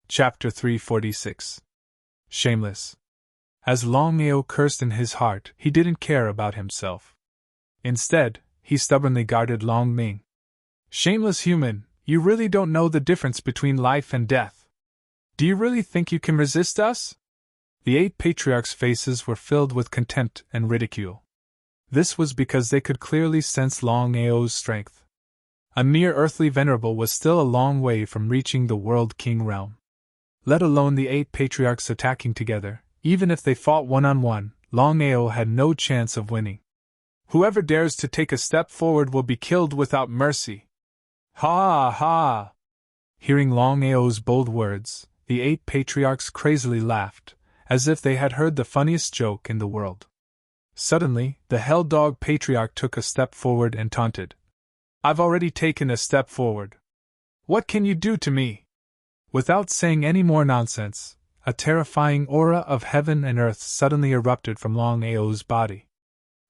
Chapter 346. Shameless. As Longao cursed in his heart, he didn't care about himself. Instead, he stubbornly guarded Long Ming. Shameless human, you really don't know the difference between life and death. Do you really think you can resist us? The 8 patriarchs' faces were filled with contempt and ridicule. This was because they could clearly sense Longao's strength. A mere earthly venerable was still a long way from reaching the world king realm. Let alone the 8 patriarchs attacking together, even if they fought one-on-one, Longao had no chance of winning. Whoever dares to take a step forward will be killed without mercy. Ha ha! Hearing Longao's bold words, the 8 patriarchs crazily laughed, as if they had heard the funniest joke in the world. Suddenly, the Hell Dog patriarch took a step forward and taunted. I've already taken a step forward. What can you do to me? Without saying any more nonsense, a terrifying aura of heaven and earth suddenly erupted from Longao's body.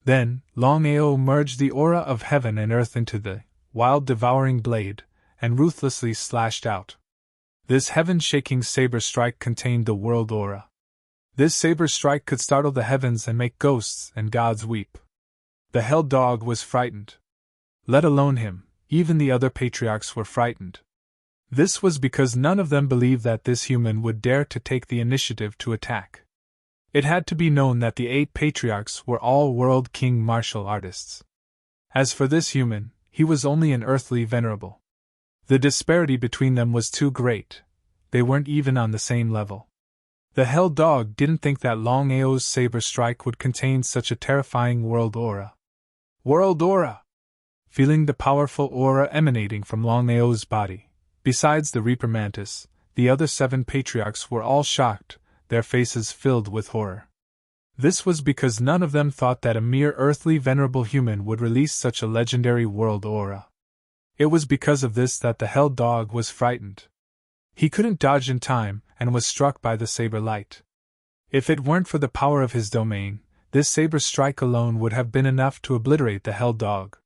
Then, Longao merged the aura of heaven and earth into the wild devouring blade, and ruthlessly slashed out. This heaven-shaking saber strike contained the world aura. This saber strike could startle the heavens and make ghosts and gods weep. The Hell Dog was frightened. Let alone him, even the other patriarchs were frightened. This was because none of them believed that this human would dare to take the initiative to attack. It had to be known that the 8 patriarchs were all world king martial artists. As for this human, he was only an earthly venerable. The disparity between them was too great. They weren't even on the same level. The Hell Dog didn't think that Longao's saber strike would contain such a terrifying world aura. World aura! Feeling the powerful aura emanating from Longao's body, besides the Reaper Mantis, the other 7 patriarchs were all shocked, their faces filled with horror. This was because none of them thought that a mere earthly venerable human would release such a legendary world aura. It was because of this that the Hell Dog was frightened. He couldn't dodge in time, and was struck by the saber light. If it weren't for the power of his domain, this saber strike alone would have been enough to obliterate the Hell Dog.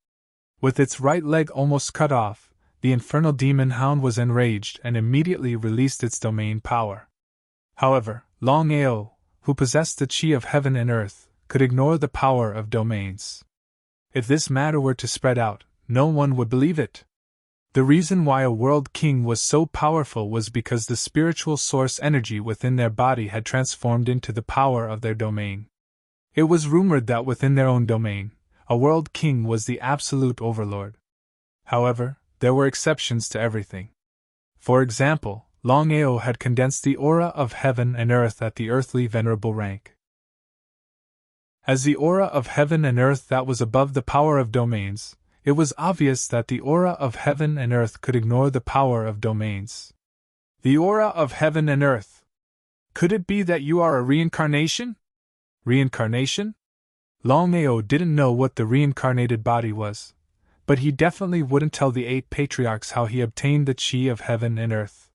With its right leg almost cut off, the infernal demon hound was enraged and immediately released its domain power. However, Longao, who possessed the chi of heaven and earth, could ignore the power of domains. If this matter were to spread out, no one would believe it. The reason why a world king was so powerful was because the spiritual source energy within their body had transformed into the power of their domain. It was rumored that within their own domain, a world king was the absolute overlord. However, there were exceptions to everything. For example, Longao had condensed the aura of heaven and earth at the earthly venerable rank. As the aura of heaven and earth that was above the power of domains, it was obvious that the aura of heaven and earth could ignore the power of domains. The aura of heaven and earth. Could it be that you are a reincarnation? Reincarnation? Longao didn't know what the reincarnated body was, but he definitely wouldn't tell the 8 patriarchs how he obtained the chi of heaven and earth.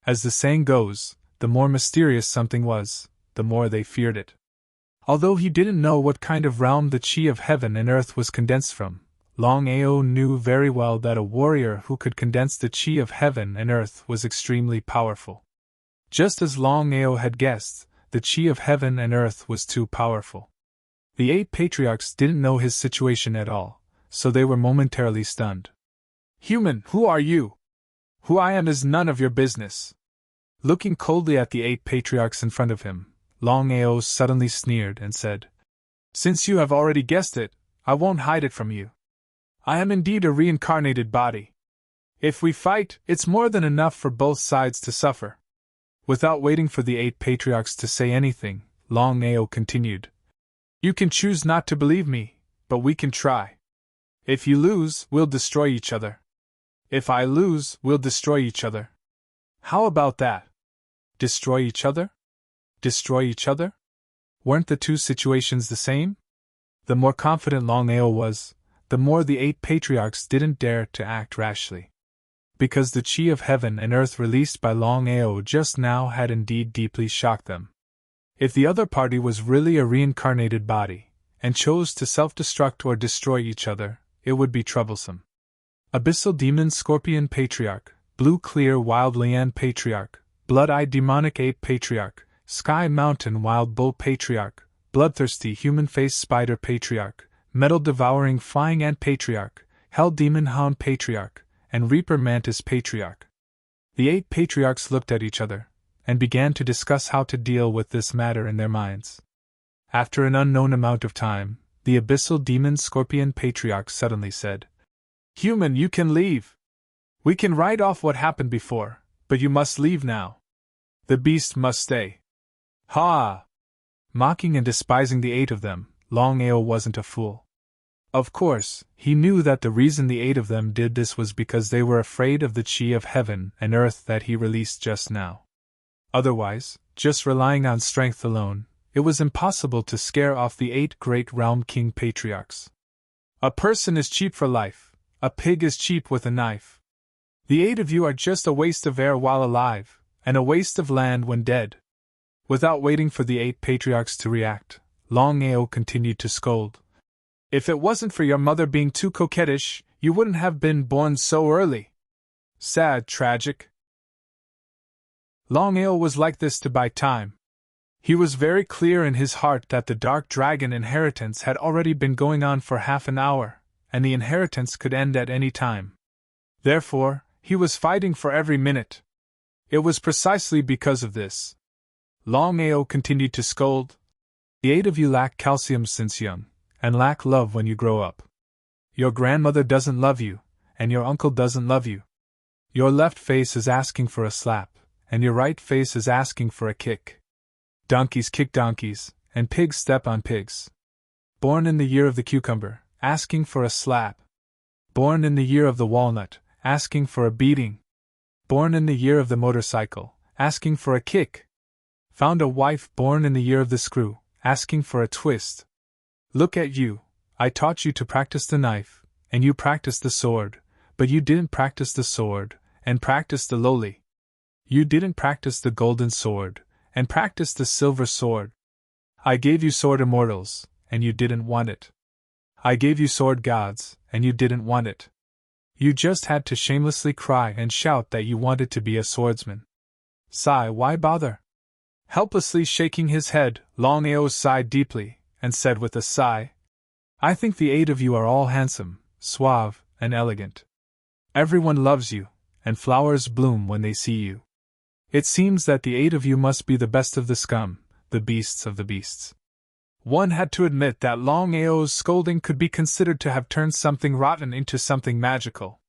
As the saying goes, the more mysterious something was, the more they feared it. Although he didn't know what kind of realm the chi of heaven and earth was condensed from, Longao knew very well that a warrior who could condense the chi of heaven and earth was extremely powerful. Just as Longao had guessed, the chi of heaven and earth was too powerful. The 8 patriarchs didn't know his situation at all, so they were momentarily stunned. Human, who are you? Who I am is none of your business. Looking coldly at the 8 patriarchs in front of him, Longao suddenly sneered and said, Since you have already guessed it, I won't hide it from you. I am indeed a reincarnated body. If we fight, it's more than enough for both sides to suffer. Without waiting for the 8 patriarchs to say anything, Longao continued. You can choose not to believe me, but we can try. If you lose, we'll destroy each other. If I lose, we'll destroy each other. How about that? Destroy each other? Destroy each other? Weren't the two situations the same? The more confident Longao was, the more the 8 patriarchs didn't dare to act rashly. Because the chi of heaven and earth released by Longao just now had indeed deeply shocked them. If the other party was really a reincarnated body, and chose to self-destruct or destroy each other, it would be troublesome. Abyssal Demon Scorpion Patriarch, Blue Clear Wild Lian Patriarch, blood-eyed demonic ape patriarch, sky mountain wild bull patriarch, bloodthirsty human-faced spider patriarch, metal-devouring flying ant patriarch, hell demon hound patriarch, and reaper mantis patriarch. The 8 patriarchs looked at each other, and began to discuss how to deal with this matter in their minds. After an unknown amount of time, the abyssal demon scorpion patriarch suddenly said, "Human, you can leave. We can write off what happened before, but you must leave now. The beast must stay." Ha! Mocking and despising the 8 of them, Longao wasn't a fool. Of course, he knew that the reason the 8 of them did this was because they were afraid of the chi of heaven and earth that he released just now. Otherwise, just relying on strength alone, it was impossible to scare off the 8 great realm king patriarchs. A person is cheap for life, a pig is cheap with a knife. The 8 of you are just a waste of air while alive, and a waste of land when dead. Without waiting for the 8 patriarchs to react, Longao continued to scold. "If it wasn't for your mother being too coquettish, you wouldn't have been born so early. Sad, tragic." Longao was like this to buy time. He was very clear in his heart that the Dark Dragon inheritance had already been going on for half an hour, and the inheritance could end at any time. Therefore, he was fighting for every minute. It was precisely because of this. Longao continued to scold. "The 8 of you lack calcium since young, and lack love when you grow up. Your grandmother doesn't love you, and your uncle doesn't love you. Your left face is asking for a slap, and your right face is asking for a kick. Donkeys kick donkeys, and pigs step on pigs. Born in the year of the cucumber, asking for a slap. Born in the year of the walnut, asking for a beating. Born in the year of the motorcycle, asking for a kick. Found a wife born in the year of the screw, asking for a twist. Look at you, I taught you to practice the knife, and you practiced the sword, but you didn't practice the sword, and practice the lowly. You didn't practice the golden sword, and practice the silver sword. I gave you sword immortals, and you didn't want it. I gave you sword gods, and you didn't want it. You just had to shamelessly cry and shout that you wanted to be a swordsman. Sigh, why bother?" Helplessly shaking his head, Longao sighed deeply, and said with a sigh, "I think the 8 of you are all handsome, suave, and elegant. Everyone loves you, and flowers bloom when they see you. It seems that the 8 of you must be the best of the scum, the beasts of the beasts." One had to admit that Longao's scolding could be considered to have turned something rotten into something magical.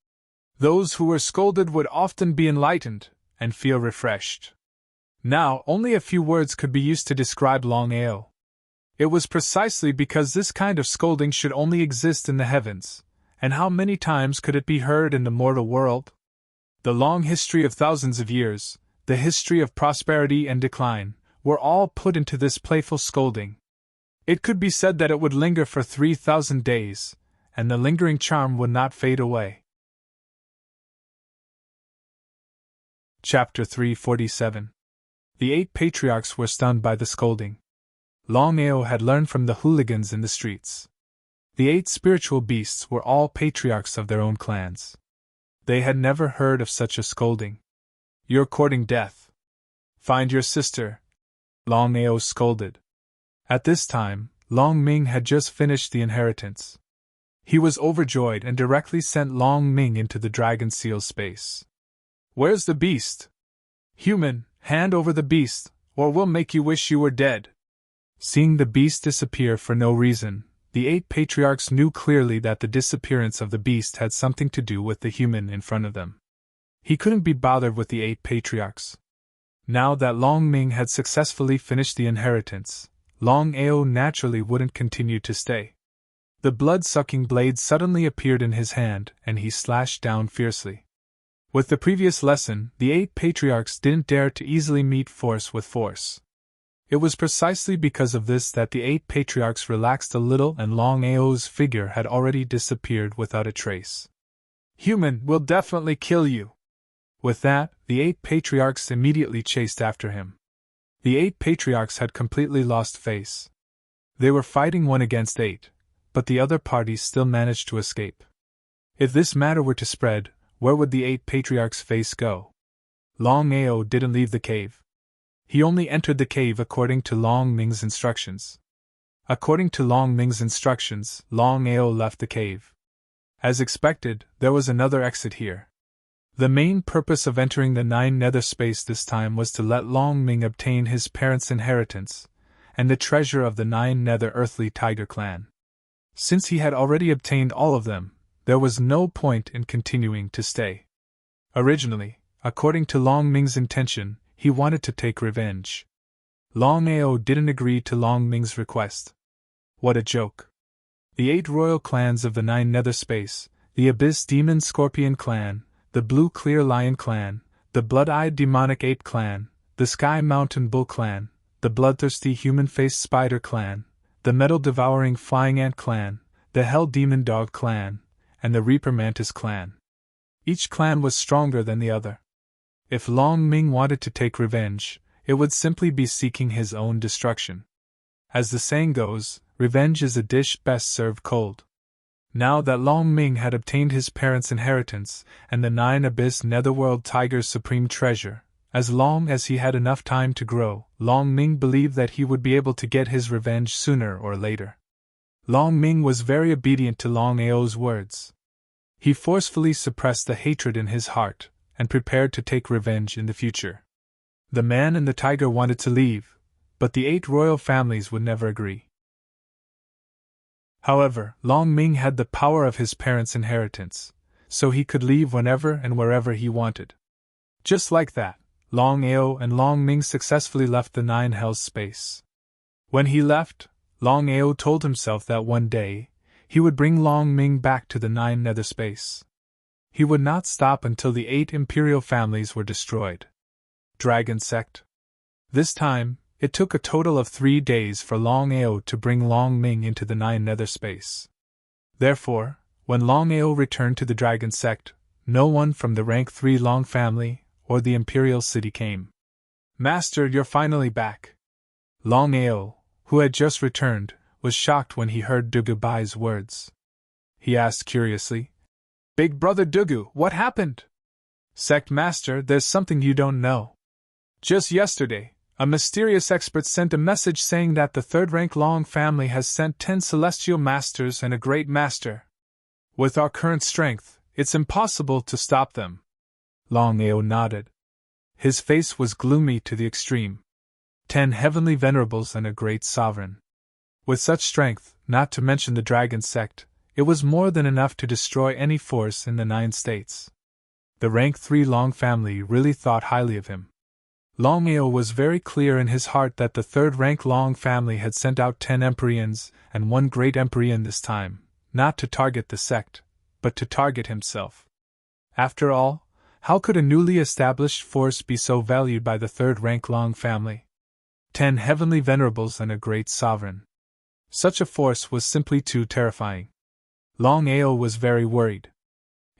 Those who were scolded would often be enlightened, and feel refreshed. Now, only a few words could be used to describe Longao. It was precisely because this kind of scolding should only exist in the heavens, and how many times could it be heard in the mortal world? The long history of thousands of years, the history of prosperity and decline, were all put into this playful scolding. It could be said that it would linger for 3,000 days, and the lingering charm would not fade away. Chapter 347. The 8 patriarchs were stunned by the scolding. Longao had learned from the hooligans in the streets. The 8 spiritual beasts were all patriarchs of their own clans. They had never heard of such a scolding. "You're courting death. Find your sister," Longao scolded. At this time, Long Ming had just finished the inheritance. He was overjoyed and directly sent Long Ming into the dragon seal space. "Where's the beast? Human, hand over the beast, or we'll make you wish you were dead." Seeing the beast disappear for no reason, the 8 patriarchs knew clearly that the disappearance of the beast had something to do with the human in front of them. He couldn't be bothered with the 8 patriarchs. Now that Long Ming had successfully finished the inheritance, Longao naturally wouldn't continue to stay. The blood-sucking blade suddenly appeared in his hand, and he slashed down fiercely. With the previous lesson, the 8 patriarchs didn't dare to easily meet force with force. It was precisely because of this that the 8 patriarchs relaxed a little and Longao's figure had already disappeared without a trace. "Human, we'll definitely kill you." With that, the 8 patriarchs immediately chased after him. The 8 patriarchs had completely lost face. They were fighting 1 against 8, but the other parties still managed to escape. If this matter were to spread, where would the 8 patriarchs' face go? Long Ao didn't leave the cave. He only entered the cave according to Long Ming's instructions. According to Long Ming's instructions, Long Ao left the cave. As expected, there was another exit here. The main purpose of entering the Nine Nether Space this time was to let Long Ming obtain his parents' inheritance, and the treasure of the Nine Nether Earthly Tiger clan. Since he had already obtained all of them, there was no point in continuing to stay. Originally, according to Long Ming's intention, he wanted to take revenge. Long Ao didn't agree to Long Ming's request. What a joke. The 8 royal clans of the Nine Nether Space, the Abyss Demon Scorpion clan, the Blue Clear Lion clan, the Blood-Eyed Demonic Ape clan, the Sky Mountain Bull clan, the Bloodthirsty Human-Faced Spider clan, the Metal-Devouring Flying Ant clan, the Hell Demon Dog clan, and the Reaper Mantis clan. Each clan was stronger than the other. If Long Ming wanted to take revenge, it would simply be seeking his own destruction. As the saying goes, revenge is a dish best served cold. Now that Long Ming had obtained his parents' inheritance and the 9 Abyss Netherworld Tiger's supreme treasure, as long as he had enough time to grow, Long Ming believed that he would be able to get his revenge sooner or later. Long Ming was very obedient to Long Ao's words. He forcefully suppressed the hatred in his heart and prepared to take revenge in the future. The man and the tiger wanted to leave, but the 8 royal families would never agree. However, Long Ming had the power of his parents' inheritance, so he could leave whenever and wherever he wanted. Just like that, Long Ao and Long Ming successfully left the 9 Hells Space. When he left, Long Ao told himself that one day, he would bring Long Ming back to the 9 Nether Space. He would not stop until the 8 imperial families were destroyed. Dragon Sect. This time, it took a total of 3 days for Long Ao to bring Long Ming into the 9 Nether Space. Therefore, when Long Ao returned to the Dragon Sect, no one from the rank 3 Long family or the Imperial City came. Master, you're finally back. Long Ao, who had just returned, was shocked when he heard Dugu Bai's words. He asked curiously, Big Brother Dugu, what happened? Sect Master, there's something you don't know. Just yesterday, a mysterious expert sent a message saying that the 3rd rank Long family has sent 10 celestial masters and a great master. With our current strength, it's impossible to stop them. Long Ao nodded. His face was gloomy to the extreme. 10 heavenly venerables and a great sovereign. With such strength, not to mention the Dragon Sect, it was more than enough to destroy any force in the 9 states. The rank 3 Long family really thought highly of him. Long Ao was very clear in his heart that the 3rd rank Long family had sent out 10 Empyreans and 1 great Empyrean this time, not to target the sect, but to target himself. After all, how could a newly established force be so valued by the 3rd rank Long family? 10 heavenly venerables and a great sovereign. Such a force was simply too terrifying. Long Ao was very worried.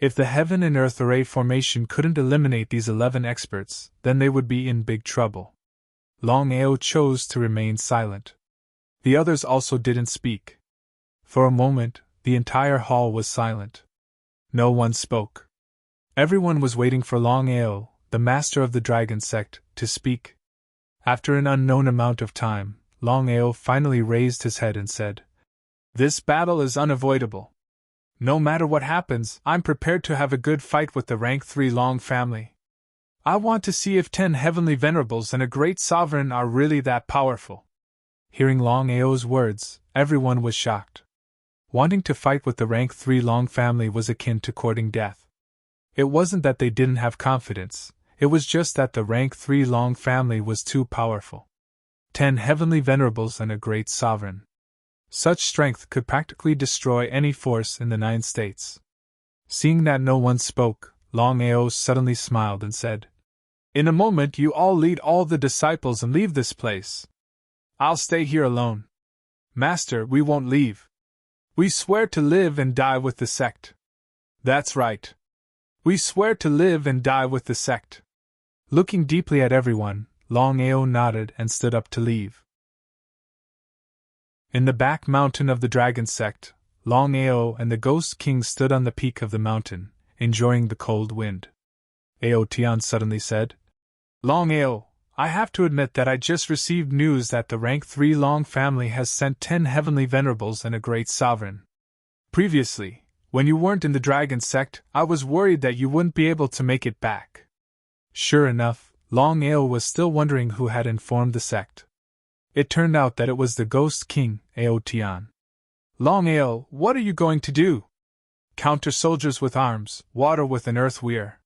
If the Heaven and Earth Array formation couldn't eliminate these 11 experts, then they would be in big trouble. Long Ao chose to remain silent. The others also didn't speak. For a moment, the entire hall was silent. No one spoke. Everyone was waiting for Long Ao, the master of the Dragon Sect, to speak. After an unknown amount of time, Long Ao finally raised his head and said, This battle is unavoidable. No matter what happens, I'm prepared to have a good fight with the rank 3 Long family. I want to see if 10 heavenly venerables and a great sovereign are really that powerful. Hearing Long Ao's words, everyone was shocked. Wanting to fight with the rank 3 Long family was akin to courting death. It wasn't that they didn't have confidence, it was just that the rank 3 Long family was too powerful. 10 heavenly venerables and a great sovereign. Such strength could practically destroy any force in the 9 states. Seeing that no one spoke, Long Ao suddenly smiled and said, In a moment you all lead all the disciples and leave this place. I'll stay here alone. Master, we won't leave. We swear to live and die with the sect. That's right. We swear to live and die with the sect. Looking deeply at everyone, Long Ao nodded and stood up to leave. In the back mountain of the Dragon Sect, Long Ao and the Ghost King stood on the peak of the mountain, enjoying the cold wind. Ao Tian suddenly said, Longao, I have to admit that I just received news that the rank 3 Long family has sent 10 heavenly venerables and a great sovereign. Previously, when you weren't in the dragon sect, I was worried that you wouldn't be able to make it back. Sure enough, Longao was still wondering who had informed the sect. It turned out that it was the Ghost King, Aotian. Longao, what are you going to do? Counter soldiers with arms, water with an earth weir.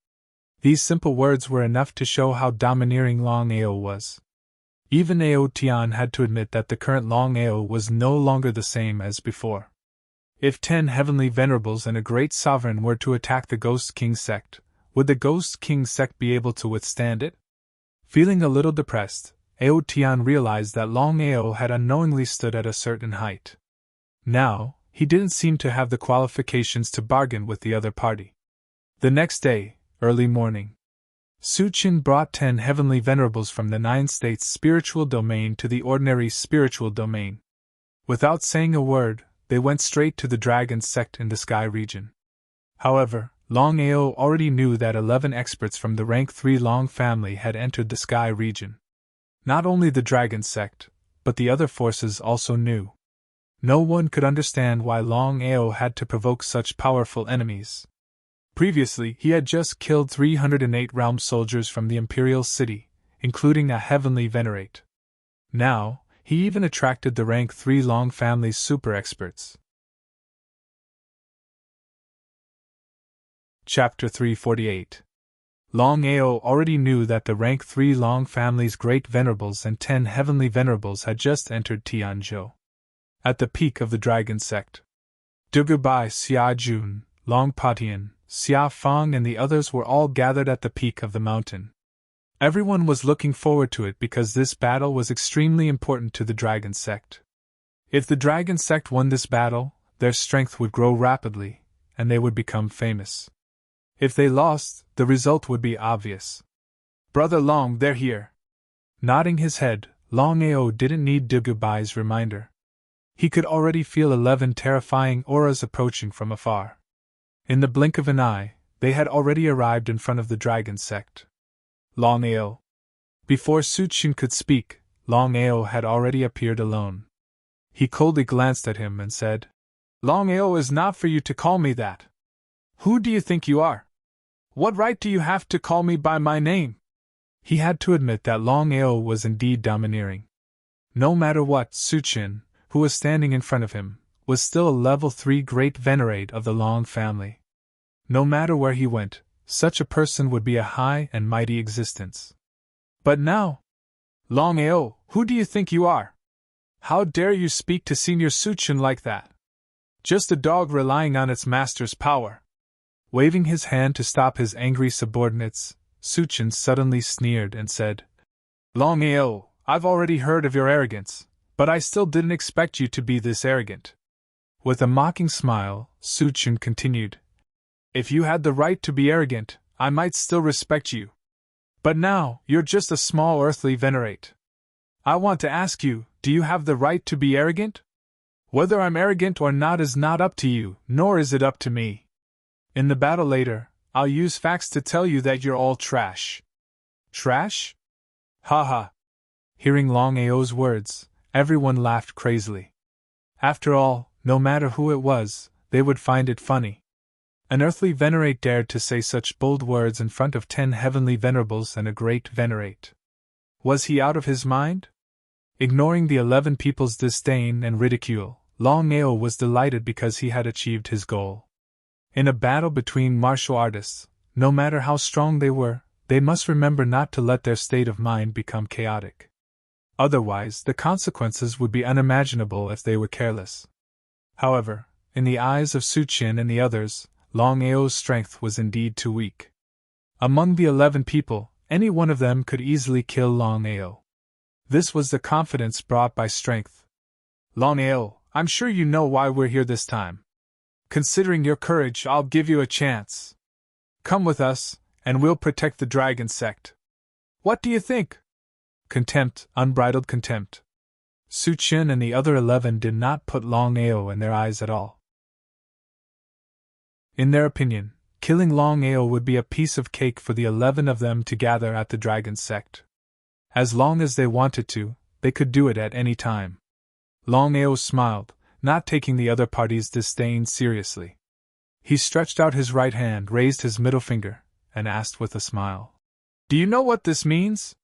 These simple words were enough to show how domineering Longao was. Even Aotian had to admit that the current Longao was no longer the same as before. If 10 heavenly venerables and a great sovereign were to attack the Ghost King sect, would the Ghost King sect be able to withstand it? Feeling a little depressed, Aotian realized that Longao had unknowingly stood at a certain height. Now, he didn't seem to have the qualifications to bargain with the other party. The next day, early morning, Suchin brought 10 heavenly venerables from the 9 states spiritual domain to the ordinary spiritual domain. Without saying a word, they went straight to the dragon sect in the sky region. However, Longao already knew that 11 experts from the rank 3 Long family had entered the sky region. Not only the dragon sect, but the other forces also knew. No one could understand why Longao had to provoke such powerful enemies. Previously, he had just killed 308 realm soldiers from the Imperial City, including a heavenly venerate. Now, he even attracted the rank 3 Long family's super experts. Chapter 348. Longao already knew that the rank 3 Long family's great venerables and 10 heavenly venerables had just entered Tianzhou. At the peak of the dragon sect, Dugubai, Xia Jun, Long Patian, Xia Fang and the others were all gathered at the peak of the mountain. Everyone was looking forward to it because this battle was extremely important to the dragon sect. If the dragon sect won this battle, their strength would grow rapidly, and they would become famous. If they lost, the result would be obvious. Brother Long, they're here. Nodding his head, Longao didn't need Dugubai's reminder. He could already feel 11 terrifying auras approaching from afar. In the blink of an eye, they had already arrived in front of the dragon sect. Longao. Before Suchin could speak, Longao had already appeared alone. He coldly glanced at him and said, Longao is not for you to call me that. Who do you think you are? What right do you have to call me by my name? He had to admit that Longao was indeed domineering. No matter what, Suchin, who was standing in front of him, was still a level 3 great venerate of the Long family. No matter where he went, such a person would be a high and mighty existence. But now, Longao, who do you think you are? How dare you speak to Senior Suchin like that? Just a dog relying on its master's power. Waving his hand to stop his angry subordinates, Suchin suddenly sneered and said, Longao, I've already heard of your arrogance, but I still didn't expect you to be this arrogant. With a mocking smile, Suchin continued, If you had the right to be arrogant, I might still respect you. But now, you're just a small earthly venerate. I want to ask you, do you have the right to be arrogant? Whether I'm arrogant or not is not up to you, nor is it up to me. In the battle later, I'll use facts to tell you that you're all trash. Trash? Ha. Hearing Longao's words, everyone laughed crazily. After all, no matter who it was, they would find it funny. An earthly venerate dared to say such bold words in front of 10 heavenly venerables and a great venerate. Was he out of his mind? Ignoring the 11 people's disdain and ridicule, Longao was delighted because he had achieved his goal. In a battle between martial artists, no matter how strong they were, they must remember not to let their state of mind become chaotic. Otherwise, the consequences would be unimaginable if they were careless. However, in the eyes of Suchin and the others, Longao's strength was indeed too weak. Among the 11 people, any one of them could easily kill Longao. This was the confidence brought by strength. Longao, I'm sure you know why we're here this time. Considering your courage, I'll give you a chance. Come with us, and we'll protect the dragon sect. What do you think? Contempt, unbridled contempt. Suchin and the other 11 did not put Longao in their eyes at all. In their opinion, Killing Longao would be a piece of cake for the 11 of them to gather at the dragon sect. As long as they wanted to, they could do it at any time. Longao smiled, not taking the other party's disdain seriously. He stretched out his right hand, raised his middle finger, and asked with a smile, "Do you know what this means?"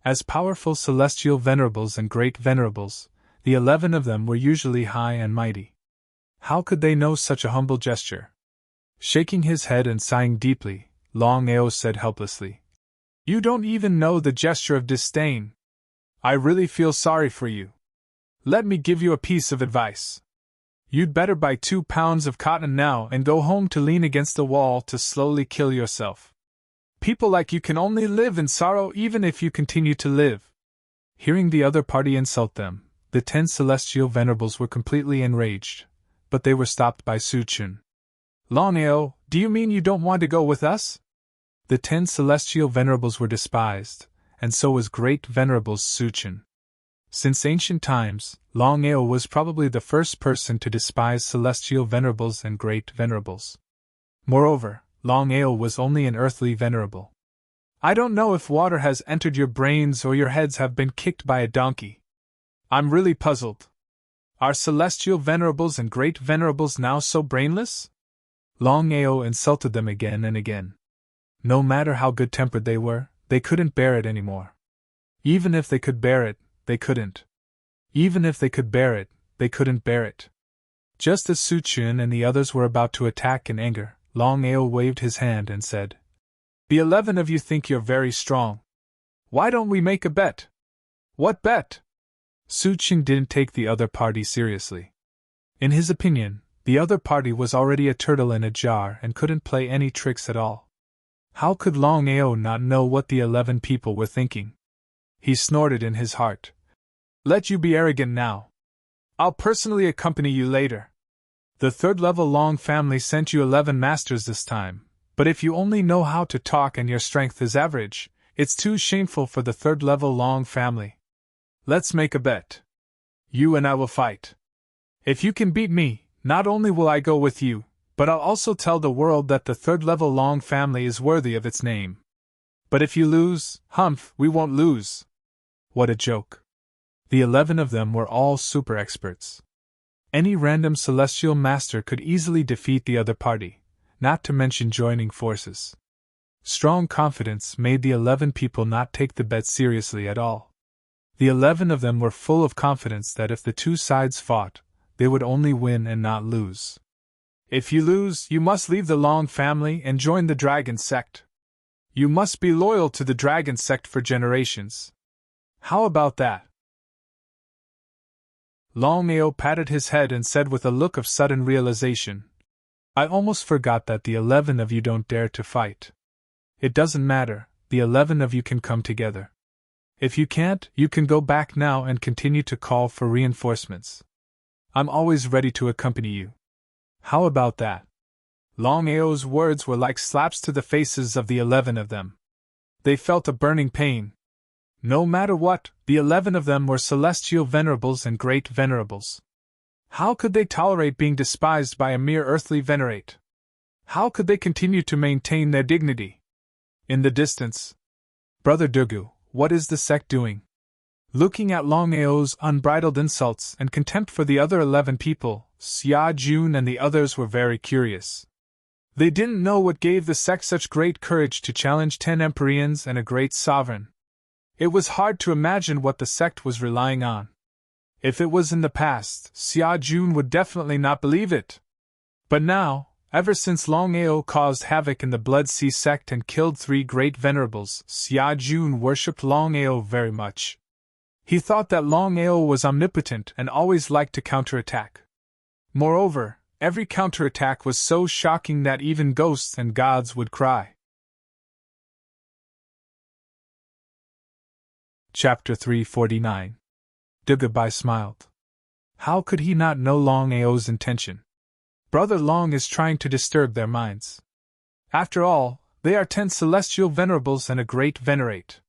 As powerful celestial venerables and great venerables, the 11 of them were usually high and mighty. How could they know such a humble gesture? Shaking his head and sighing deeply, Longao said helplessly, "You don't even know the gesture of disdain. I really feel sorry for you. Let me give you a piece of advice. You'd better buy 2 pounds of cotton now and go home to lean against the wall to slowly kill yourself. People like you can only live in sorrow even if you continue to live." Hearing the other party insult them, the 10 celestial venerables were completely enraged, but they were stopped by Suchun. "Longao, do you mean you don't want to go with us?" The 10 celestial venerables were despised, and so was great venerables Suchun. Since ancient times, Longao was probably the first person to despise celestial venerables and great venerables. Moreover, Longao was only an earthly venerable. "I don't know if water has entered your brains or your heads have been kicked by a donkey. I'm really puzzled. Are celestial venerables and great venerables now so brainless?" Longao insulted them again and again. No matter how good-tempered they were, they couldn't bear it anymore. Even if they could bear it, they couldn't. Even if they could bear it, they couldn't bear it. Just as Suchun and the others were about to attack in anger, Longao waved his hand and said, "The 11 of you think you're very strong. Why don't we make a bet?" "What bet?" Suchun didn't take the other party seriously. In his opinion, the other party was already a turtle in a jar and couldn't play any tricks at all. How could Longao not know what the 11 people were thinking? He snorted in his heart. "Let you be arrogant now. I'll personally accompany you later. The 3rd level Long family sent you 11 masters this time, but if you only know how to talk and your strength is average, it's too shameful for the 3rd level Long family. Let's make a bet. You and I will fight. If you can beat me, not only will I go with you, but I'll also tell the world that the 3rd level Long family is worthy of its name. But if you lose, humph, we won't lose." What a joke. The 11 of them were all super experts. Any random celestial master could easily defeat the other party, not to mention joining forces. Strong confidence made the 11 people not take the bet seriously at all. The 11 of them were full of confidence that if the 2 sides fought, they would only win and not lose. "If you lose, you must leave the Long family and join the dragon sect. You must be loyal to the dragon sect for generations. How about that?" Longao patted his head and said with a look of sudden realization, "I almost forgot that the 11 of you don't dare to fight. It doesn't matter, the 11 of you can come together. If you can't, you can go back now and continue to call for reinforcements. I'm always ready to accompany you. How about that?" Longao's words were like slaps to the faces of the 11 of them. They felt a burning pain. No matter what, the 11 of them were celestial venerables and great venerables. How could they tolerate being despised by a mere earthly venerate? How could they continue to maintain their dignity? In the distance, "Brother Durgu, what is the sect doing?" Looking at Longao's unbridled insults and contempt for the other 11 people, Xia Jun and the others were very curious. They didn't know what gave the sect such great courage to challenge 10 Empyreans and a great sovereign. It was hard to imagine what the sect was relying on. If it was in the past, Xia Jun would definitely not believe it. But now, ever since Longao caused havoc in the Blood Sea sect and killed 3 great venerables, Xia Jun worshipped Longao very much. He thought that Longao was omnipotent and always liked to counterattack. Moreover, every counterattack was so shocking that even ghosts and gods would cry. Chapter 349. Dugabai smiled. How could he not know Longao's intention? Brother Long is trying to disturb their minds. After all, they are 10 celestial venerables and a great venerate.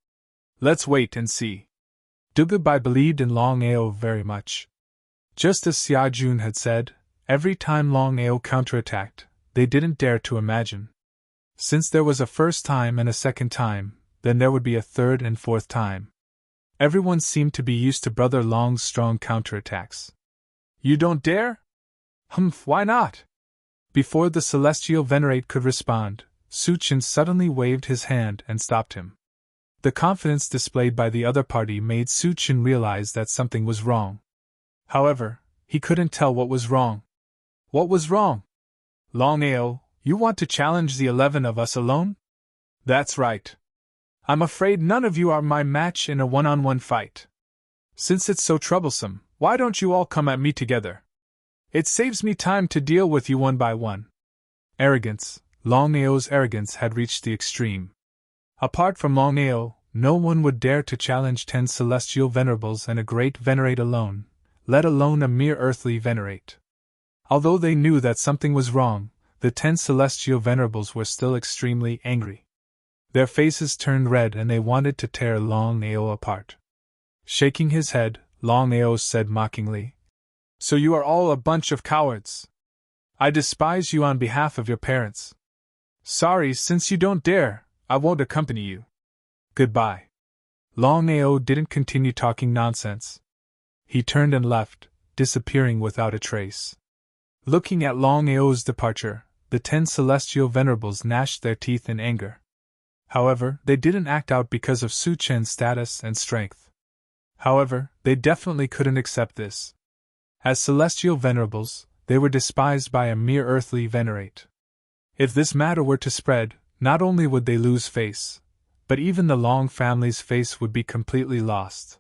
Let's wait and see. Dugabai believed in Longao very much. Just as Xia Jun had said, every time Longao counterattacked, they didn't dare to imagine Since there was a first time and a second time, then there would be a third and fourth time. Everyone seemed to be used to Brother Long's strong counterattacks. You don't dare? Humph, why not? Before the celestial venerate could respond, Suchin suddenly waved his hand and stopped him. The confidence displayed by the other party made Suchin realize that something was wrong. However, he couldn't tell what was wrong. What was wrong? Longao, you want to challenge the 11 of us alone? That's right. I'm afraid none of you are my match in a one-on-one fight. Since it's so troublesome, why don't you all come at me together? It saves me time to deal with you one by one. Arrogance. Longao's arrogance had reached the extreme. Apart from Longao, no one would dare to challenge 10 celestial venerables and a great venerate alone, let alone a mere earthly venerate. Although they knew that something was wrong, the 10 celestial venerables were still extremely angry. Their faces turned red and they wanted to tear Longao apart. Shaking his head, Longao said mockingly, "So you are all a bunch of cowards. I despise you on behalf of your parents. Sorry, since you don't dare, I won't accompany you. Goodbye." Longao didn't continue talking nonsense. He turned and left, disappearing without a trace. Looking at Longao's departure, the 10 celestial venerables gnashed their teeth in anger. However, they didn't act out because of Suchen's status and strength. However, they definitely couldn't accept this. As celestial venerables, they were despised by a mere earthly venerate. If this matter were to spread, not only would they lose face, but even the Long family's face would be completely lost.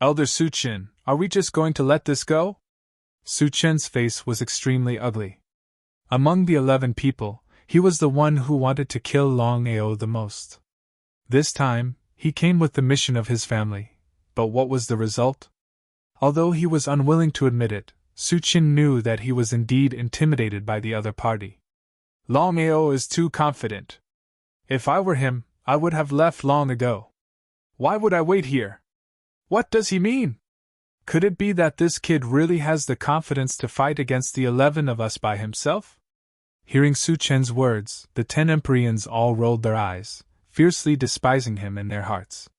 Elder Suchen, are we just going to let this go? Suchen's face was extremely ugly. Among the 11 people, he was the one who wanted to kill Longao the most. This time, he came with the mission of his family, but what was the result? Although he was unwilling to admit it, Suchen knew that he was indeed intimidated by the other party. Longao is too confident. If I were him, I would have left long ago. Why would I wait here? What does he mean? Could it be that this kid really has the confidence to fight against the 11 of us by himself? Hearing Suchen's words, the 10 Empyreans all rolled their eyes, fiercely despising him in their hearts.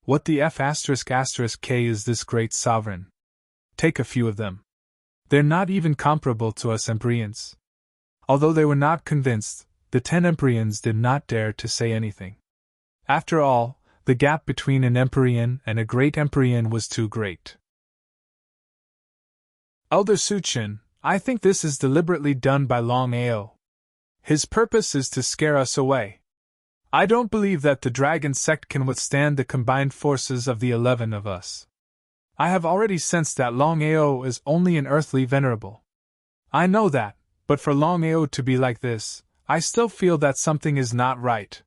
What the F***K is this great sovereign? Take a few of them. They're not even comparable to us Empyreans. Although they were not convinced, the 10 Empyreans did not dare to say anything. After all, the gap between an Empyrean and a great Empyrean was too great. Elder Suchen, I think this is deliberately done by Longao. His purpose is to scare us away. I don't believe that the dragon sect can withstand the combined forces of the 11 of us. I have already sensed that Longao is only an earthly venerable. I know that, but for Longao to be like this, I still feel that something is not right.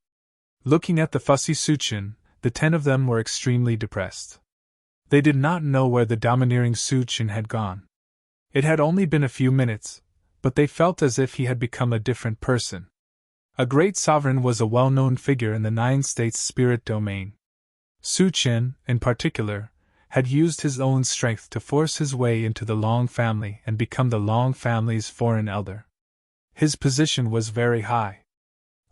Looking at the fussy Suchen, the 10 of them were extremely depressed. They did not know where the domineering Suchen had gone. It had only been a few minutes, but they felt as if he had become a different person. A great sovereign was a well-known figure in the 9 states spirit domain. Suchen, in particular, had used his own strength to force his way into the Long family and become the Long family's foreign elder. His position was very high.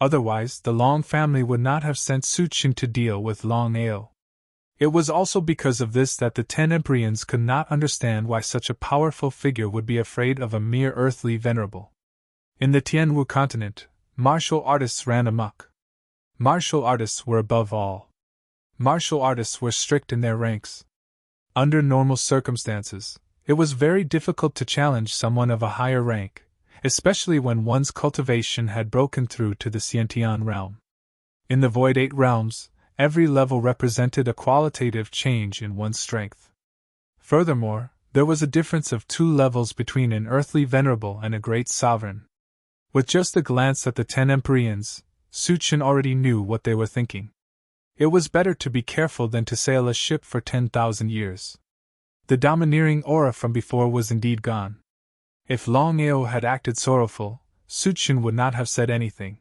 Otherwise, the Long family would not have sent Suchen to deal with Longao. It was also because of this that the 10 Empyreans could not understand why such a powerful figure would be afraid of a mere earthly venerable. In the Tianwu continent, martial artists ran amok. Martial artists were above all. Martial artists were strict in their ranks. Under normal circumstances, it was very difficult to challenge someone of a higher rank, especially when one's cultivation had broken through to the Xiantian realm. In the Void 8 realms, every level represented a qualitative change in one's strength. Furthermore, there was a difference of 2 levels between an earthly venerable and a great sovereign. With just a glance at the 10 Empyreans, Suchen already knew what they were thinking. It was better to be careful than to sail a ship for 10,000 years. The domineering aura from before was indeed gone. If Longao had acted sorrowful, Suchen would not have said anything.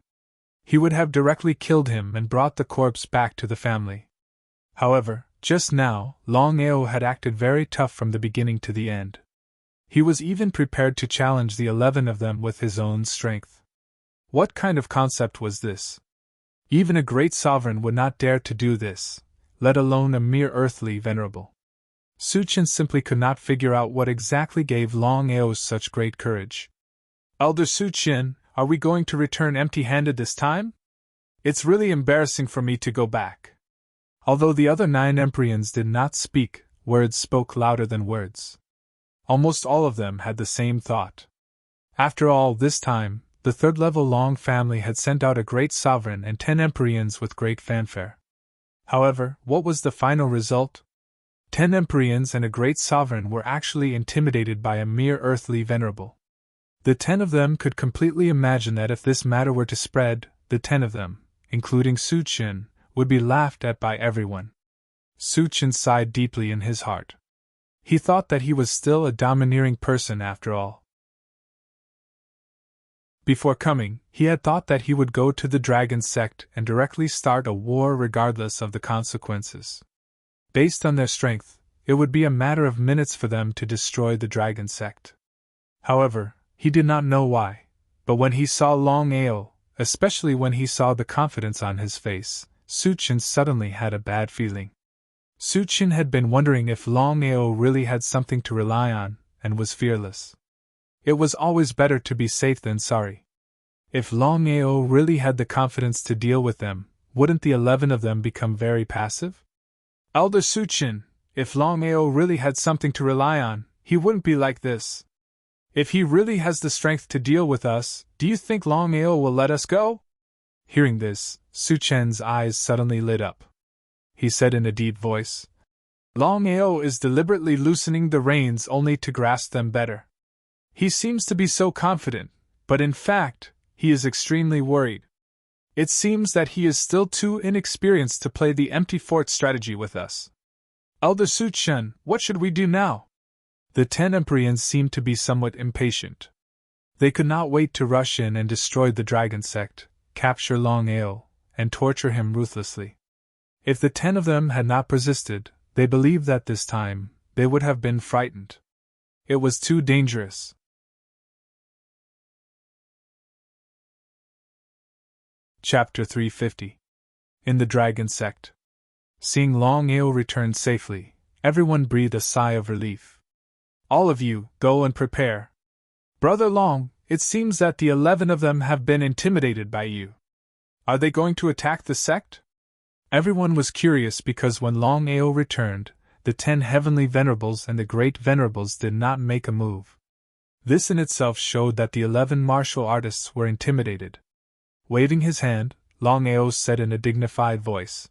He would have directly killed him and brought the corpse back to the family. However, just now, Longao had acted very tough from the beginning to the end. He was even prepared to challenge the 11 of them with his own strength. What kind of concept was this? Even a great sovereign would not dare to do this, let alone a mere earthly venerable. Suchin simply could not figure out what exactly gave Longao such great courage. Elder Suchin, are we going to return empty-handed this time? It's really embarrassing for me to go back. Although the other 9 Emprians did not speak, words spoke louder than words. Almost all of them had the same thought. After all, this time, the third-level Long family had sent out a great sovereign and 10 Emprians with great fanfare. However, what was the final result? 10 Emprians and a great sovereign were actually intimidated by a mere earthly venerable. The 10 of them could completely imagine that if this matter were to spread, the 10 of them, including Suchin, would be laughed at by everyone. Suchin sighed deeply in his heart. He thought that he was still a domineering person after all. Before coming, he had thought that he would go to the dragon sect and directly start a war regardless of the consequences. Based on their strength, it would be a matter of minutes for them to destroy the dragon sect. However, he did not know why, but when he saw Longao, especially when he saw the confidence on his face, Suchin suddenly had a bad feeling. Suchin had been wondering if Longao really had something to rely on, and was fearless. It was always better to be safe than sorry. If Longao really had the confidence to deal with them, wouldn't the 11 of them become very passive? Elder Suchin, if Longao really had something to rely on, he wouldn't be like this. If he really has the strength to deal with us, do you think Longao will let us go? Hearing this, Suchin's eyes suddenly lit up. He said in a deep voice, Longao is deliberately loosening the reins only to grasp them better. He seems to be so confident, but in fact, he is extremely worried. It seems that he is still too inexperienced to play the empty fort strategy with us. Elder Suchin, what should we do now? The 10 Emprians seemed to be somewhat impatient. They could not wait to rush in and destroy the dragon sect, capture Longao, and torture him ruthlessly. If the 10 of them had not persisted, they believed that this time, they would have been frightened. It was too dangerous. Chapter 350. In the Dragon Sect. Seeing Longao return safely, everyone breathed a sigh of relief. All of you, go and prepare. Brother Long, it seems that the 11 of them have been intimidated by you. Are they going to attack the sect? Everyone was curious because when Longao returned, the 10 heavenly venerables and the great venerables did not make a move. This in itself showed that the 11 martial artists were intimidated. Waving his hand, Longao said in a dignified voice,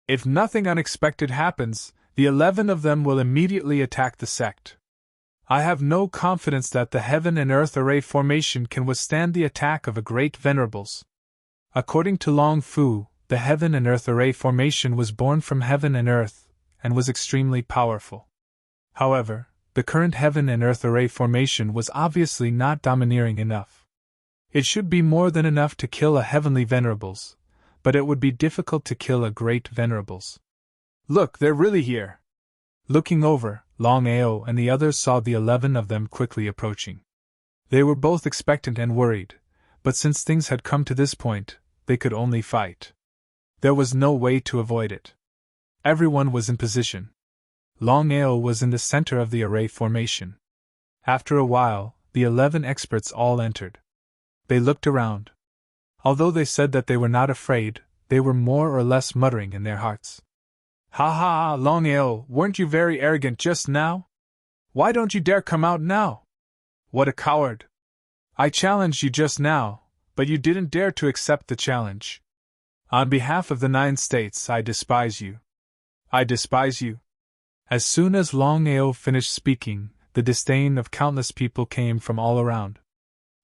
If nothing unexpected happens, the 11 of them will immediately attack the sect. I have no confidence that the heaven and earth array formation can withstand the attack of a great venerables. According to Long Fu, the heaven and earth array formation was born from heaven and earth, and was extremely powerful. However, the current heaven and earth array formation was obviously not domineering enough. It should be more than enough to kill a heavenly venerables, but it would be difficult to kill a great venerables. Look, they're really here. Looking over, Longao and the others saw the 11 of them quickly approaching. They were both expectant and worried, but since things had come to this point, they could only fight. There was no way to avoid it. Everyone was in position. Longao was in the center of the array formation. After a while, the 11 experts all entered. They looked around. Although they said that they were not afraid, they were more or less muttering in their hearts. Ha ha, Longao, weren't you very arrogant just now? Why don't you dare come out now? What a coward! I challenged you just now, but you didn't dare to accept the challenge. On behalf of the 9 states, I despise you. I despise you. As soon as Longao finished speaking, the disdain of countless people came from all around.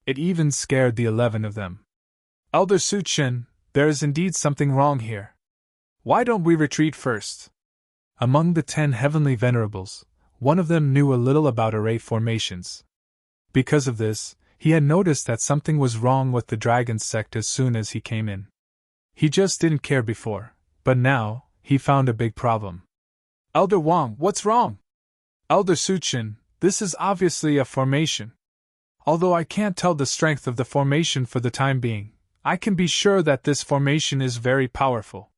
It even scared the 11 of them. Elder Suchin, there is indeed something wrong here. Why don't we retreat first? Among the 10 heavenly venerables, one of them knew a little about array formations. Because of this, he had noticed that something was wrong with the dragon sect as soon as he came in. He just didn't care before, but now, he found a big problem. Elder Wang, what's wrong? Elder Suchin, this is obviously a formation. Although I can't tell the strength of the formation for the time being, I can be sure that this formation is very powerful.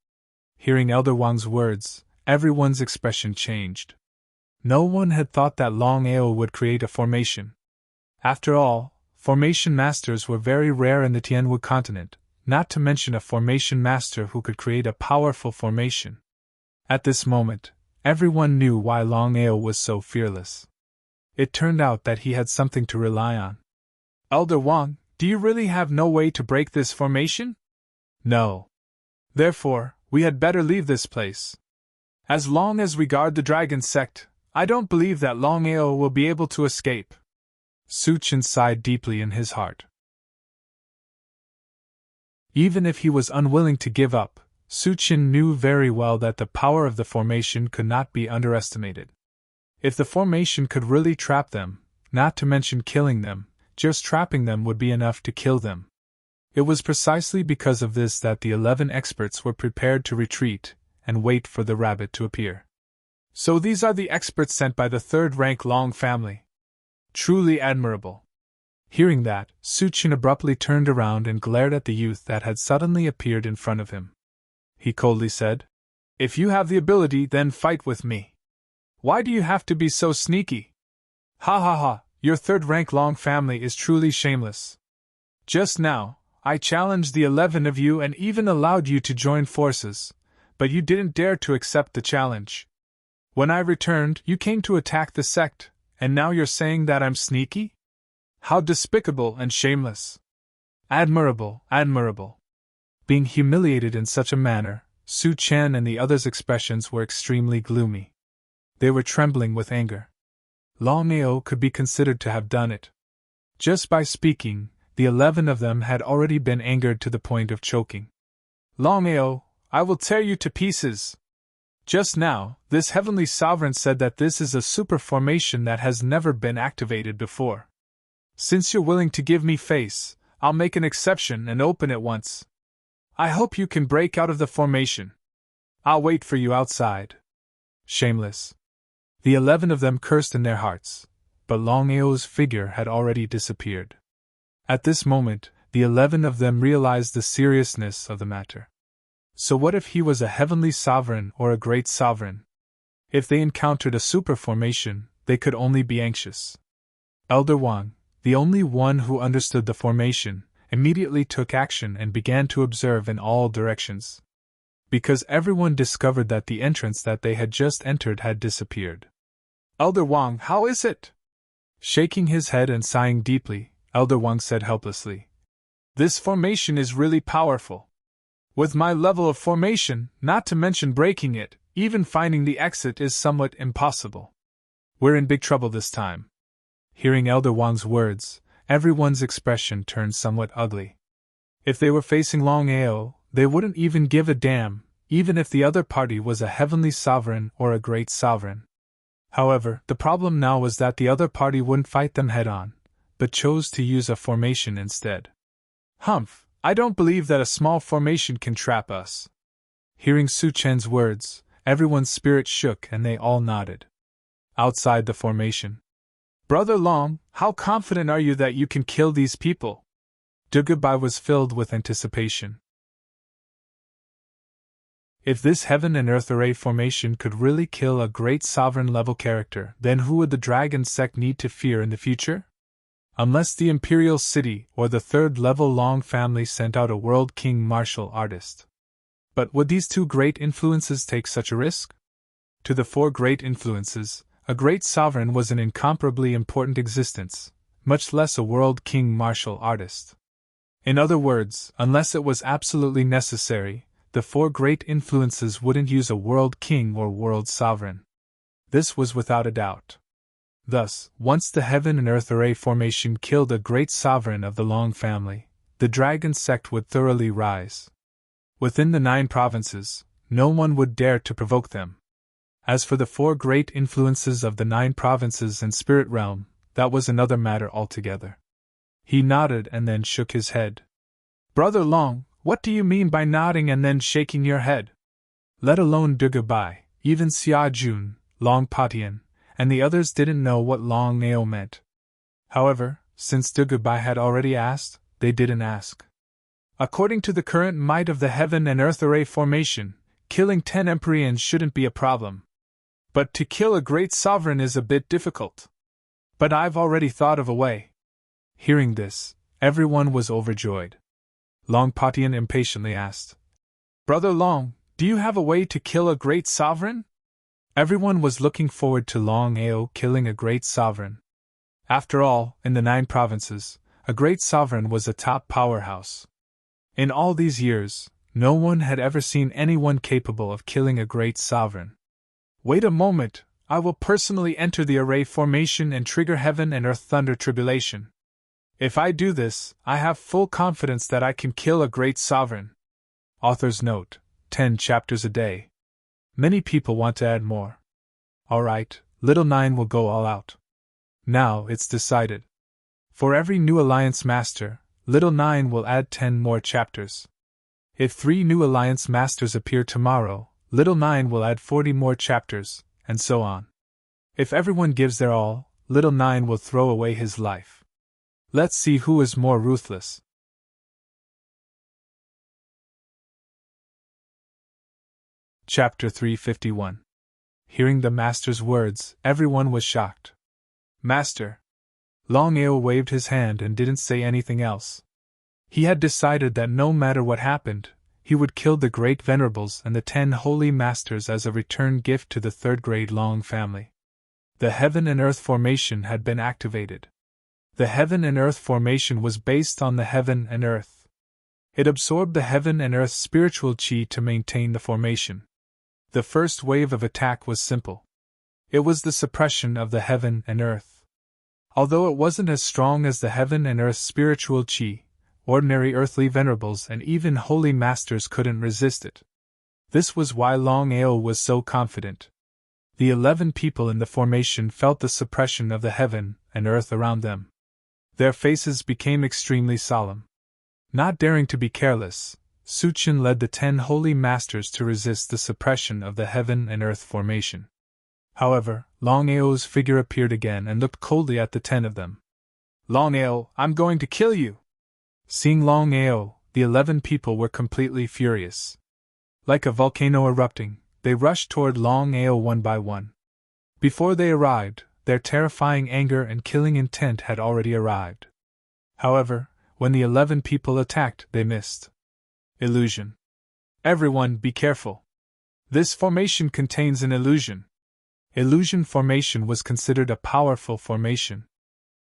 Hearing Elder Wang's words, everyone's expression changed. No one had thought that Longao would create a formation. After all, formation masters were very rare in the Tianwu continent, not to mention a formation master who could create a powerful formation. At this moment, everyone knew why Longao was so fearless. It turned out that he had something to rely on. Elder Wang, do you really have no way to break this formation? No. Therefore, we had better leave this place. As long as we guard the dragon sect, I don't believe that Longao will be able to escape. Su Chen sighed deeply in his heart. Even if he was unwilling to give up, Su Chen knew very well that the power of the formation could not be underestimated. If the formation could really trap them, not to mention killing them, just trapping them would be enough to kill them. It was precisely because of this that the 11 experts were prepared to retreat and wait for the rabbit to appear. So these are the experts sent by the third-rank Long family. Truly admirable. Hearing that, Su Chen abruptly turned around and glared at the youth that had suddenly appeared in front of him. He coldly said, "If you have the ability, then fight with me. Why do you have to be so sneaky? Ha ha ha, your third-rank Long family is truly shameless. Just now, I challenged the 11 of you and even allowed you to join forces, but you didn't dare to accept the challenge. When I returned, you came to attack the sect, and now you're saying that I'm sneaky? How despicable and shameless. Admirable, admirable." Being humiliated in such a manner, Su Chen and the others' expressions were extremely gloomy. They were trembling with anger. Longao could be considered to have done it. Just by speaking, the 11 of them had already been angered to the point of choking. "Longao, I will tear you to pieces. Just now, this heavenly sovereign said that this is a super formation that has never been activated before. Since you're willing to give me face, I'll make an exception and open it once. I hope you can break out of the formation. I'll wait for you outside." Shameless. The 11 of them cursed in their hearts, but Longao's figure had already disappeared. At this moment, the 11 of them realized the seriousness of the matter. So what if he was a heavenly sovereign or a great sovereign? If they encountered a super formation, they could only be anxious. Elder Wang, the only one who understood the formation, immediately took action and began to observe in all directions. Because everyone discovered that the entrance that they had just entered had disappeared. "Elder Wang, how is it?" Shaking his head and sighing deeply, Elder Wang said helplessly, "This formation is really powerful. With my level of formation, not to mention breaking it, even finding the exit is somewhat impossible. We're in big trouble this time." Hearing Elder Wang's words, everyone's expression turned somewhat ugly. If they were facing Longao, they wouldn't even give a damn, even if the other party was a heavenly sovereign or a great sovereign. However, the problem now was that the other party wouldn't fight them head-on, but chose to use a formation instead. "Humph, I don't believe that a small formation can trap us." Hearing Su Chen's words, everyone's spirit shook and they all nodded. Outside the formation. "Brother Long, how confident are you that you can kill these people?" Dugubai was filled with anticipation. If this heaven and earth array formation could really kill a great sovereign-level character, then who would the dragon sect need to fear in the future? Unless the Imperial City or the third-level Long family sent out a World King martial artist. But would these two great influences take such a risk? To the four great influences, a great sovereign was an incomparably important existence, much less a World King martial artist. In other words, unless it was absolutely necessary, the four great influences wouldn't use a World King or World Sovereign. This was without a doubt. Thus, once the Heaven and Earth Array formation killed a great sovereign of the Long family, the dragon sect would thoroughly rise. Within the 9 provinces, no one would dare to provoke them. As for the 4 great influences of the 9 provinces and spirit realm, that was another matter altogether. He nodded and then shook his head. "Brother Long, what do you mean by nodding and then shaking your head?" Let alone Dugubai, even Xia Jun, Long Patian, and the others didn't know what Longao meant. However, Since Dugaba had already asked, they didn't ask. According to the current might of the heaven and earth array formation, killing 10 Empyreans shouldn't be a problem. But to kill a great sovereign is a bit difficult. But I've already thought of a way. Hearing this, everyone was overjoyed. Long Patian impatiently asked, Brother Long, do you have a way to kill a great sovereign? Everyone was looking forward to Longao killing a great sovereign. After all, in the 9 provinces, a great sovereign was a top powerhouse. In all these years, no one had ever seen anyone capable of killing a great sovereign. Wait a moment, I will personally enter the array formation and trigger heaven and earth thunder tribulation. If I do this, I have full confidence that I can kill a great sovereign. Author's note, 10 chapters a day. Many people want to add more. Alright, Little 9 will go all out. Now it's decided. For every new Alliance Master, Little 9 will add 10 more chapters. If 3 new Alliance Masters appear tomorrow, Little 9 will add 40 more chapters, and so on. If everyone gives their all, Little 9 will throw away his life. Let's see who is more ruthless. Chapter 351. Hearing the Master's words, everyone was shocked. Master! Longao waved his hand and didn't say anything else. He had decided that no matter what happened, he would kill the great venerables and the 10 holy masters as a return gift to the 3rd grade Long family. The heaven and earth formation had been activated. The heaven and earth formation was based on the heaven and earth. It absorbed the heaven and earth spiritual chi to maintain the formation. The first wave of attack was simple. It was the suppression of the heaven and earth. Although it wasn't as strong as the heaven and earth spiritual chi, ordinary earthly venerables and even holy masters couldn't resist it. This was why Longao was so confident. The 11 people in the formation felt the suppression of the heaven and earth around them. Their faces became extremely solemn. Not daring to be careless, Suchin led the 10 holy masters to resist the suppression of the heaven and earth formation. However, Longao's figure appeared again and looked coldly at the 10 of them. Longao, I'm going to kill you! Seeing Longao, the 11 people were completely furious. Like a volcano erupting, they rushed toward Longao one by one. Before they arrived, their terrifying anger and killing intent had already arrived. However, when the 11 people attacked, they missed. Illusion. Everyone, be careful. This formation contains an illusion. Illusion formation was considered a powerful formation.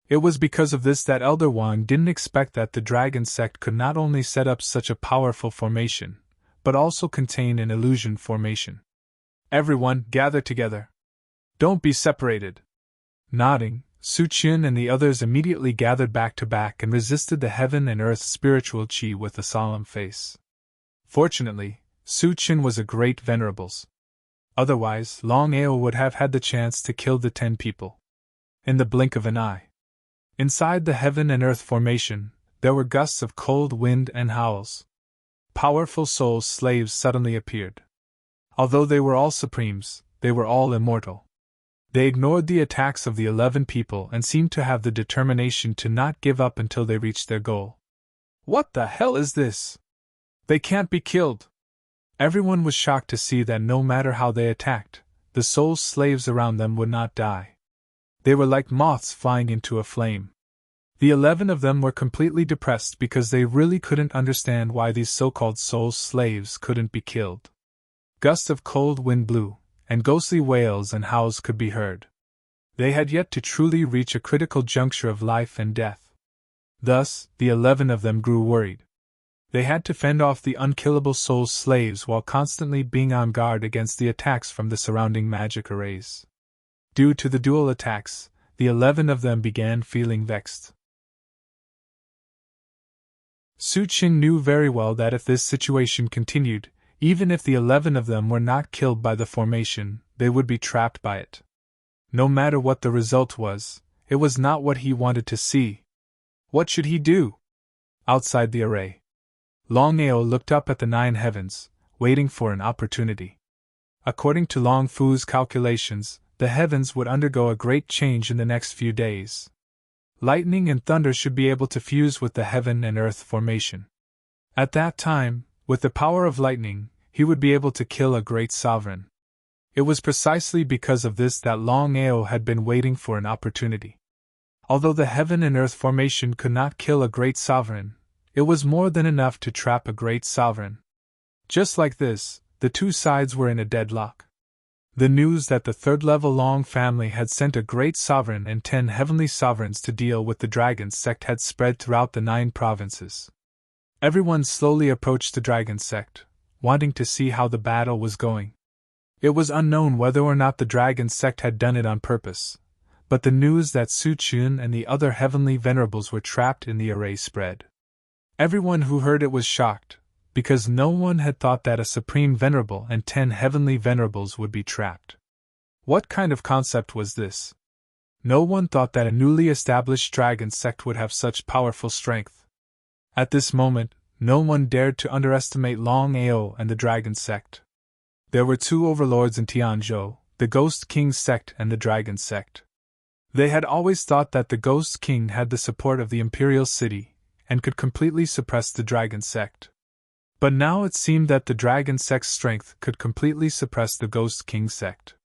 It was because of this that Elder Wang didn't expect that the dragon sect could not only set up such a powerful formation, but also contain an illusion formation. Everyone, gather together. Don't be separated. Nodding, Suchin and the others immediately gathered back to back and resisted the heaven and earth spiritual chi with a solemn face. Fortunately, Suchin was a great venerables. Otherwise, Longao would have had the chance to kill the 10 people. In the blink of an eye. Inside the heaven and earth formation, there were gusts of cold wind and howls. Powerful soul slaves suddenly appeared. Although they were all supremes, they were all immortal. They ignored the attacks of the 11 people and seemed to have the determination to not give up until they reached their goal. What the hell is this? They can't be killed! Everyone was shocked to see that no matter how they attacked, the soul slaves around them would not die. They were like moths flying into a flame. The 11 of them were completely depressed because they really couldn't understand why these so-called soul slaves couldn't be killed. Gusts of cold wind blew, and ghostly wails and howls could be heard. They had yet to truly reach a critical juncture of life and death. Thus, the 11 of them grew worried. They had to fend off the unkillable soul slaves while constantly being on guard against the attacks from the surrounding magic arrays. Due to the dual attacks, the 11 of them began feeling vexed. Suchin knew very well that if this situation continued, even if the 11 of them were not killed by the formation, they would be trapped by it. No matter what the result was, it was not what he wanted to see. What should he do? Outside the array, Longao looked up at the 9 heavens, waiting for an opportunity. According to Long Fu's calculations, the heavens would undergo a great change in the next few days. Lightning and thunder should be able to fuse with the heaven and earth formation. At that time, with the power of lightning, he would be able to kill a great sovereign. It was precisely because of this that Longao had been waiting for an opportunity. Although the heaven and earth formation could not kill a great sovereign, it was more than enough to trap a great sovereign. Just like this, the two sides were in a deadlock. The news that the third-level Long family had sent a great sovereign and 10 heavenly sovereigns to deal with the dragon sect had spread throughout the 9 provinces. Everyone slowly approached the dragon sect, wanting to see how the battle was going. It was unknown whether or not the dragon sect had done it on purpose, but the news that Su Chun and the other heavenly venerables were trapped in the array spread. Everyone who heard it was shocked, because no one had thought that a supreme venerable and 10 heavenly venerables would be trapped. What kind of concept was this? No one thought that a newly established dragon sect would have such powerful strength. At this moment, no one dared to underestimate Longao and the dragon sect. There were 2 overlords in Tianzhou, the Ghost King sect and the dragon sect. They had always thought that the Ghost King had the support of the imperial city and could completely suppress the dragon sect. But now it seemed that the dragon sect's strength could completely suppress the Ghost King sect.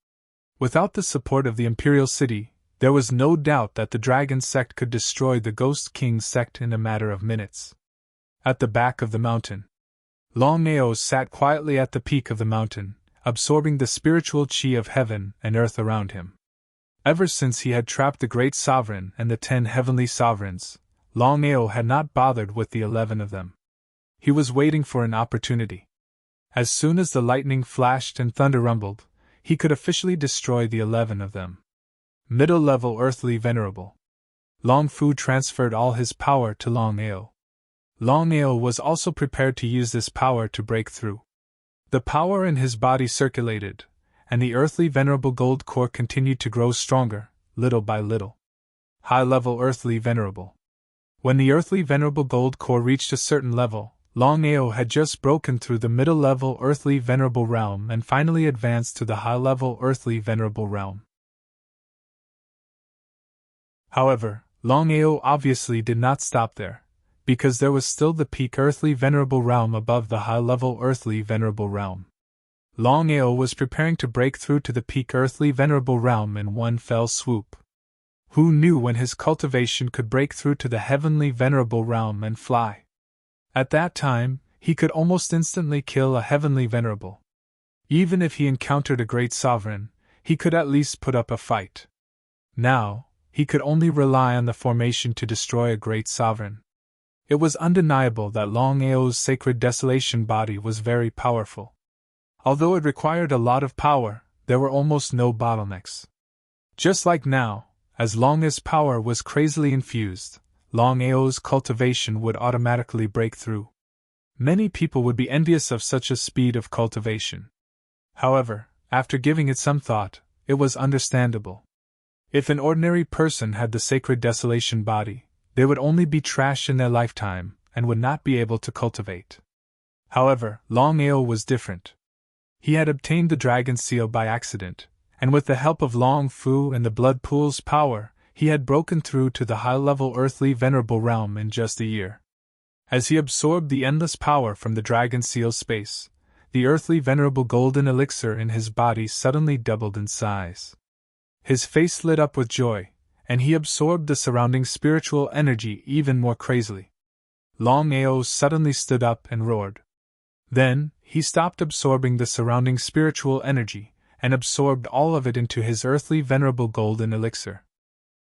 Without the support of the imperial city, there was no doubt that the dragon sect could destroy the Ghost King sect in a matter of minutes. At the back of the mountain, Longao sat quietly at the peak of the mountain, absorbing the spiritual chi of heaven and earth around him. Ever since he had trapped the great sovereign and the 10 heavenly sovereigns, Longao had not bothered with the 11 of them. He was waiting for an opportunity. As soon as the lightning flashed and thunder rumbled, he could officially destroy the 11 of them. Middle-level earthly venerable. Long Fu transferred all his power to Longao. Longao was also prepared to use this power to break through. The power in his body circulated, and the earthly venerable gold core continued to grow stronger, little by little. High-level earthly venerable. When the earthly venerable gold core reached a certain level, Longao had just broken through the middle-level earthly venerable realm and finally advanced to the high-level earthly venerable realm. However, Longao obviously did not stop there, because there was still the peak earthly venerable realm above the high-level earthly venerable realm. Longao was preparing to break through to the peak earthly venerable realm in one fell swoop. Who knew when his cultivation could break through to the heavenly venerable realm and fly? At that time, he could almost instantly kill a heavenly venerable. Even if he encountered a great sovereign, he could at least put up a fight. Now, he could only rely on the formation to destroy a great sovereign. It was undeniable that Longao's sacred desolation body was very powerful. Although it required a lot of power, there were almost no bottlenecks. Just like now, as long as power was crazily infused, Longao's cultivation would automatically break through. Many people would be envious of such a speed of cultivation. However, after giving it some thought, it was understandable. If an ordinary person had the sacred desolation body, they would only be trash in their lifetime and would not be able to cultivate. However, Longao was different. He had obtained the dragon seal by accident, and with the help of Long Fu and the blood pool's power, he had broken through to the high-level earthly venerable realm in just a year. As he absorbed the endless power from the dragon seal's space, the earthly venerable golden elixir in his body suddenly doubled in size. His face lit up with joy, and he absorbed the surrounding spiritual energy even more crazily. Longao suddenly stood up and roared. Then, he stopped absorbing the surrounding spiritual energy, and absorbed all of it into his earthly venerable golden elixir.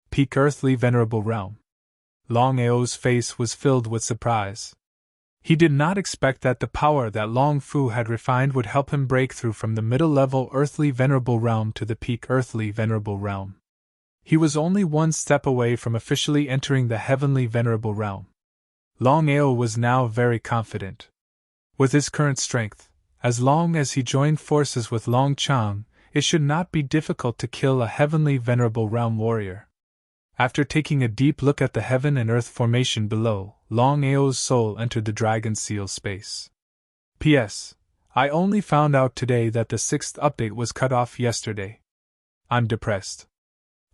Peak earthly venerable realm. Longao's face was filled with surprise. He did not expect that the power that Long Fu had refined would help him break through from the middle-level earthly venerable realm to the peak earthly venerable realm. He was only one step away from officially entering the heavenly venerable realm. Longao was now very confident. With his current strength, as long as he joined forces with Long Chang, it should not be difficult to kill a heavenly venerable realm warrior. After taking a deep look at the heaven and earth formation below, Longao's soul entered the dragon seal space. P.S. I only found out today that the 6th update was cut off yesterday. I'm depressed.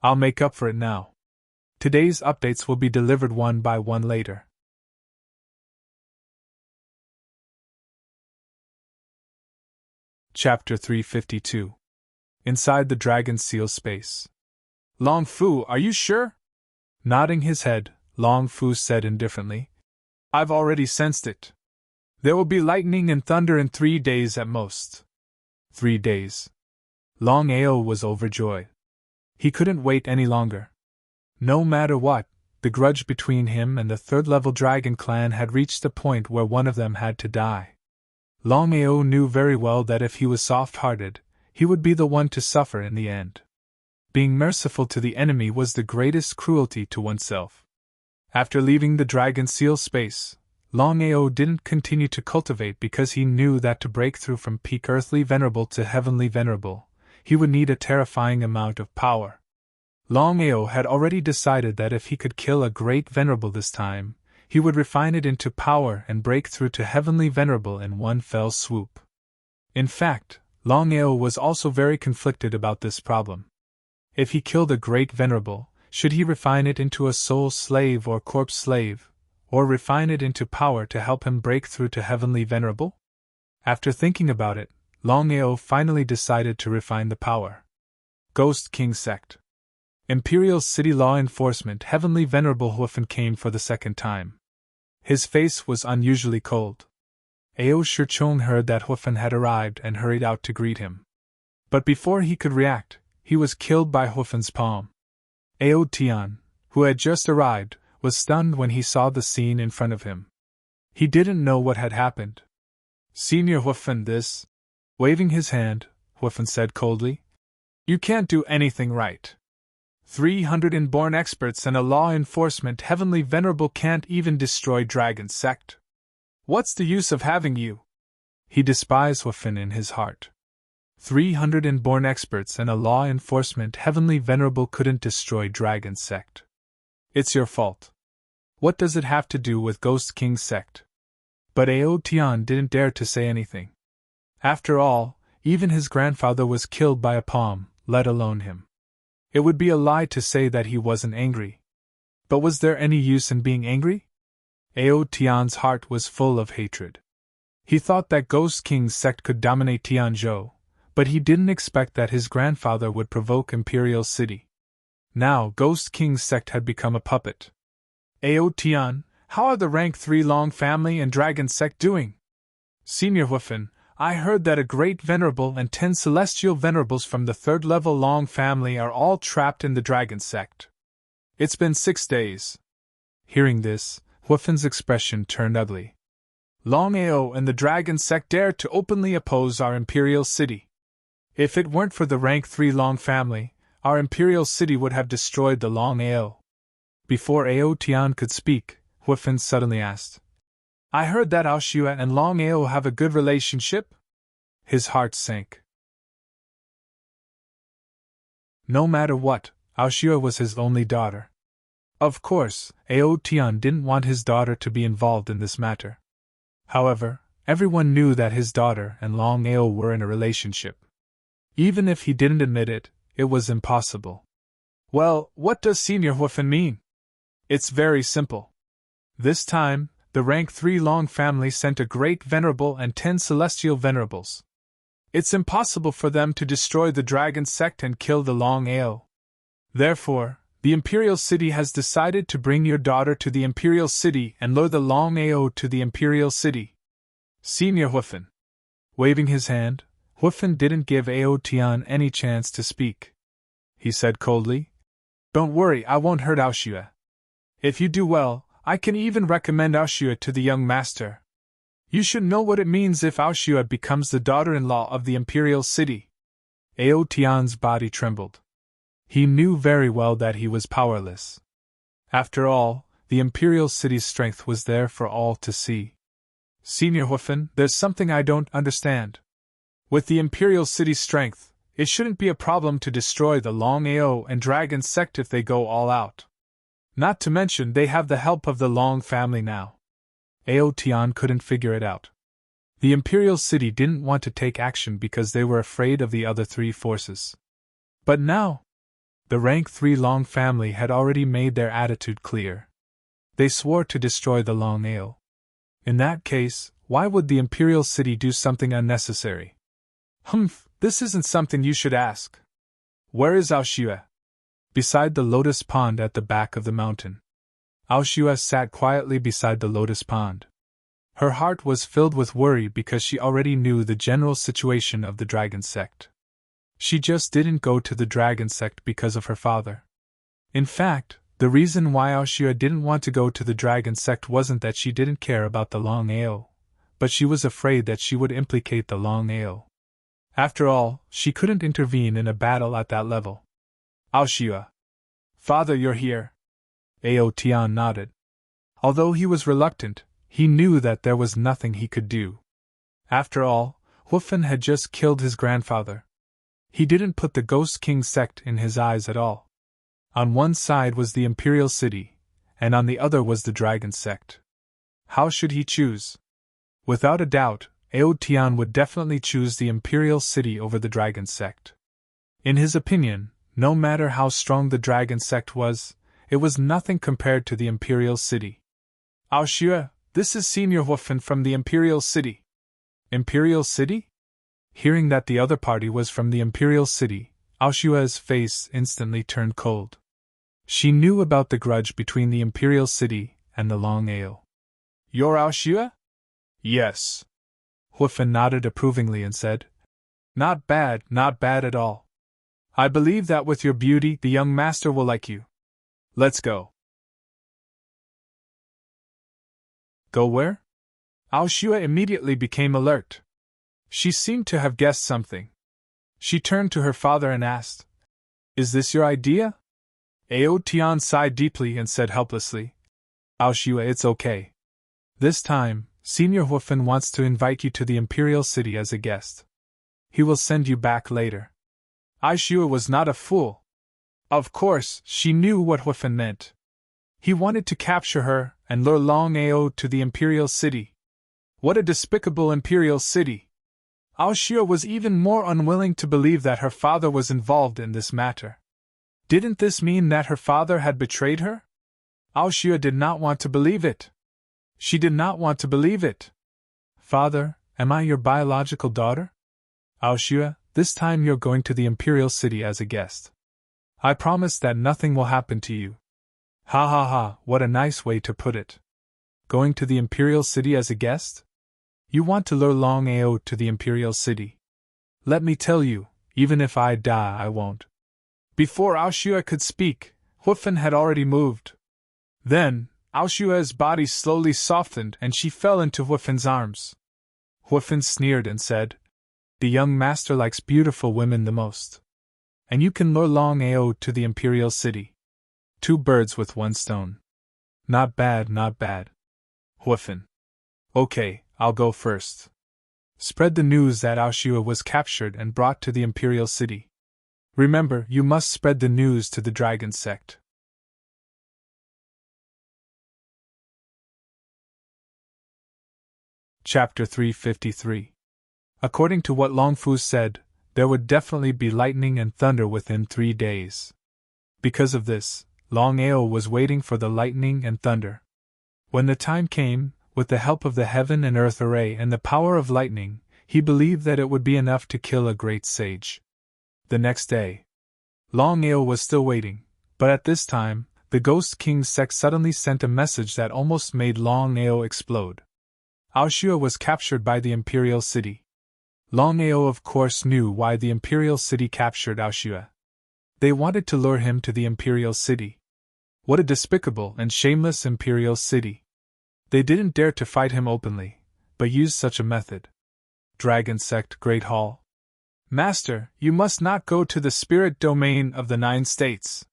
I'll make up for it now. Today's updates will be delivered one by one later. Chapter 352. Inside the Dragon Seal Space. Long Fu, are you sure? Nodding his head, Long Fu said indifferently. I've already sensed it. There will be lightning and thunder in 3 days at most. 3 days. Longao was overjoyed. He couldn't wait any longer. No matter what, the grudge between him and the third-level dragon clan had reached a point where one of them had to die. Longao knew very well that if he was soft-hearted, he would be the one to suffer in the end. Being merciful to the enemy was the greatest cruelty to oneself. After leaving the Dragon Seal Space, Longao didn't continue to cultivate because he knew that to break through from peak earthly venerable to heavenly venerable, he would need a terrifying amount of power. Longao had already decided that if he could kill a great venerable this time, he would refine it into power and break through to heavenly venerable in one fell swoop. In fact, Longao was also very conflicted about this problem. If he killed a great venerable, should he refine it into a soul slave or corpse slave, or refine it into power to help him break through to heavenly venerable? After thinking about it, Longao finally decided to refine the power. Ghost King Sect. Imperial City Law Enforcement Heavenly Venerable Huifeng came for the second time. His face was unusually cold. Ao Shichong heard that Huifeng had arrived and hurried out to greet him. But before he could react, he was killed by Huifeng's palm. Ao Tian, who had just arrived, was stunned when he saw the scene in front of him. He didn't know what had happened. Senior Huifeng, this. Waving his hand, Huifeng said coldly. You can't do anything right. 300 inborn experts and a law enforcement heavenly venerable can't even destroy Dragon Sect. What's the use of having you? He despised Huifeng in his heart. 300 inborn experts and a law enforcement heavenly venerable couldn't destroy Dragon Sect. It's your fault. What does it have to do with Ghost King Sect? But Ao Tian didn't dare to say anything. After all, even his grandfather was killed by a palm, let alone him. It would be a lie to say that he wasn't angry. But was there any use in being angry? Ao Tian's heart was full of hatred. He thought that Ghost King's sect could dominate Tianzhou, but he didn't expect that his grandfather would provoke Imperial City. Now Ghost King's sect had become a puppet. Ao Tian, how are the rank 3 Long family and Dragon sect doing? Senior Huifeng, I heard that a great venerable and 10 celestial venerables from the 3rd level Long family are all trapped in the Dragon sect. It's been 6 days. Hearing this, Huifeng's expression turned ugly. Long Ao and the Dragon sect dared to openly oppose our Imperial City. If it weren't for the rank 3 Long family, our Imperial City would have destroyed the Long Ao. Before Ao Tian could speak, Huifeng suddenly asked, I heard that Aoshua and Long Ao have a good relationship? His heart sank. No matter what, Aoshua was his only daughter. Of course, Ao Tian didn't want his daughter to be involved in this matter. However, everyone knew that his daughter and Long Ao were in a relationship. Even if he didn't admit it, it was impossible. Well, what does Senior Huifeng mean? It's very simple. This time, the rank 3 Long family sent a great venerable and 10 celestial venerables. It's impossible for them to destroy the Dragon sect and kill the Long Ao. Therefore, the Imperial City has decided to bring your daughter to the Imperial City and lure the Long Ao to the Imperial City. Senior Huifeng. Waving his hand, Huifeng didn't give Ao Tian any chance to speak. He said coldly, Don't worry, I won't hurt Aoshua. If you do well, I can even recommend Aoshua to the young master. You should know what it means if Aoshua becomes the daughter-in-law of the Imperial City. Ao Tian's body trembled. He knew very well that he was powerless. After all, the Imperial City's strength was there for all to see. Senior Huifeng, there's something I don't understand. With the Imperial City's strength, it shouldn't be a problem to destroy the Long Ao and Dragon sect if they go all out. Not to mention they have the help of the Long family now. Ao Tian couldn't figure it out. The Imperial City didn't want to take action because they were afraid of the other 3 forces. But now, The rank 3 Long family had already made their attitude clear. They swore to destroy the Longao. In that case, why would the Imperial City do something unnecessary? Humph, this isn't something you should ask. Where is Aoshue? Beside the lotus pond at the back of the mountain. Aoshue sat quietly beside the lotus pond. Her heart was filled with worry because she already knew the general situation of the dragon sect. She just didn't go to the dragon sect because of her father. In fact, the reason why Aoshue didn't want to go to the dragon sect wasn't that she didn't care about the Longao, but she was afraid that she would implicate the Longao. After all, she couldn't intervene in a battle at that level. Aoshue. Father, you're here. Ao Tian nodded. Although he was reluctant, he knew that there was nothing he could do. After all, Hufen had just killed his grandfather. He didn't put the Ghost King sect in his eyes at all. On one side was the Imperial City, and on the other was the Dragon sect. How should he choose? Without a doubt, Ao Tian would definitely choose the Imperial City over the Dragon sect. In his opinion, no matter how strong the Dragon sect was, it was nothing compared to the Imperial City. Aoshue, this is Senior Hufen from the Imperial City. Imperial City? Hearing that the other party was from the Imperial City, Aoshue's face instantly turned cold. She knew about the grudge between the Imperial City and the Longao. You're Aoshue? Yes. Hufen nodded approvingly and said, not bad at all. I believe that with your beauty the young master will like you. Let's go. Go where? Aoshue immediately became alert. She seemed to have guessed something. She turned to her father and asked, is this your idea? Ao Tian sighed deeply and said helplessly, Aoshue, it's okay. This time, Senior Hufen wants to invite you to the Imperial City as a guest. He will send you back later. Aoshue was not a fool. Of course, she knew what Hufen meant. He wanted to capture her and lure Longao to the Imperial City. What a despicable Imperial City! Aoshue was even more unwilling to believe that her father was involved in this matter. Didn't this mean that her father had betrayed her? Aoshue did not want to believe it. She did not want to believe it. Father, am I your biological daughter? Aoshue, this time you're going to the Imperial City as a guest. I promise that nothing will happen to you. Ha ha ha, what a nice way to put it. Going to the Imperial City as a guest? You want to lure Longao to the Imperial City. Let me tell you, even if I die I won't. Before Aoshue could speak, Hufen had already moved. Then, Aoshue's body slowly softened and she fell into Hufen's arms. Hufen sneered and said, the young master likes beautiful women the most. And you can lure Longao to the Imperial City. 2 birds with 1 stone. Not bad. Hufen. Okay, I'll go first. Spread the news that Aoshue was captured and brought to the Imperial City. Remember, you must spread the news to the Dragon sect. Chapter 353. According to what Longfu said, there would definitely be lightning and thunder within 3 days. Because of this, Longao was waiting for the lightning and thunder. When the time came, with the help of the heaven and earth array and the power of lightning, he believed that it would be enough to kill a great sage. The next day, Longao was still waiting, but at this time, the Ghost King sect suddenly sent a message that almost made Longao explode. Aoshue was captured by the Imperial City. Longao of course knew why the Imperial City captured Aoshue. They wanted to lure him to the Imperial City. What a despicable and shameless Imperial City. They didn't dare to fight him openly, but used such a method. Dragon Sect Great Hall. Master, you must not go to the spirit domain of the 9 states.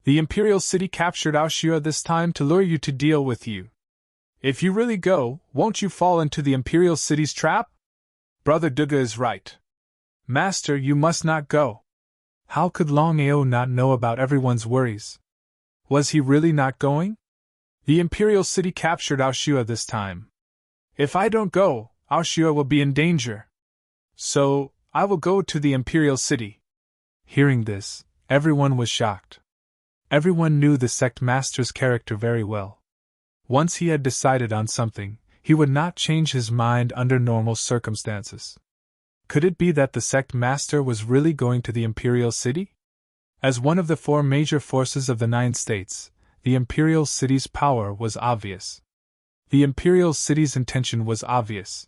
The Imperial City captured Aoshue this time to lure you to deal with you. If you really go, won't you fall into the Imperial City's trap? Brother Duga is right. Master, you must not go. How could Longao not know about everyone's worries? Was he really not going? The Imperial City captured Aoshue this time. If I don't go, Aoshue will be in danger. So, I will go to the Imperial City. Hearing this, Everyone was shocked. Everyone knew the sect master's character very well. Once he had decided on something, he would not change his mind under normal circumstances. Could it be that the sect master was really going to the Imperial City? As one of the 4 major forces of the 9 states, the Imperial City's power was obvious. The Imperial City's intention was obvious.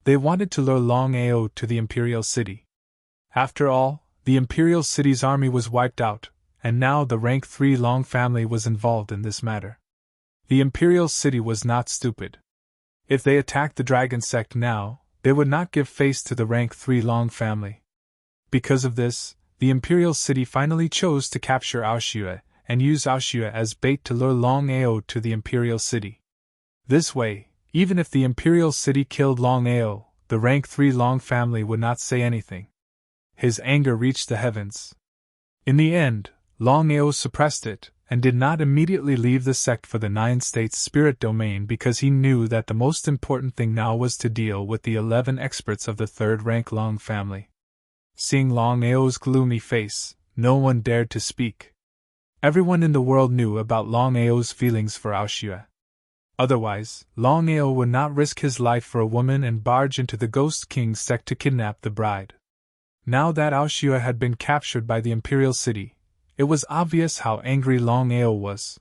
They wanted to lure Longao to the Imperial City. After all, the Imperial City's army was wiped out, and now the rank 3 Long family was involved in this matter. The Imperial City was not stupid. If they attacked the Dragon Sect now, they would not give face to the rank 3 Long family. Because of this, the Imperial City finally chose to capture Aoshue and use Aoshue as bait to lure Longao to the Imperial City. This way, even if the Imperial City killed Longao, the rank 3 Long family would not say anything. His anger reached the heavens. In the end, Longao suppressed it, and did not immediately leave the sect for the 9 states spirit domain because he knew that the most important thing now was to deal with the 11 experts of the 3rd rank Long family. Seeing Longao's gloomy face, no one dared to speak. Everyone in the world knew about Longao's feelings for Aoshue. Otherwise, Longao would not risk his life for a woman and barge into the Ghost King's sect to kidnap the bride. Now that Aoshue had been captured by the Imperial City, it was obvious how angry Longao was.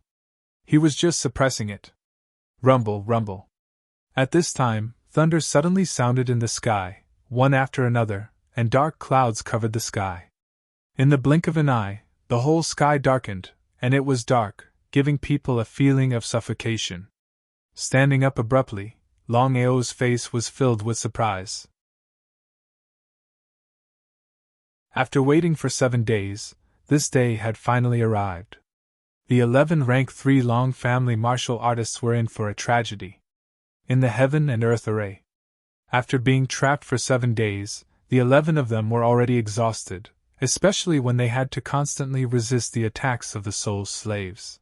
He was just suppressing it. Rumble, rumble. At this time, thunder suddenly sounded in the sky, one after another, and dark clouds covered the sky. In the blink of an eye, the whole sky darkened, and it was dark, giving people a feeling of suffocation. Standing up abruptly, Longao's face was filled with surprise. After waiting for 7 days, this day had finally arrived. The 11 rank 3 Long family martial artists were in for a tragedy. In the heaven and earth array. After being trapped for 7 days, the 11 of them were already exhausted, especially when they had to constantly resist the attacks of the soul slaves.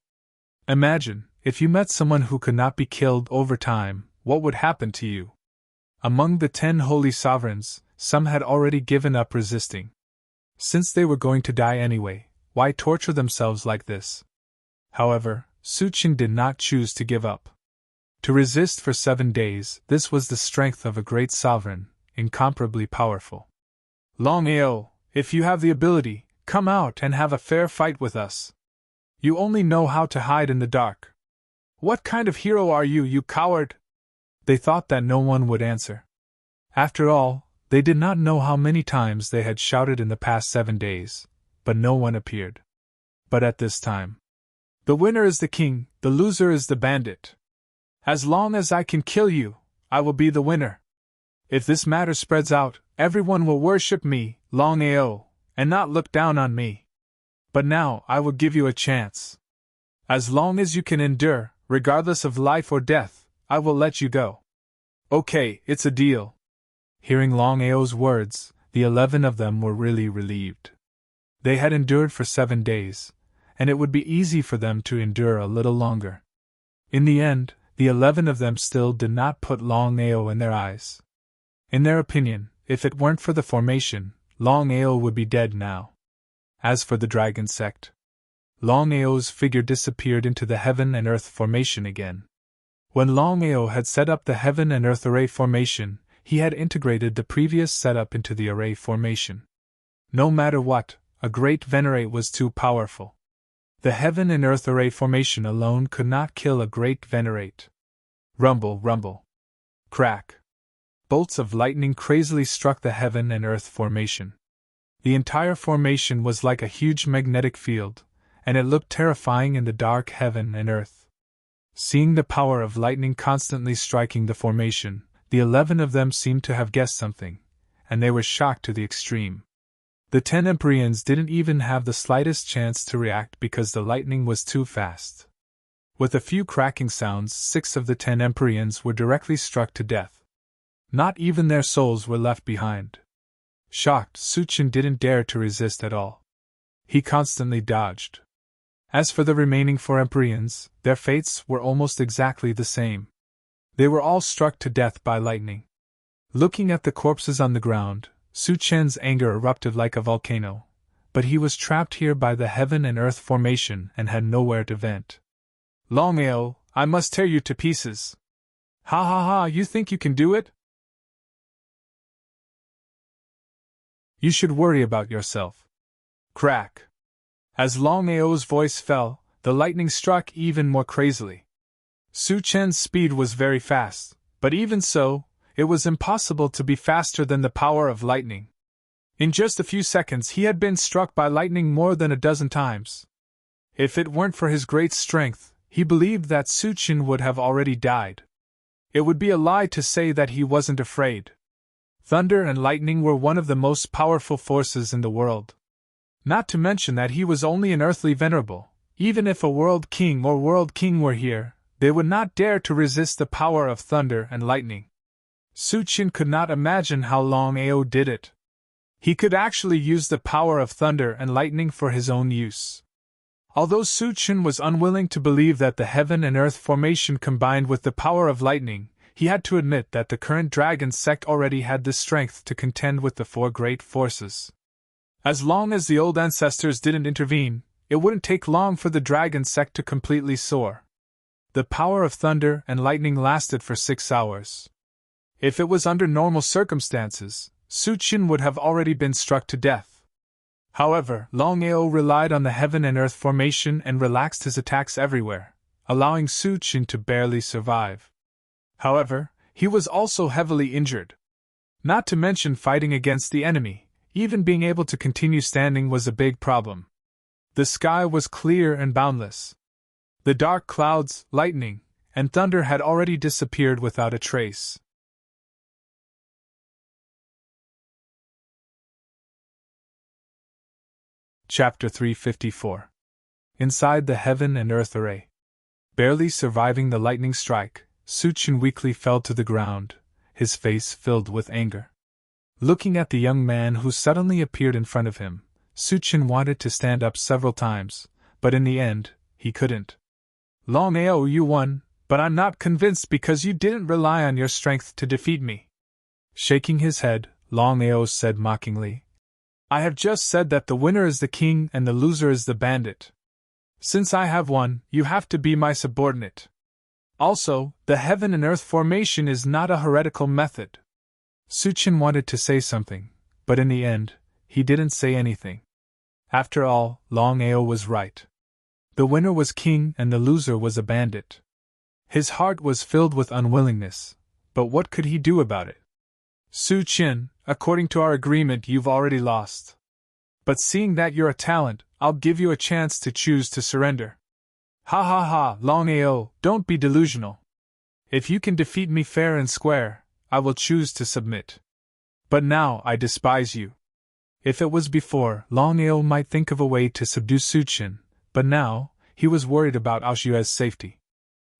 Imagine, if you met someone who could not be killed over time, what would happen to you? Among the 10 holy sovereigns, some had already given up resisting. Since they were going to die anyway, why torture themselves like this? However, Suqing did not choose to give up. To resist for 7 days, this was the strength of a great sovereign, incomparably powerful. Longao, if you have the ability, come out and have a fair fight with us. You only know how to hide in the dark. What kind of hero are you, you coward? They thought that no one would answer. After all, they did not know how many times they had shouted in the past 7 days, but no one appeared. But at this time, the winner is the king, the loser is the bandit. As long as I can kill you, I will be the winner. If this matter spreads out, everyone will worship me, Longao, and not look down on me. But now I will give you a chance. As long as you can endure, regardless of life or death, I will let you go. Okay, it's a deal. Hearing Longao's words, the 11 of them were really relieved. They had endured for 7 days, and it would be easy for them to endure a little longer. In the end, the 11 of them still did not put Longao in their eyes. In their opinion, if it weren't for the formation, Longao would be dead now. As for the dragon sect, Longao's figure disappeared into the heaven and earth formation again. When Longao had set up the heaven and earth array formation, he had integrated the previous setup into the array formation. No matter what, a great venerate was too powerful. The heaven and earth array formation alone could not kill a great venerate. Rumble, rumble. Crack. Bolts of lightning crazily struck the heaven and earth formation. The entire formation was like a huge magnetic field, and it looked terrifying in the dark heaven and earth. Seeing the power of lightning constantly striking the formation, the 11 of them seemed to have guessed something, and they were shocked to the extreme. The 10 Empyreans didn't even have the slightest chance to react because the lightning was too fast. With a few cracking sounds, 6 of the 10 Empyreans were directly struck to death. Not even their souls were left behind. Shocked, Suqing didn't dare to resist at all. He constantly dodged. As for the remaining 4 Empyreans, their fates were almost exactly the same. They were all struck to death by lightning. Looking at the corpses on the ground, Suqian's anger erupted like a volcano, but he was trapped here by the heaven and earth formation and had nowhere to vent. Longao, I must tear you to pieces. Ha ha ha, you think you can do it? You should worry about yourself. Crack. As Longao's voice fell, the lightning struck even more crazily. Su Chen's speed was very fast, but even so, it was impossible to be faster than the power of lightning. In just a few seconds he had been struck by lightning more than a dozen times. If it weren't for his great strength, he believed that Su Chen would have already died. It would be a lie to say that he wasn't afraid. Thunder and lightning were one of the most powerful forces in the world. Not to mention that he was only an earthly venerable. Even if a world king or world king were here, they would not dare to resist the power of thunder and lightning. Su Chen could not imagine how Longao did it. He could actually use the power of thunder and lightning for his own use. Although Su Chen was unwilling to believe that the heaven and earth formation combined with the power of lightning, he had to admit that the current dragon sect already had the strength to contend with the four great forces. As long as the old ancestors didn't intervene, it wouldn't take long for the dragon sect to completely soar. The power of thunder and lightning lasted for 6 hours. If it was under normal circumstances, Su Chen would have already been struck to death. However, Longao relied on the heaven and earth formation and relaxed his attacks everywhere, allowing Su Chen to barely survive. However, he was also heavily injured. Not to mention fighting against the enemy, even being able to continue standing was a big problem. The sky was clear and boundless. The dark clouds, lightning, and thunder had already disappeared without a trace. Chapter 354. Inside the heaven and earth array. Barely surviving the lightning strike, Su Chen weakly fell to the ground, his face filled with anger. Looking at the young man who suddenly appeared in front of him, Su Chen wanted to stand up several times, but in the end, he couldn't. Longao, you won, but I'm not convinced because you didn't rely on your strength to defeat me. Shaking his head, Longao said mockingly, I have just said that the winner is the king and the loser is the bandit. Since I have won, you have to be my subordinate. Also, the heaven and earth formation is not a heretical method. Su Chen wanted to say something, but in the end, he didn't say anything. After all, Longao was right. The winner was king and the loser was a bandit. His heart was filled with unwillingness, but what could he do about it? Su Chen, according to our agreement, you've already lost. But seeing that you're a talent, I'll give you a chance to choose to surrender. Ha ha ha, Longao, don't be delusional. If you can defeat me fair and square, I will choose to submit. But now I despise you. If it was before, Longao might think of a way to subdue Su Chen, but now, he was worried about Aoshua's safety.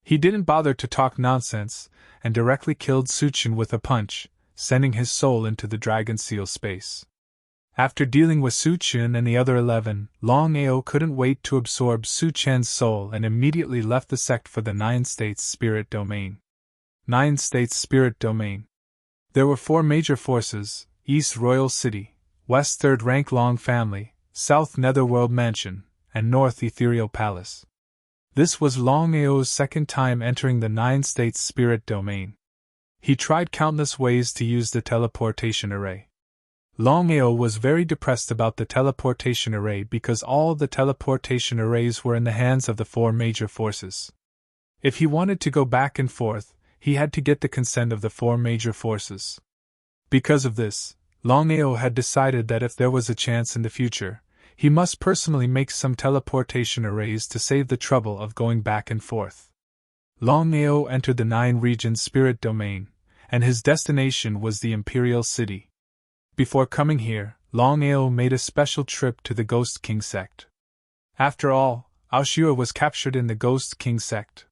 He didn't bother to talk nonsense, and directly killed Su Chen with a punch, sending his soul into the dragon seal space. After dealing with Su Chen and the other 11, Longao couldn't wait to absorb Su Chen's soul and immediately left the sect for the 9 States Spirit Domain. 9 States Spirit Domain. There were 4 major forces: East Royal City, West 3rd Rank Long Family, South Netherworld Mansion, and North Ethereal Palace. This was Longao's second time entering the 9 States Spirit Domain. He tried countless ways to use the teleportation array. Longao was very depressed about the teleportation array because all the teleportation arrays were in the hands of the 4 major forces. If he wanted to go back and forth, he had to get the consent of the 4 major forces. Because of this, Longao had decided that if there was a chance in the future, he must personally make some teleportation arrays to save the trouble of going back and forth. Longao entered the 9 regions spirit domain, and his destination was the Imperial City. Before coming here, Longao made a special trip to the Ghost King sect. After all, Aoshua was captured in the Ghost King sect.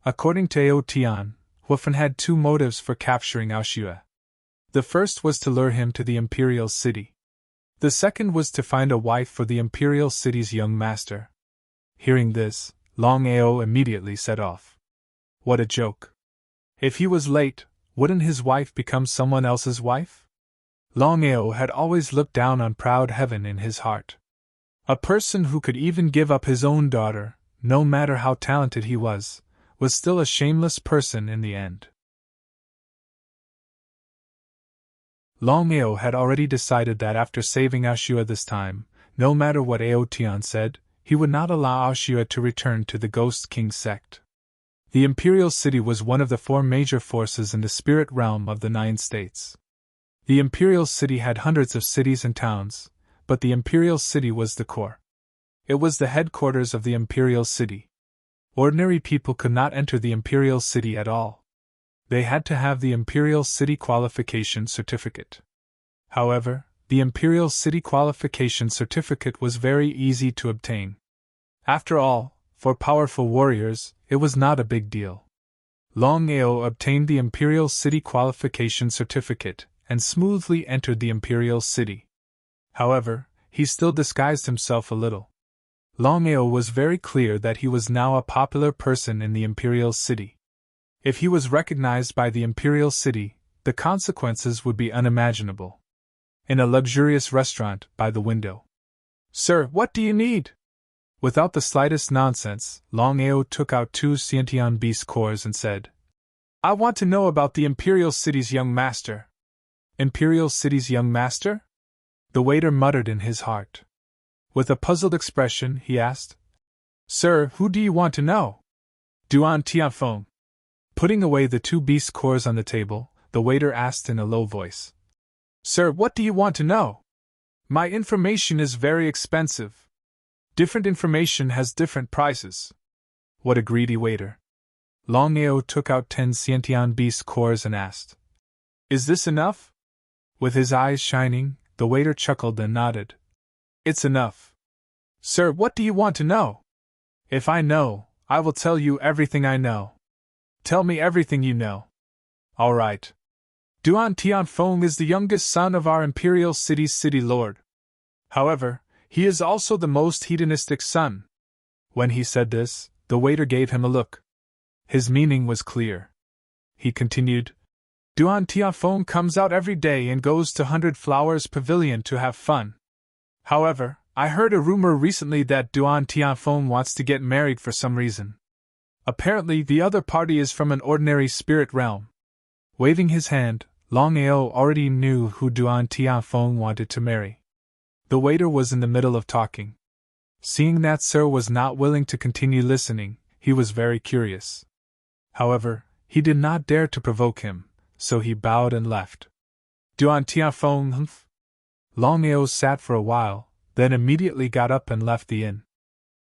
According to Ao Tian, Hufen had 2 motives for capturing Aoshua. The first was to lure him to the Imperial City. The second was to find a wife for the Imperial City's young master. Hearing this, Longao immediately set off. What a joke. If he was late, wouldn't his wife become someone else's wife? Longao had always looked down on proud heaven in his heart. A person who could even give up his own daughter, no matter how talented he was still a shameless person in the end. Longao had already decided that after saving Aoshua this time, no matter what Aotian said, he would not allow Aoshua to return to the Ghost King sect. The Imperial City was one of the 4 major forces in the spirit realm of the 9 states. The Imperial City had hundreds of cities and towns, but the Imperial City was the core. It was the headquarters of the Imperial City. Ordinary people could not enter the Imperial City at all. They had to have the Imperial City Qualification Certificate. However, the Imperial City Qualification Certificate was very easy to obtain. After all, for powerful warriors, it was not a big deal. Longao obtained the Imperial City Qualification Certificate and smoothly entered the Imperial City. However, he still disguised himself a little. Longao was very clear that he was now a popular person in the Imperial City. If he was recognized by the Imperial City, the consequences would be unimaginable. In a luxurious restaurant, by the window. "Sir, what do you need?" Without the slightest nonsense, Longao took out 2 Xiantian beast cores and said, "I want to know about the Imperial City's young master." "Imperial City's young master?" The waiter muttered in his heart. With a puzzled expression, he asked, "Sir, who do you want to know?" "Duan Tianfeng." Putting away the 2 beast cores on the table, the waiter asked in a low voice, "Sir, what do you want to know? My information is very expensive. Different information has different prices." What a greedy waiter. Longao took out 10 Xiantian beast cores and asked, "Is this enough?" With his eyes shining, the waiter chuckled and nodded. "It's enough." "Sir, what do you want to know?" "If I know, I will tell you everything I know." "Tell me everything you know." "All right. Duan Tianfeng is the youngest son of our Imperial City's city lord. However, he is also the most hedonistic son." When he said this, the waiter gave him a look. His meaning was clear. He continued, "Duan Tianfeng comes out every day and goes to 100 Flowers Pavilion to have fun. However, I heard a rumor recently that Duan Tianfeng wants to get married for some reason. Apparently, the other party is from an ordinary spirit realm." Waving his hand, Longao already knew who Duan Tianfeng wanted to marry. The waiter was in the middle of talking. Seeing that Sir was not willing to continue listening, he was very curious. However, he did not dare to provoke him, so he bowed and left. "Duan Tianfeng, humph?" Longao sat for a while, then immediately got up and left the inn.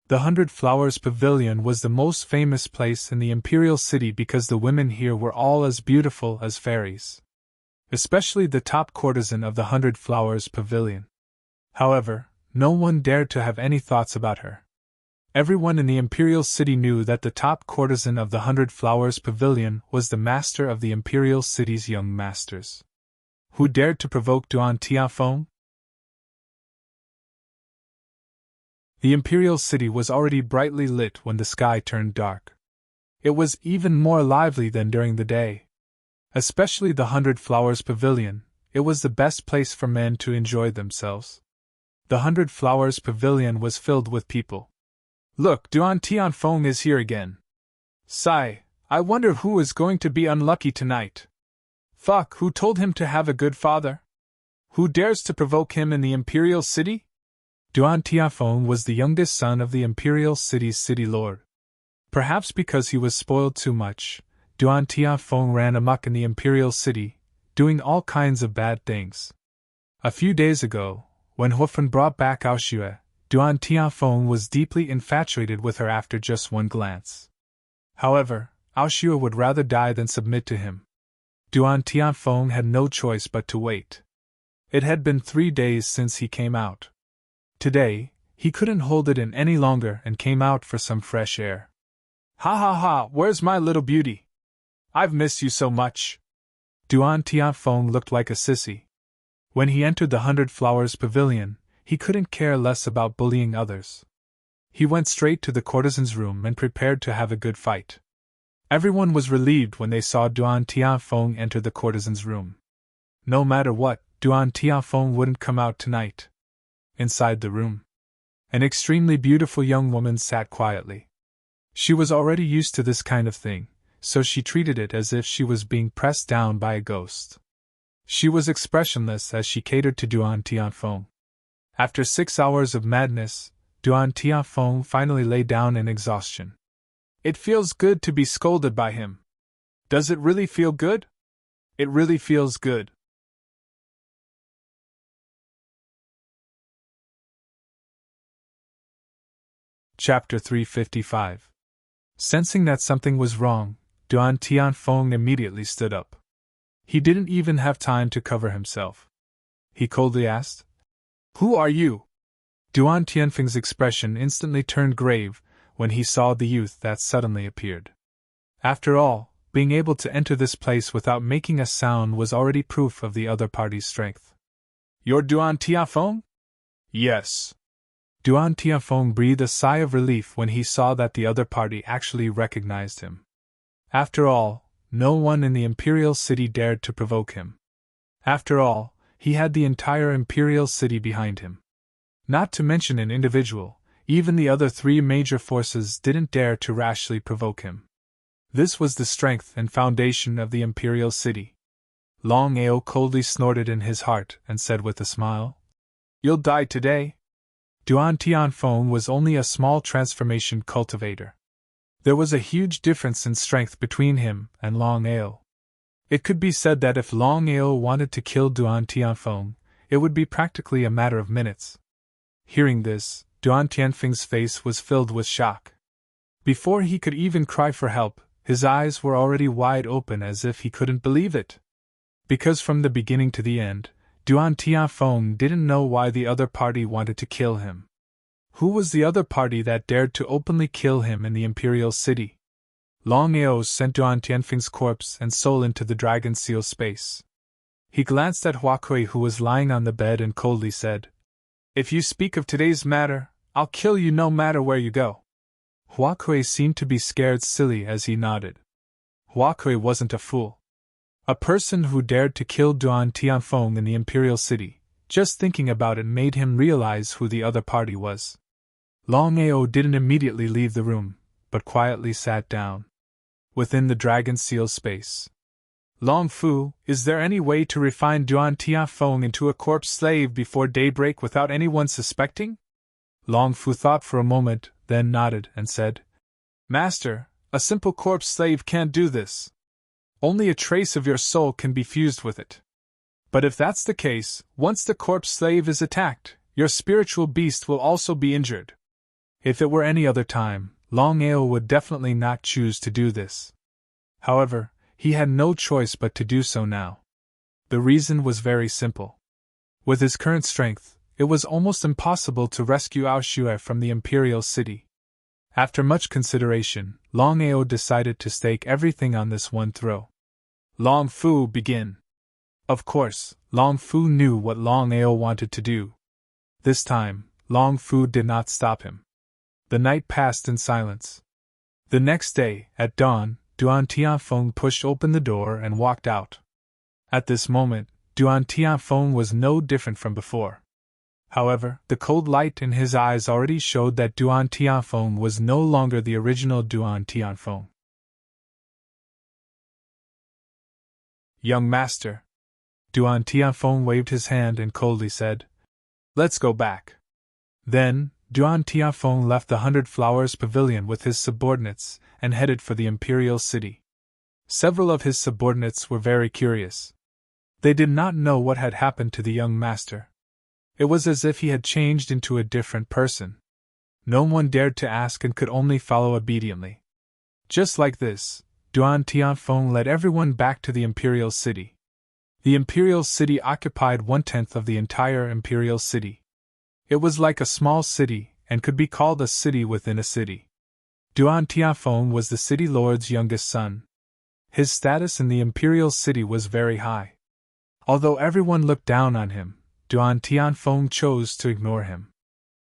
The 100 Flowers Pavilion was the most famous place in the Imperial City because the women here were all as beautiful as fairies. Especially the top courtesan of the 100 Flowers Pavilion. However, no one dared to have any thoughts about her. Everyone in the Imperial City knew that the top courtesan of the 100 Flowers Pavilion was the master of the Imperial City's young masters. Who dared to provoke Duan Tianfeng? The Imperial City was already brightly lit when the sky turned dark. It was even more lively than during the day. Especially the 100 Flowers Pavilion, it was the best place for men to enjoy themselves. The 100 Flowers Pavilion was filled with people. "Look, Duan Tianfeng is here again. Sigh, I wonder who is going to be unlucky tonight. Fuck, who told him to have a good father? Who dares to provoke him in the Imperial City?" Duan Tianfeng was the youngest son of the Imperial City's city lord. Perhaps because he was spoiled too much, Duan Tianfeng ran amok in the Imperial City, doing all kinds of bad things. A few days ago, when Hufen brought back Aoshue, Duan Tianfeng was deeply infatuated with her after just one glance. However, Aoshue would rather die than submit to him. Duan Tianfeng had no choice but to wait. It had been 3 days since he came out. Today, he couldn't hold it in any longer and came out for some fresh air. "Ha ha ha, where's my little beauty? I've missed you so much." Duan Tianfeng looked like a sissy. When he entered the 100 Flowers Pavilion, he couldn't care less about bullying others. He went straight to the courtesan's room and prepared to have a good fight. Everyone was relieved when they saw Duan Tianfeng enter the courtesan's room. No matter what, Duan Tianfeng wouldn't come out tonight. Inside the room. An extremely beautiful young woman sat quietly. She was already used to this kind of thing, so she treated it as if she was being pressed down by a ghost. She was expressionless as she catered to Duan Tianfeng. After 6 hours of madness, Duan Tianfeng finally lay down in exhaustion. It feels good to be scolded by him. Does it really feel good? It really feels good. Chapter 355. Sensing that something was wrong, Duan Tianfeng immediately stood up. He didn't even have time to cover himself. He coldly asked, "Who are you?" Duan Tianfeng's expression instantly turned grave when he saw the youth that suddenly appeared. After all, being able to enter this place without making a sound was already proof of the other party's strength. "You're Duan Tianfeng?" "Yes." Duan Tianfeng breathed a sigh of relief when he saw that the other party actually recognized him. After all, no one in the Imperial City dared to provoke him. After all, he had the entire Imperial City behind him. Not to mention an individual, even the other 3 major forces didn't dare to rashly provoke him. This was the strength and foundation of the Imperial City. Longao coldly snorted in his heart and said with a smile, "You'll die today." Duan Tianfeng was only a small transformation cultivator. There was a huge difference in strength between him and Longao. It could be said that if Longao wanted to kill Duan Tianfeng, it would be practically a matter of minutes. Hearing this, Duan Tianfeng's face was filled with shock. Before he could even cry for help, his eyes were already wide open as if he couldn't believe it. Because from the beginning to the end, Duan Tianfeng didn't know why the other party wanted to kill him. Who was the other party that dared to openly kill him in the Imperial City? Longao sent Duan Tianfeng's corpse and soul into the Dragon Seal space. He glanced at Huakui, who was lying on the bed, and coldly said, "If you speak of today's matter, I'll kill you no matter where you go." Huakui seemed to be scared silly as he nodded. Huakui wasn't a fool. A person who dared to kill Duan Tianfeng in the Imperial City, just thinking about it made him realize who the other party was. Longao didn't immediately leave the room, but quietly sat down. Within the Dragon Seal space. "Long Fu, is there any way to refine Duan Tianfeng into a corpse slave before daybreak without anyone suspecting?" Long Fu thought for a moment, then nodded and said, "Master, a simple corpse slave can't do this. Only a trace of your soul can be fused with it. But if that's the case, once the corpse slave is attacked, your spiritual beast will also be injured." If it were any other time, Longao would definitely not choose to do this. However, he had no choice but to do so now. The reason was very simple. With his current strength, it was almost impossible to rescue Aoshue from the Imperial City. After much consideration, Longao decided to stake everything on this one throw. "Long Fu, begin." Of course, Long Fu knew what Longao wanted to do. This time, Long Fu did not stop him. The night passed in silence. The next day, at dawn, Duan Tianfeng pushed open the door and walked out. At this moment, Duan Tianfeng was no different from before. However, the cold light in his eyes already showed that Duan Tianfeng was no longer the original Duan Tianfeng. "Young master." Duan Tianfeng waved his hand and coldly said, "Let's go back." Then, Duan Tianfeng left the 100 Flowers Pavilion with his subordinates and headed for the Imperial City. Several of his subordinates were very curious. They did not know what had happened to the young master. It was as if he had changed into a different person. No one dared to ask and could only follow obediently. Just like this, Duan Tianfeng led everyone back to the Imperial City. The Imperial City occupied 1/10 of the entire Imperial City. It was like a small city and could be called a city within a city. Duan Tianfeng was the city lord's youngest son. His status in the Imperial City was very high. Although everyone looked down on him, Duan Tianfeng chose to ignore him.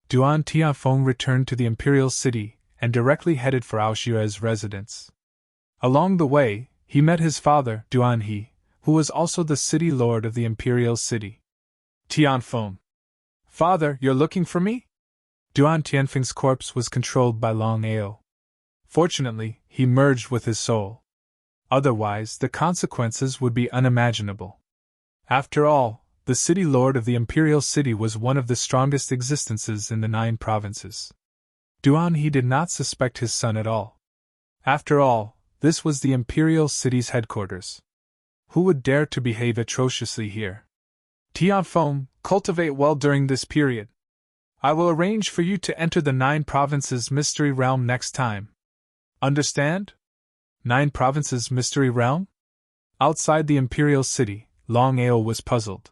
Duan Tianfeng returned to the Imperial City and directly headed for Aoshue's residence. Along the way, he met his father, Duan He, who was also the city lord of the Imperial City. "Tianfeng. Father, you're looking for me?" Duan Tianfeng's corpse was controlled by Longao. Fortunately, he merged with his soul. Otherwise, the consequences would be unimaginable. After all, the city lord of the imperial city was one of the strongest existences in the 9 provinces. Duan He did not suspect his son at all. After all, this was the imperial city's headquarters. Who would dare to behave atrociously here? Tianfeng, cultivate well during this period. I will arrange for you to enter the 9 provinces mystery realm next time. Understand? 9 provinces mystery realm? Outside the imperial city, Longao was puzzled.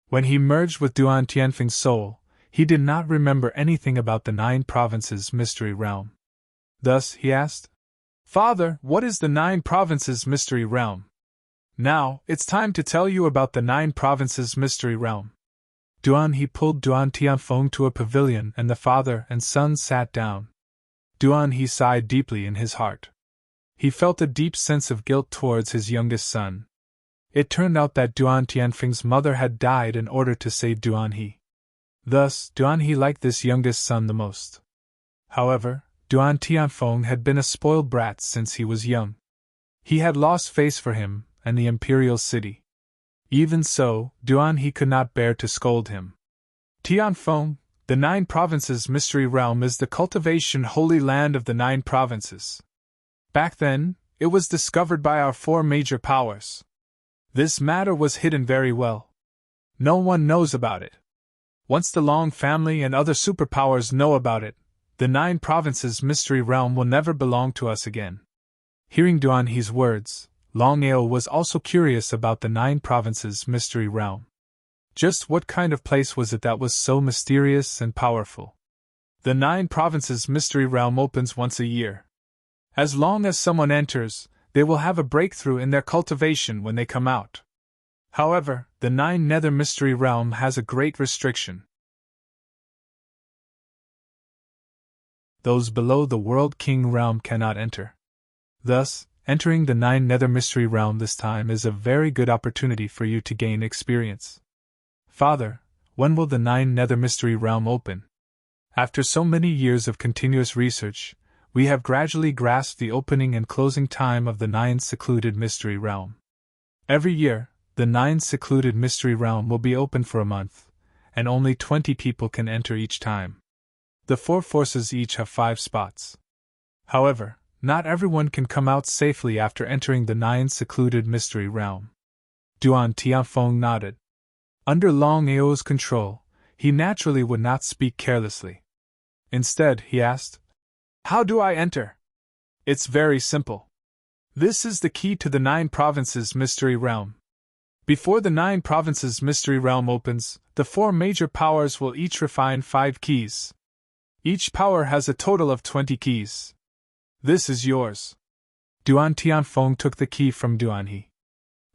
When he merged with Duan Tianfeng's soul, he did not remember anything about the 9 provinces mystery realm. Thus, he asked, "Father, what is the 9 provinces mystery realm?" "Now, it's time to tell you about the 9 provinces mystery realm." Duan He pulled Duan Tianfeng to a pavilion and the father and son sat down. Duan He sighed deeply in his heart. He felt a deep sense of guilt towards his youngest son. It turned out that Duan Tianfeng's mother had died in order to save Duan He. Thus, Duan He liked this youngest son the most. However, Duan Tianfeng had been a spoiled brat since he was young. He had lost face for him and the imperial city. Even so, Duan He could not bear to scold him. "Tianfeng, the 9 provinces mystery realm is the cultivation holy land of the 9 provinces. Back then, it was discovered by our 4 major powers. This matter was hidden very well. No one knows about it. Once the Long family and other superpowers know about it, the 9 provinces mystery realm will never belong to us again." Hearing Duan He's words, Longao was also curious about the 9 provinces mystery realm. Just what kind of place was it that was so mysterious and powerful? The 9 provinces mystery realm opens once a year. As long as someone enters, they will have a breakthrough in their cultivation when they come out. However, the 9 nether mystery realm has a great restriction. Those below the World King realm cannot enter. Thus, entering the 9 nether mystery realm this time is a very good opportunity for you to gain experience. "Father, when will the 9 nether mystery realm open?" After so many years of continuous research, we have gradually grasped the opening and closing time of the 9 secluded mystery realm. Every year, the 9 secluded mystery realm will be open for a month, and only 20 people can enter each time. The 4 forces each have 5 spots. However, not everyone can come out safely after entering the 9 secluded mystery realm. Duan Tianfeng nodded. Under Longao's control, he naturally would not speak carelessly. Instead, he asked, "How do I enter?" "It's very simple. This is the key to the 9 provinces mystery realm. Before the 9 provinces mystery realm opens, the 4 major powers will each refine 5 keys. Each power has a total of 20 keys. This is yours." Duan Tianfeng took the key from Duan He.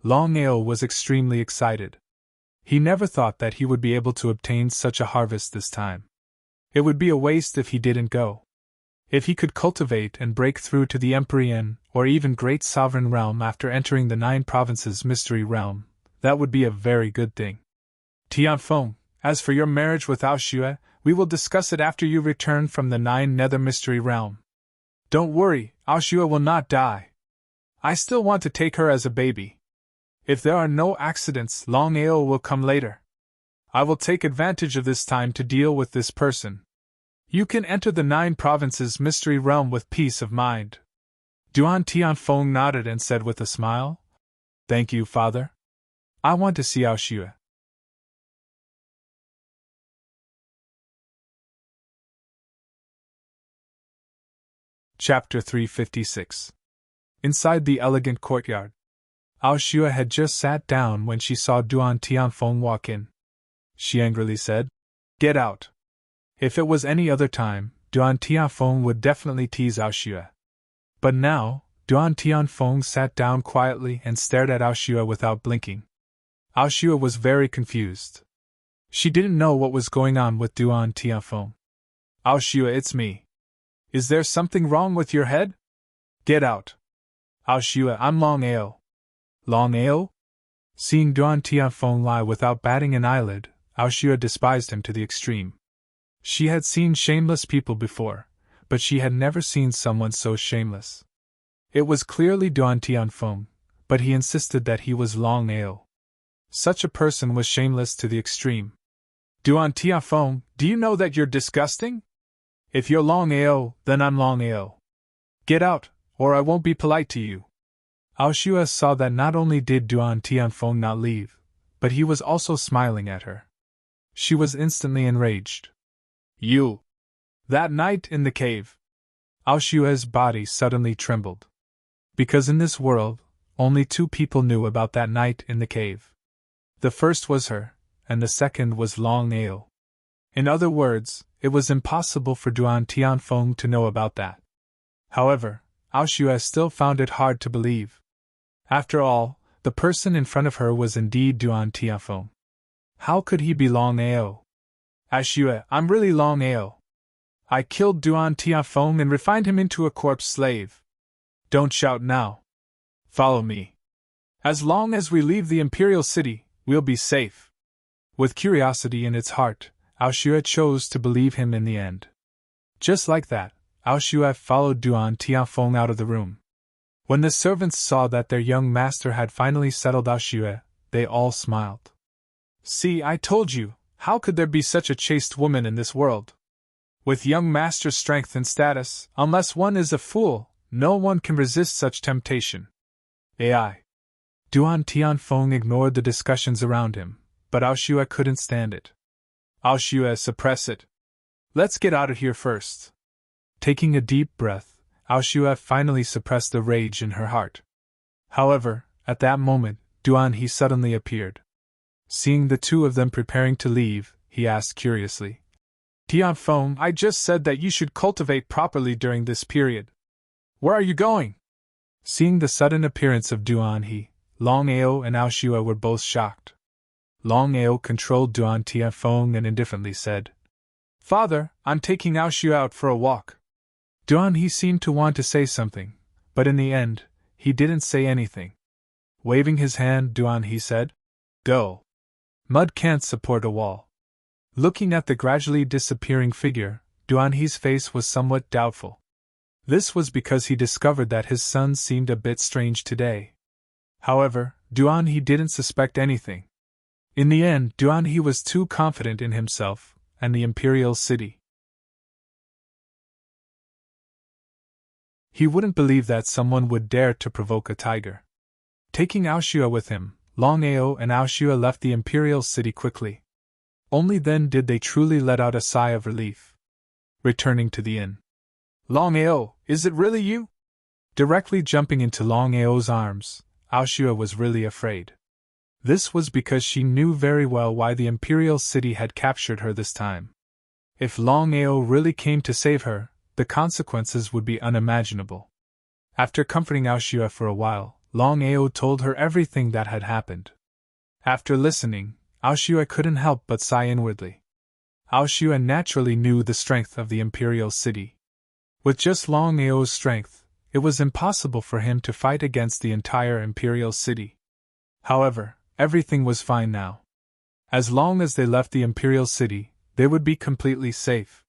Longao was extremely excited. He never thought that he would be able to obtain such a harvest this time. It would be a waste if he didn't go. If he could cultivate and break through to the Empyrean or even Great Sovereign Realm after entering the 9 provinces mystery realm, that would be a very good thing. "Tianfeng, as for your marriage with Aoxue, we will discuss it after you return from the 9 nether mystery realm. Don't worry, Aoxue will not die. I still want to take her as a baby. If there are no accidents, Longao will come later. I will take advantage of this time to deal with this person. You can enter the 9 provinces mystery realm with peace of mind." Duan Tianfeng nodded and said with a smile, "Thank you, father. I want to see Aoxue." Chapter 356. Inside the elegant courtyard, Aoxue had just sat down when she saw Duan Tianfeng walk in. She angrily said, "Get out." If it was any other time, Duan Tianfeng would definitely tease Aoxue. But now, Duan Tianfeng sat down quietly and stared at Aoxue without blinking. Aoxue was very confused. She didn't know what was going on with Duan Tianfeng. "Aoxue, it's me. Is there something wrong with your head? Get out." "Aoxue, I'm Longao." "Longao?" Seeing Duan Tianfeng lie without batting an eyelid, Aoxue despised him to the extreme. She had seen shameless people before, but she had never seen someone so shameless. It was clearly Duan Tianfeng, but he insisted that he was Longao. Such a person was shameless to the extreme. Duan Tianfeng, do you know that you're disgusting? If you're Longao, then I'm Longao. Get out, or I won't be polite to you. Aoshua saw that not only did Duan Tianfeng not leave, but he was also smiling at her. She was instantly enraged. You! That night in the cave! Aoshua's body suddenly trembled. Because in this world, only two people knew about that night in the cave. The first was her, and the second was Longao. In other words, it was impossible for Duan Tianfeng to know about that. However, Aoshua still found it hard to believe. After all, the person in front of her was indeed Duan Tianfeng. How could he be Longao? Aoshua, I'm really Longao. I killed Duan Tianfeng and refined him into a corpse slave. Don't shout now. Follow me. As long as we leave the Imperial City, we'll be safe. With curiosity in its heart, Aoshua chose to believe him in the end. Just like that, Aoshua followed Duan Tianfeng out of the room. When the servants saw that their young master had finally settled Aoshua, they all smiled. See, I told you, how could there be such a chaste woman in this world? With young master's strength and status, unless one is a fool, no one can resist such temptation. AI. Duan Tianfeng ignored the discussions around him, but Aoshua couldn't stand it. Aoshua, suppress it. Let's get out of here first. Taking a deep breath, Aoshua finally suppressed the rage in her heart. However, at that moment, Duan He suddenly appeared. Seeing the two of them preparing to leave, he asked curiously, Tianfeng, I just said that you should cultivate properly during this period. Where are you going? Seeing the sudden appearance of Duan He, Longao and Aoshua were both shocked. Longao controlled Duan Tianfeng and indifferently said, Father, I'm taking Aoshua out for a walk. Duan He seemed to want to say something, but in the end, he didn't say anything. Waving his hand, Duan He said, Go. Mud can't support a wall. Looking at the gradually disappearing figure, Duan He's face was somewhat doubtful. This was because he discovered that his son seemed a bit strange today. However, Duan He didn't suspect anything. In the end, Duan He was too confident in himself and the Imperial City. He wouldn't believe that someone would dare to provoke a tiger. Taking Aoshua with him, Longao and Aoshua left the Imperial City quickly. Only then did they truly let out a sigh of relief. Returning to the inn. Longao, is it really you? Directly jumping into Longao's arms, Aoshua was really afraid. This was because she knew very well why the Imperial City had captured her this time. If Longao really came to save her, the consequences would be unimaginable. After comforting Aoshua for a while, Longao told her everything that had happened. After listening, Aoshua couldn't help but sigh inwardly. Aoshua naturally knew the strength of the Imperial City. With just Longao's strength, it was impossible for him to fight against the entire Imperial City. However, everything was fine now. As long as they left the Imperial City, they would be completely safe.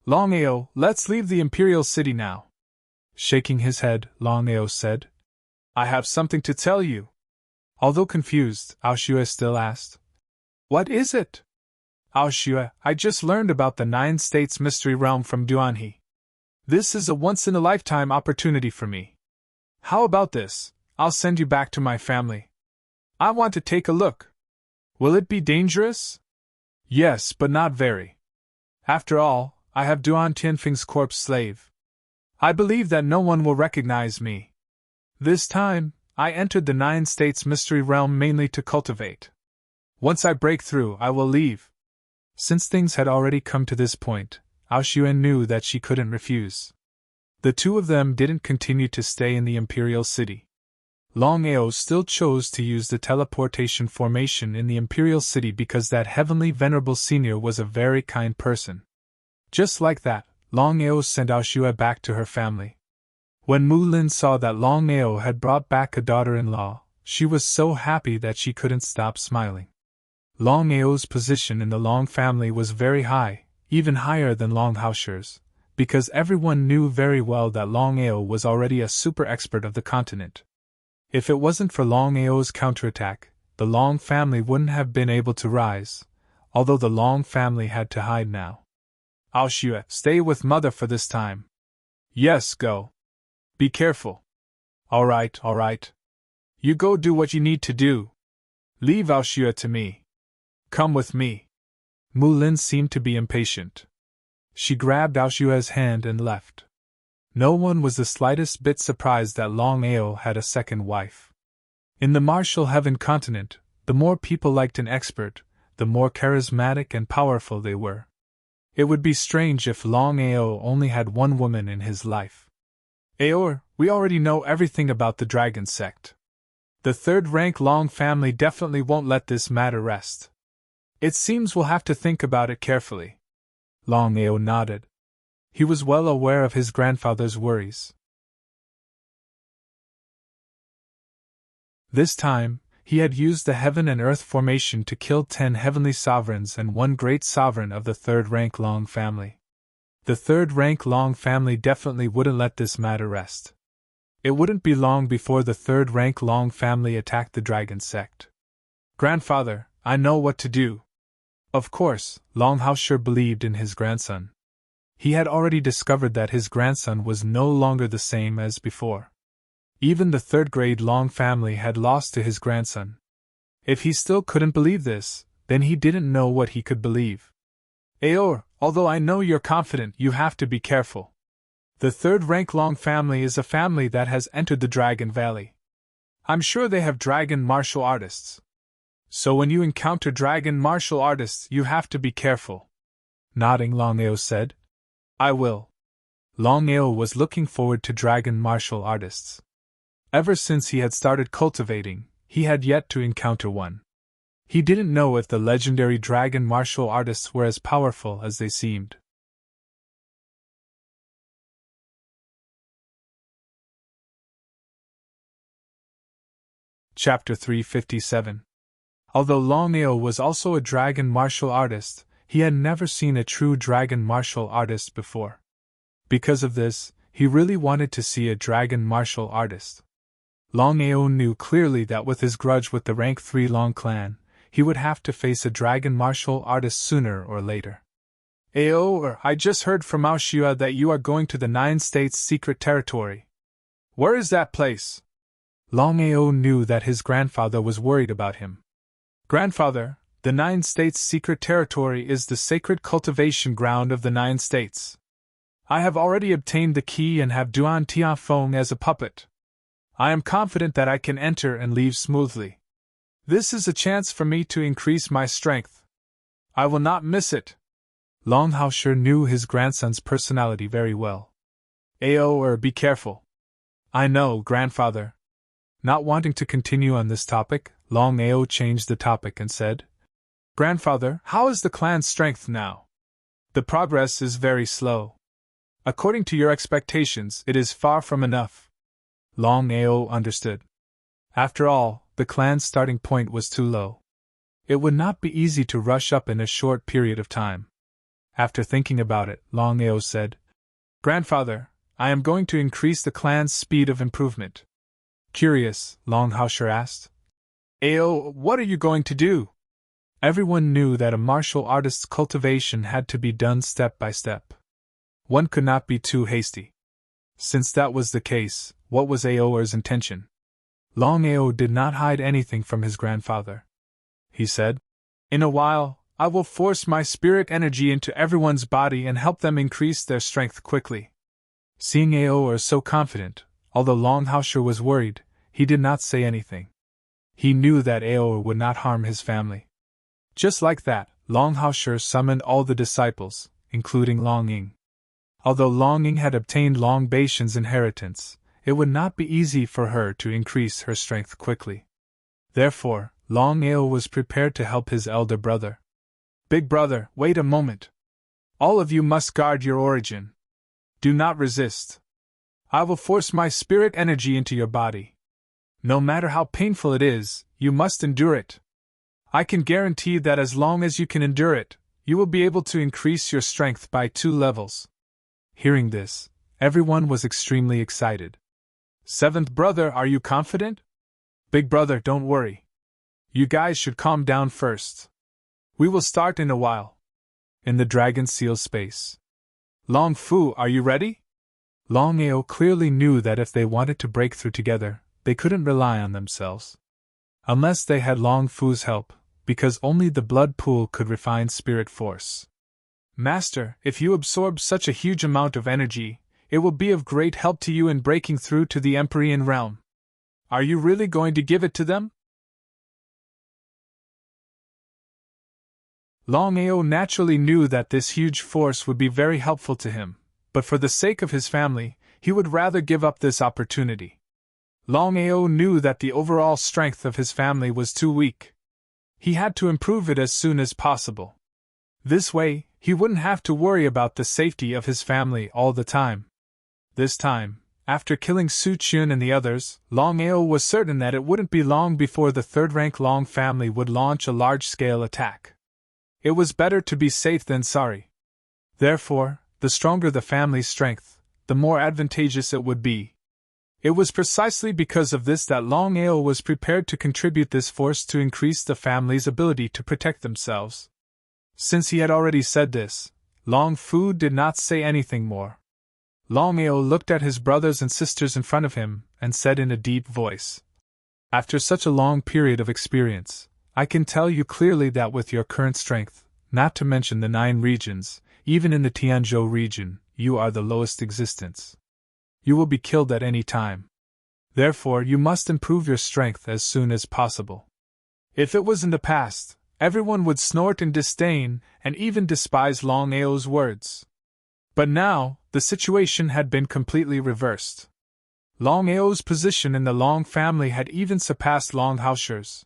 Longao, let's leave the Imperial City now. Shaking his head, Longao said, I have something to tell you. Although confused, Aoshua still asked, What is it? Aoshua, I just learned about the 9 States Mystery Realm from Duan He. This is a once-in-a-lifetime opportunity for me. How about this? I'll send you back to my family. I want to take a look. Will it be dangerous? Yes, but not very. After all, I have Duan Tianfeng's corpse slave. I believe that no one will recognize me. This time, I entered the 9 States Mystery Realm mainly to cultivate. Once I break through, I will leave. Since things had already come to this point, Aoshua knew that she couldn't refuse. The two of them didn't continue to stay in the Imperial City. Longao still chose to use the teleportation formation in the Imperial City because that heavenly venerable senior was a very kind person. Just like that, Longao sent Aoshua back to her family. When Mu Lin saw that Longao had brought back a daughter-in-law, she was so happy that she couldn't stop smiling. Longao's position in the Long family was very high, even higher than Longhao's, because everyone knew very well that Longao was already a super expert of the continent. If it wasn't for Longao's counterattack, the Long family wouldn't have been able to rise, although the Long family had to hide now. Aoshue, stay with mother for this time. Yes, go. Be careful. All right. You go do what you need to do. Leave Aoshue to me. Come with me. Mulin seemed to be impatient. She grabbed Aoshue's hand and left. No one was the slightest bit surprised that Longao had a second wife. In the martial heaven continent, the more people liked an expert, the more charismatic and powerful they were. It would be strange if Longao only had one woman in his life. Aor, we already know everything about the dragon sect. The third-rank Long family definitely won't let this matter rest. It seems we'll have to think about it carefully. Longao nodded. He was well aware of his grandfather's worries. This time, he had used the heaven and earth formation to kill 10 heavenly sovereigns and 1 great sovereign of the third-rank Long family. The third-rank Long family definitely wouldn't let this matter rest. It wouldn't be long before the third-rank Long family attacked the dragon sect. Grandfather, I know what to do. Of course, Longhao sure believed in his grandson. He had already discovered that his grandson was no longer the same as before. Even the third-grade Long family had lost to his grandson. If he still couldn't believe this, then he didn't know what he could believe. Aor, although I know you're confident, you have to be careful. The third-rank Long family is a family that has entered the Dragon Valley. I'm sure they have dragon martial artists. So when you encounter dragon martial artists, you have to be careful. Nodding, Longao said. I will. Longao was looking forward to dragon martial artists. Ever since he had started cultivating, he had yet to encounter one. He didn't know if the legendary dragon martial artists were as powerful as they seemed. Chapter 357. Although Longao was also a dragon martial artist, he had never seen a true dragon martial artist before. Because of this, he really wanted to see a dragon martial artist. Longao knew clearly that with his grudge with the rank 3 Long clan, he would have to face a dragon martial artist sooner or later. Aor, I just heard from Aoshue that you are going to the 9 States Secret Territory. Where is that place? Longao knew that his grandfather was worried about him. Grandfather, the 9 States Secret Territory is the sacred cultivation ground of the 9 states. I have already obtained the key and have Duan Tianfeng as a puppet. I am confident that I can enter and leave smoothly. This is a chance for me to increase my strength. I will not miss it. Longhao knew his grandson's personality very well. Aor, be careful. I know, grandfather. Not wanting to continue on this topic, Longao changed the topic and said, Grandfather, how is the clan's strength now? The progress is very slow. According to your expectations, it is far from enough. Longao understood. After all, the clan's starting point was too low. It would not be easy to rush up in a short period of time. After thinking about it, Longao said, Grandfather, I am going to increase the clan's speed of improvement. Curious, Longhao asked. Ao, what are you going to do? Everyone knew that a martial artist's cultivation had to be done step by step. One could not be too hasty. Since that was the case, what was Aor's intention? Longao did not hide anything from his grandfather. He said, In a while, I will force my spirit energy into everyone's body and help them increase their strength quickly. Seeing Aor so confident, although Longhao was worried, he did not say anything. He knew that Aor would not harm his family. Just like that, Longhao summoned all the disciples, including Long Ying. Although Long Ying had obtained Long Baishan's inheritance, it would not be easy for her to increase her strength quickly. Therefore, Longao was prepared to help his elder brother. Big brother, wait a moment. All of you must guard your origin. Do not resist. I will force my spirit energy into your body. No matter how painful it is, you must endure it. I can guarantee that as long as you can endure it, you will be able to increase your strength by 2 levels. Hearing this, everyone was extremely excited. Seventh brother, are you confident? Big brother, don't worry. You guys should calm down first. We will start in a while. In the dragon seal space. Long Fu, are you ready? Longao clearly knew that if they wanted to break through together, they couldn't rely on themselves. Unless they had Long Fu's help, because only the blood pool could refine spirit force. Master, if you absorb such a huge amount of energy, it will be of great help to you in breaking through to the Empyrean realm. Are you really going to give it to them? Longao naturally knew that this huge force would be very helpful to him, but for the sake of his family, he would rather give up this opportunity. Longao knew that the overall strength of his family was too weak. He had to improve it as soon as possible. This way, he wouldn't have to worry about the safety of his family all the time. This time, after killing Su Chun and the others, Longao was certain that it wouldn't be long before the third-rank Long family would launch a large-scale attack. It was better to be safe than sorry. Therefore, the stronger the family's strength, the more advantageous it would be. It was precisely because of this that Longao was prepared to contribute this force to increase the family's ability to protect themselves. Since he had already said this, Long Fu did not say anything more. Longao looked at his brothers and sisters in front of him and said in a deep voice, "After such a long period of experience, I can tell you clearly that with your current strength, not to mention the 9 regions, even in the Tianzhou region, you are the lowest existence. You will be killed at any time. Therefore, you must improve your strength as soon as possible." If it was in the past, everyone would snort in disdain and even despise Longao's words. But now, the situation had been completely reversed. Longao's position in the Long family had even surpassed Long Haosher's.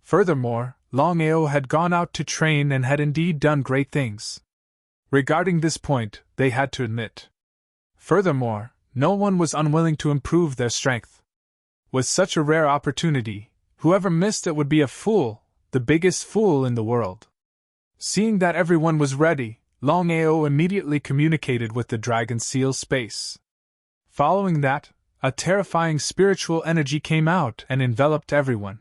Furthermore, Longao had gone out to train and had indeed done great things. Regarding this point, they had to admit. Furthermore, no one was unwilling to improve their strength. With such a rare opportunity, whoever missed it would be a fool, the biggest fool in the world. Seeing that everyone was ready, Longao immediately communicated with the Dragon Seal space. Following that, a terrifying spiritual energy came out and enveloped everyone.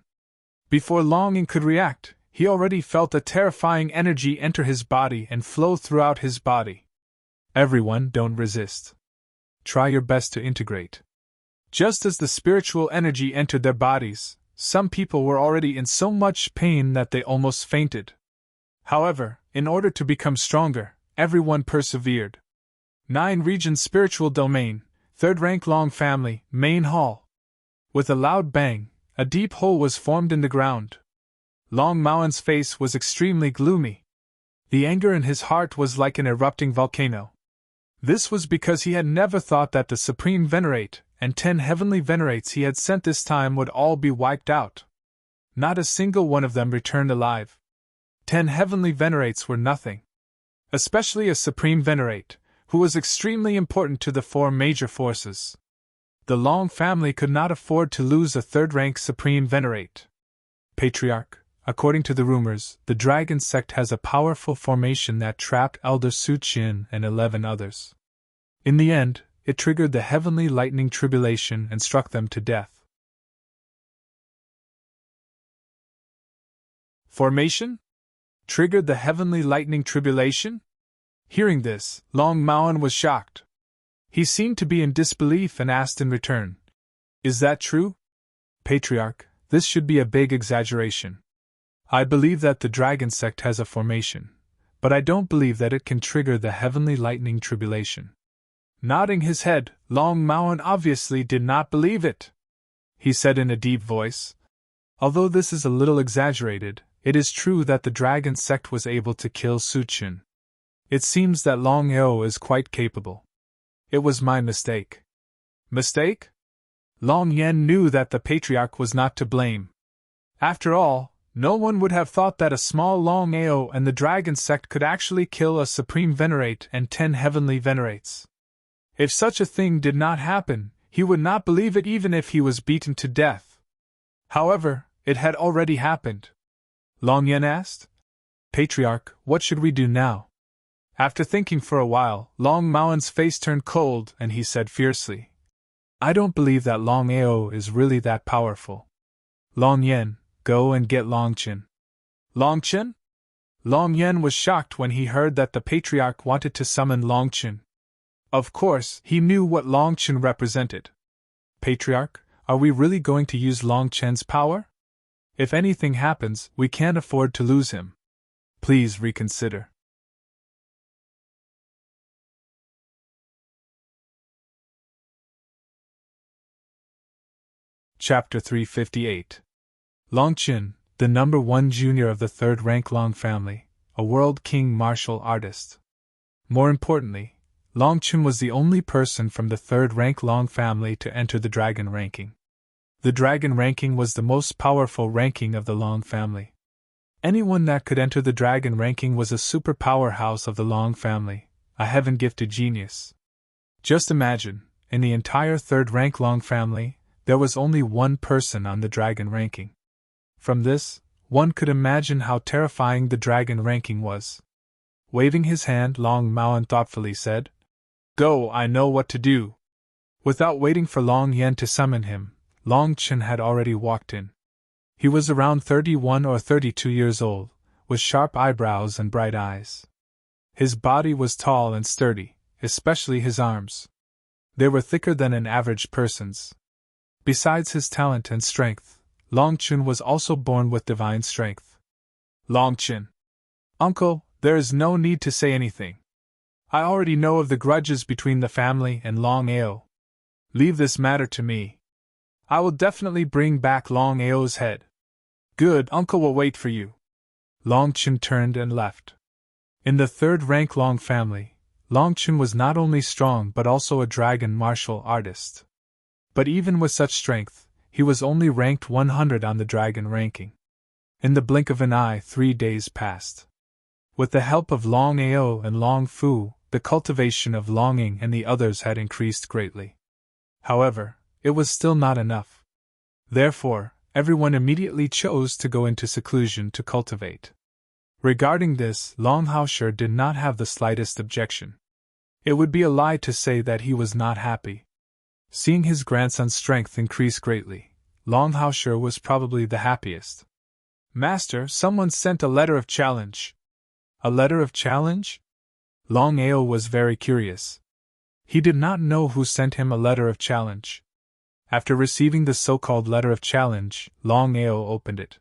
Before Longing could react, he already felt a terrifying energy enter his body and flow throughout his body. Everyone, don't resist. Try your best to integrate. Just as the spiritual energy entered their bodies, some people were already in so much pain that they almost fainted. However, in order to become stronger, everyone persevered. 9 regions spiritual domain, 3rd rank Long family, main hall. With a loud bang, a deep hole was formed in the ground. Long Maoan's face was extremely gloomy. The anger in his heart was like an erupting volcano. This was because he had never thought that the Supreme Venerate and 10 heavenly Venerates he had sent this time would all be wiped out. Not a single one of them returned alive. 10 heavenly Venerates were nothing. Especially a Supreme Venerate, who was extremely important to the 4 major forces. The Long family could not afford to lose a 3rd-rank Supreme Venerate. Patriarch, according to the rumors, the Dragon sect has a powerful formation that trapped Elder Su Qin and 11 others. In the end, it triggered the heavenly lightning tribulation and struck them to death. Formation? Triggered the heavenly lightning tribulation? Hearing this, Long Maoan was shocked. He seemed to be in disbelief and asked in return, "Is that true?" Patriarch, this should be a big exaggeration. I believe that the Dragon sect has a formation, but I don't believe that it can trigger the heavenly lightning tribulation. Nodding his head, Long Maoan obviously did not believe it. He said in a deep voice, "Although this is a little exaggerated, it is true that the Dragon sect was able to kill Su Chun. It seems that Longao is quite capable. It was my mistake." Mistake? Long Yen knew that the Patriarch was not to blame. After all, no one would have thought that a small Longao and the Dragon sect could actually kill a Supreme Venerate and 10 heavenly Venerates. If such a thing did not happen, he would not believe it even if he was beaten to death. However, it had already happened. Long Yen asked, Patriarch, what should we do now? After thinking for a while, Long Mao's face turned cold and he said fiercely, I don't believe that Longao is really that powerful. Long Yen, go and get Long Qin. Long Qin? Long Yen was shocked when he heard that the Patriarch wanted to summon Long Qin. Of course, he knew what Long Qin represented. Patriarch, are we really going to use Long Qin's power? If anything happens, we can't afford to lose him. Please reconsider. Chapter 358. Long Qin, the number 1 junior of the third rank Long family, a world king martial artist. More importantly, Long Qin was the only person from the third rank Long family to enter the dragon ranking. The dragon ranking was the most powerful ranking of the Long family. Anyone that could enter the dragon ranking was a super powerhouse of the Long family, a heaven-gifted genius. Just imagine, in the entire third rank Long family, there was only one person on the dragon ranking. From this, one could imagine how terrifying the dragon ranking was. Waving his hand, Long Mao thoughtfully said, Go, I know what to do. Without waiting for Long Yen to summon him, Long Qin had already walked in. He was around 31 or 32 years old, with sharp eyebrows and bright eyes. His body was tall and sturdy, especially his arms. They were thicker than an average person's. Besides his talent and strength, Long Qin was also born with divine strength. Long Qin. Uncle, there is no need to say anything. I already know of the grudges between the family and Longao. Leave this matter to me. I will definitely bring back Longao's head. Good, Uncle will wait for you. Long Qin turned and left. In the third rank Long family, Long Qin was not only strong but also a dragon martial artist. But even with such strength, he was only ranked 100 on the dragon ranking. In the blink of an eye, 3 days passed. With the help of Longao and Long Fu, the cultivation of Longing and the others had increased greatly. However, it was still not enough. Therefore, everyone immediately chose to go into seclusion to cultivate. Regarding this, Long Haosher did not have the slightest objection. It would be a lie to say that he was not happy. Seeing his grandson's strength increase greatly, Long Haosher was probably the happiest. Master, someone sent a letter of challenge. A letter of challenge? Longao was very curious. He did not know who sent him a letter of challenge. After receiving the so-called letter of challenge, Longao opened it.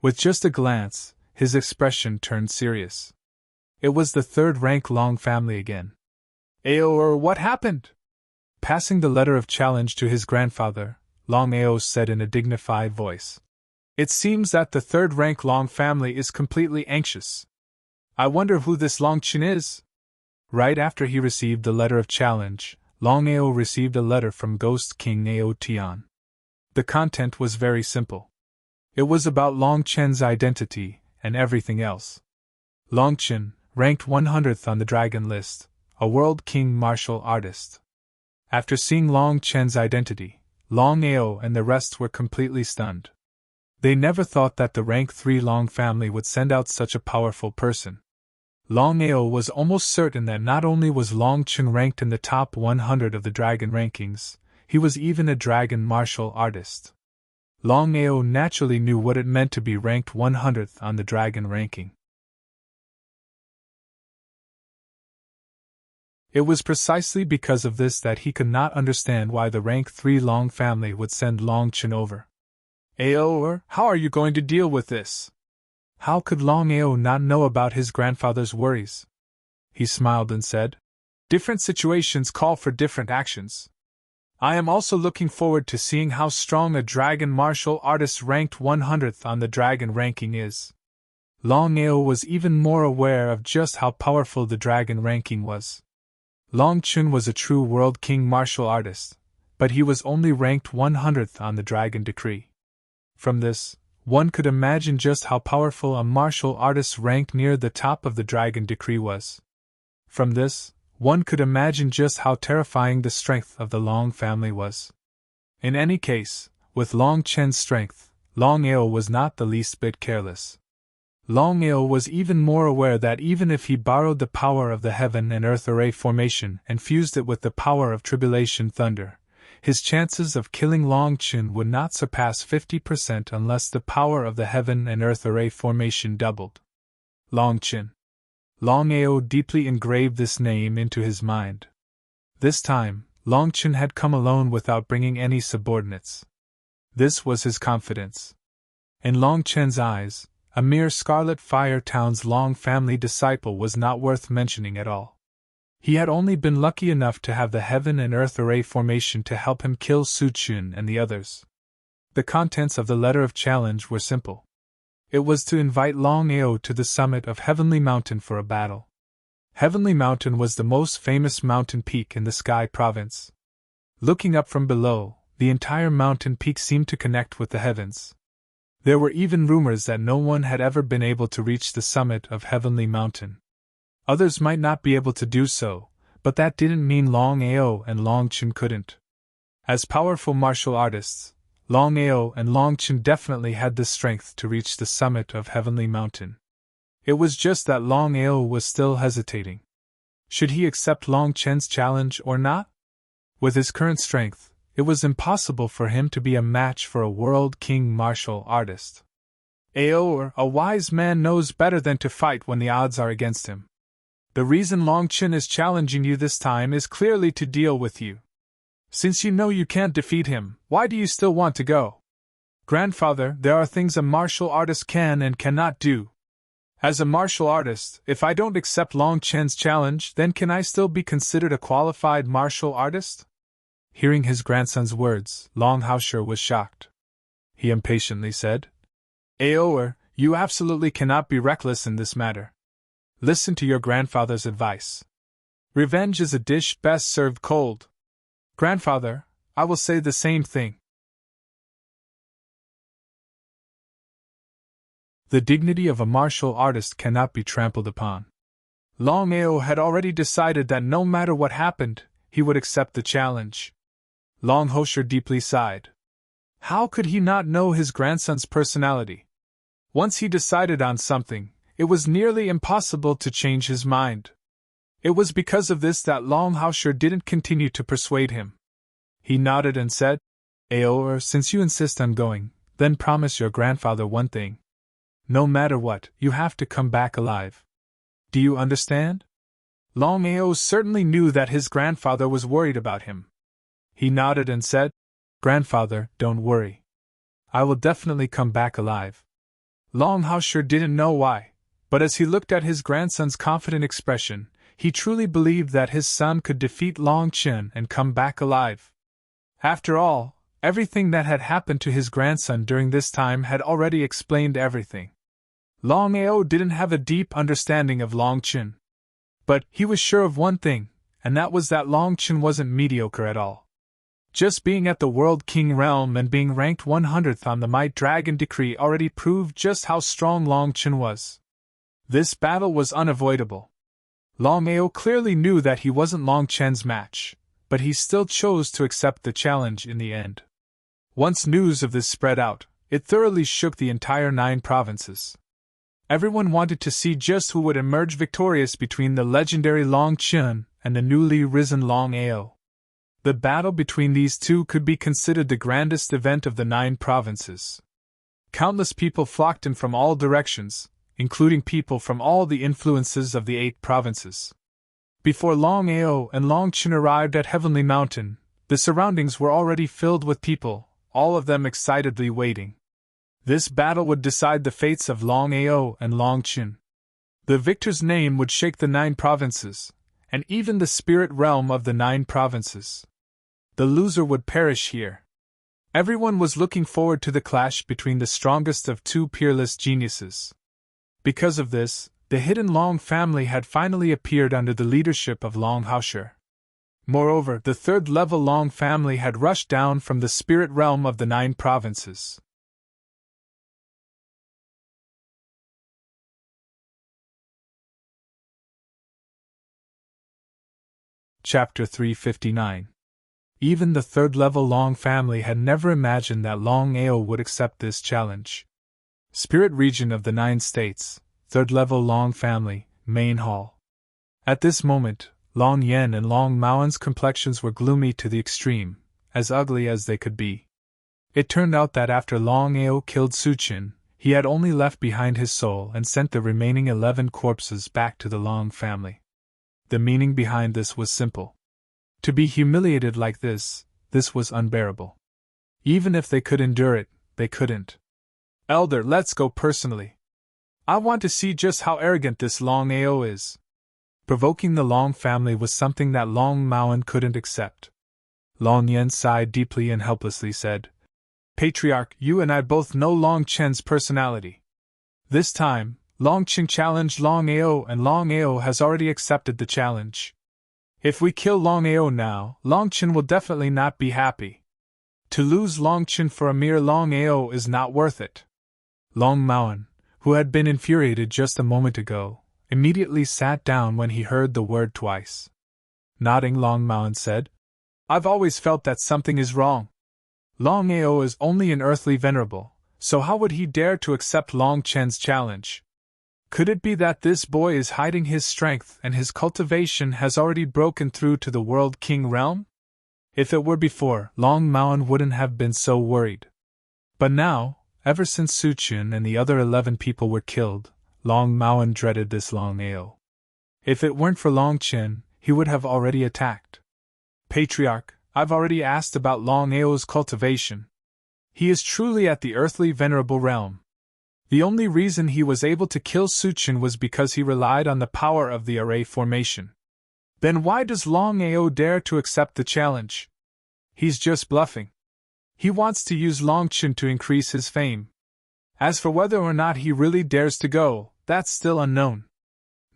With just a glance, his expression turned serious. It was the third rank Long family again. Ao, what happened? Passing the letter of challenge to his grandfather, Longao said in a dignified voice. It seems that the third rank Long family is completely anxious. I wonder who this Long Qin is? Right after he received the letter of challenge, Longao received a letter from Ghost King Ao Tian. The content was very simple. It was about Long Chen's identity and everything else. Long Qin, ranked 100th on the dragon list, a world king martial artist. After seeing Long Chen's identity, Longao and the rest were completely stunned. They never thought that the rank 3 Long family would send out such a powerful person. Longao was almost certain that not only was Long Qin ranked in the top 100 of the dragon rankings, he was even a dragon martial artist. Longao naturally knew what it meant to be ranked 100th on the dragon ranking. It was precisely because of this that he could not understand why the rank 3 Long family would send Long Qin over. Ao, how are you going to deal with this? How could Longao not know about his grandfather's worries? He smiled and said, Different situations call for different actions. I am also looking forward to seeing how strong a dragon martial artist ranked 100th on the dragon ranking is. Longao was even more aware of just how powerful the dragon ranking was. Long Qin was a true world king martial artist, but he was only ranked 100th on the dragon decree. From this, one could imagine just how powerful a martial artist ranked near the top of the dragon decree was. From this, one could imagine just how terrifying the strength of the Long family was. In any case, with Long Chen's strength, Longao was not the least bit careless. Longao was even more aware that even if he borrowed the power of the heaven and earth array formation and fused it with the power of tribulation thunder, his chances of killing Long Qin would not surpass 50% unless the power of the heaven and earth array formation doubled. Long Qin. Longao deeply engraved this name into his mind. This time, Long Qin had come alone without bringing any subordinates. This was his confidence. In Long Chen's eyes, a mere Scarlet Fire Town's Long family disciple was not worth mentioning at all. He had only been lucky enough to have the heaven and earth array formation to help him kill Su Chun and the others. The contents of the letter of challenge were simple. It was to invite Longao to the summit of Heavenly Mountain for a battle. Heavenly Mountain was the most famous mountain peak in the Sky Province. Looking up from below, the entire mountain peak seemed to connect with the heavens. There were even rumors that no one had ever been able to reach the summit of Heavenly Mountain. Others might not be able to do so, but that didn't mean Longao and Long Qin couldn't. As powerful martial artists, Longao and Long Qin definitely had the strength to reach the summit of Heavenly Mountain. It was just that Longao was still hesitating. Should he accept Long Chen's challenge or not? With his current strength, it was impossible for him to be a match for a world king martial artist. A wise man knows better than to fight when the odds are against him. The reason Long Qin is challenging you this time is clearly to deal with you. Since you know you can't defeat him, why do you still want to go? Grandfather, there are things a martial artist can and cannot do. As a martial artist, if I don't accept Long Chen's challenge, then can I still be considered a qualified martial artist? Hearing his grandson's words, Long Haosher was shocked. He impatiently said, Aoer, you absolutely cannot be reckless in this matter. Listen to your grandfather's advice. Revenge is a dish best served cold. Grandfather, I will say the same thing. The dignity of a martial artist cannot be trampled upon. Longao had already decided that no matter what happened, he would accept the challenge. Long Haosher deeply sighed. How could he not know his grandson's personality? Once he decided on something, it was nearly impossible to change his mind. It was because of this that Long Haosher didn't continue to persuade him. He nodded and said, Aoer, since you insist on going, then promise your grandfather one thing. No matter what, you have to come back alive. Do you understand? Longao certainly knew that his grandfather was worried about him. He nodded and said, Grandfather, don't worry. I will definitely come back alive. Long Haosher didn't know why, but as he looked at his grandson's confident expression, he truly believed that his son could defeat Long Qin and come back alive. After all, everything that had happened to his grandson during this time had already explained everything. Longao didn't have a deep understanding of Long Qin. But he was sure of one thing, and that was that Long Qin wasn't mediocre at all. Just being at the World King realm and being ranked 100th on the Might Dragon decree already proved just how strong Long Qin was. This battle was unavoidable. Longao clearly knew that he wasn't Long Chen's match, but he still chose to accept the challenge in the end. Once news of this spread out, it thoroughly shook the entire 9 provinces. Everyone wanted to see just who would emerge victorious between the legendary Long Qin and the newly risen Longao. The battle between these two could be considered the grandest event of the 9 provinces. Countless people flocked in from all directions, including people from all the influences of the 8 provinces. Before Longao and Long Qin arrived at Heavenly Mountain, the surroundings were already filled with people, all of them excitedly waiting. This battle would decide the fates of Longao and Long Qin. The victor's name would shake the 9 provinces, and even the spirit realm of the 9 provinces. The loser would perish here. Everyone was looking forward to the clash between the strongest of 2 peerless geniuses. Because of this, the hidden Long family had finally appeared under the leadership of Long Haosher. Moreover, the 3rd-level Long family had rushed down from the spirit realm of the 9 provinces. Chapter 359. Even the 3rd-level Long family had never imagined that Longao would accept this challenge. Spirit region of the 9 states, 3rd level Long family, main hall. At this moment, Long Yen and Long Maoen's complexions were gloomy to the extreme, as ugly as they could be. It turned out that after Long Ao killed Su Qin, he had only left behind his soul and sent the remaining 11 corpses back to the Long family. The meaning behind this was simple. To be humiliated like this was unbearable. Even if they could endure it, they couldn't. Elder, let's go personally. I want to see just how arrogant this Long Ao is. Provoking the Long family was something that Long Maoen couldn't accept. Long Yen sighed deeply and helplessly said, Patriarch, you and I both know Long Chen's personality. This time, Long Chen challenged Long Ao and Long Ao has already accepted the challenge. If we kill Long Ao now, Long Chen will definitely not be happy. To lose Long Chen for a mere Long Ao is not worth it. Long Maoen, who had been infuriated just a moment ago, immediately sat down when he heard the word twice. Nodding, Long Maoen said, I've always felt that something is wrong. Long Ao is only an earthly venerable, so how would he dare to accept Long Chen's challenge? Could it be that this boy is hiding his strength and his cultivation has already broken through to the World King realm? If it were before, Long Maoen wouldn't have been so worried. But now, ever since Su Qin and the other 11 people were killed, Long Maoen dreaded this Long Ao. If it weren't for Long Chen, he would have already attacked. Patriarch, I've already asked about Long Ao's cultivation. He is truly at the earthly venerable realm. The only reason he was able to kill Su Qin was because he relied on the power of the array formation. Then why does Long Ao dare to accept the challenge? He's just bluffing. He wants to use Long Chen to increase his fame. As for whether or not he really dares to go, that's still unknown.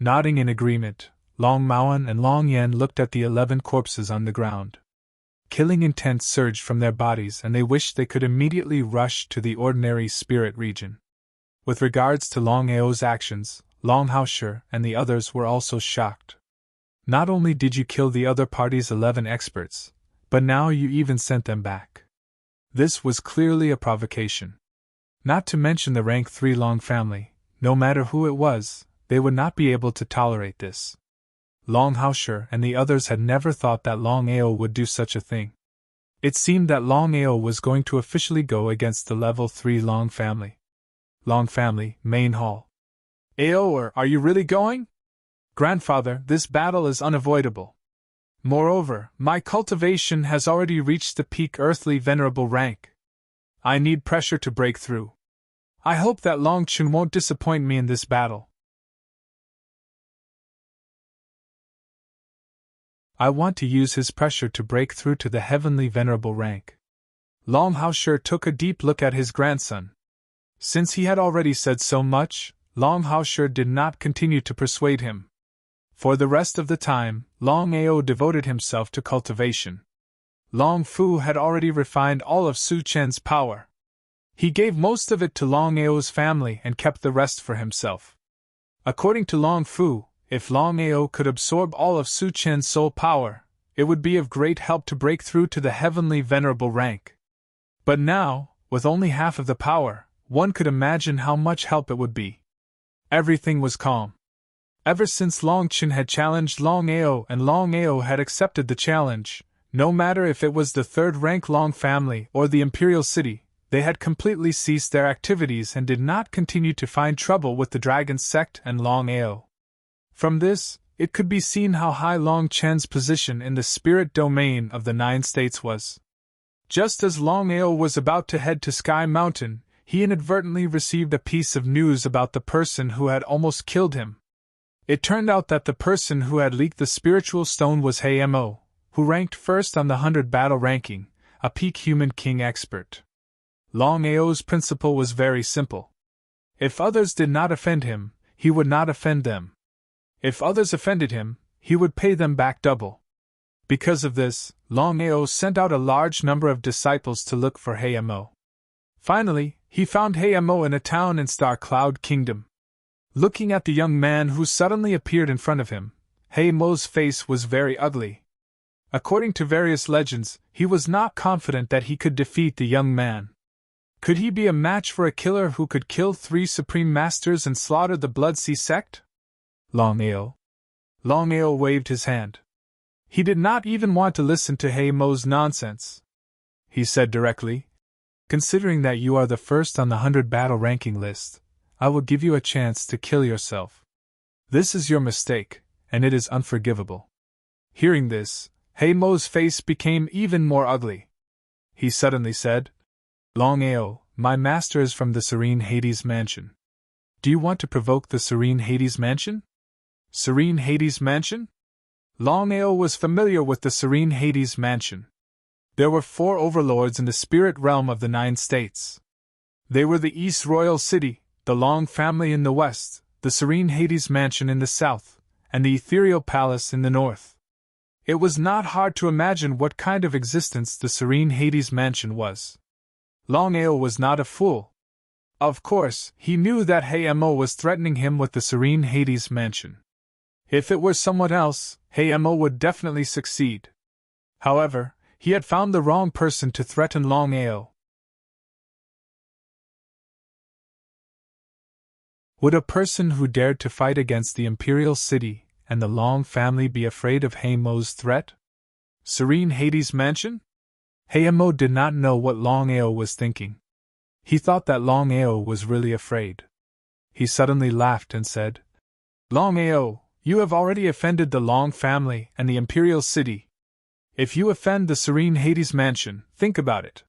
Nodding in agreement, Long Maoen and Long Yen looked at the 11 corpses on the ground. Killing intent surged from their bodies and they wished they could immediately rush to the ordinary spirit region. With regards to Long Ao's actions, Long Haoshi and the others were also shocked. Not only did you kill the other party's 11 experts, but now you even sent them back. This was clearly a provocation. Not to mention the rank 3 Long family, no matter who it was, they would not be able to tolerate this. Long Haoshi and the others had never thought that Long Ao would do such a thing. It seemed that Long Ao was going to officially go against the level 3 Long family. Long family, main hall. Ao, are you really going? Grandfather, this battle is unavoidable. Moreover, my cultivation has already reached the peak earthly venerable rank. I need pressure to break through. I hope that Long Chen won't disappoint me in this battle. I want to use his pressure to break through to the heavenly venerable rank. Long Haoshi took a deep look at his grandson. Since he had already said so much, Long Haoshi did not continue to persuade him. For the rest of the time, Long Ao devoted himself to cultivation. Long Fu had already refined all of Su Chen's power. He gave most of it to Long Ao's family and kept the rest for himself. According to Long Fu, if Long Ao could absorb all of Su Chen's soul power, it would be of great help to break through to the heavenly venerable rank. But now, with only half of the power, one could imagine how much help it would be. Everything was calm. Ever since Long Chen had challenged Long Ao and Long Ao had accepted the challenge, no matter if it was the 3rd rank Long family or the Imperial City, they had completely ceased their activities and did not continue to find trouble with the Dragon Sect and Long Ao. From this, it could be seen how high Long Chen's position in the spirit domain of the 9 states was. Just as Long Ao was about to head to Sky Mountain, he inadvertently received a piece of news about the person who had almost killed him. It turned out that the person who had leaked the spiritual stone was Mo, who ranked first on the 100 battle ranking, a peak human king expert. Long Ao's principle was very simple. If others did not offend him, he would not offend them. If others offended him, he would pay them back double. Because of this, Long Ao sent out a large number of disciples to look for Mo. Finally, he found Mo in a town in Star Cloud Kingdom. Looking at the young man who suddenly appeared in front of him, Mo's face was very ugly. According to various legends, he was not confident that he could defeat the young man. Could he be a match for a killer who could kill 3 supreme masters and slaughter the Blood Sea sect? Longao. Longao waved his hand. He did not even want to listen to Heimo's nonsense. He said directly, "Considering that you are the first on the 100 battle ranking list, I will give you a chance to kill yourself. This is your mistake, and it is unforgivable." Hearing this, Heimo's face became even more ugly. He suddenly said, "Longao, my master is from the Serene Hades Mansion. Do you want to provoke the Serene Hades Mansion?" Serene Hades Mansion? Longao was familiar with the Serene Hades Mansion. There were 4 overlords in the spirit realm of the 9 states. They were the East Royal City, the Long family in the west, the Serene Hades Mansion in the south, and the Ethereal Palace in the north. It was not hard to imagine what kind of existence the Serene Hades Mansion was. Longao was not a fool. Of course, he knew that Heimo was threatening him with the Serene Hades Mansion. If it were someone else, Heimo would definitely succeed. However, he had found the wrong person to threaten Longao. Would a person who dared to fight against the Imperial City and the Long family be afraid of Heimo's threat? Serene Hades Mansion? Heimo did not know what Longao was thinking. He thought that Longao was really afraid. He suddenly laughed and said, "Longao, you have already offended the Long family and the Imperial City. If you offend the Serene Hades Mansion, think about it.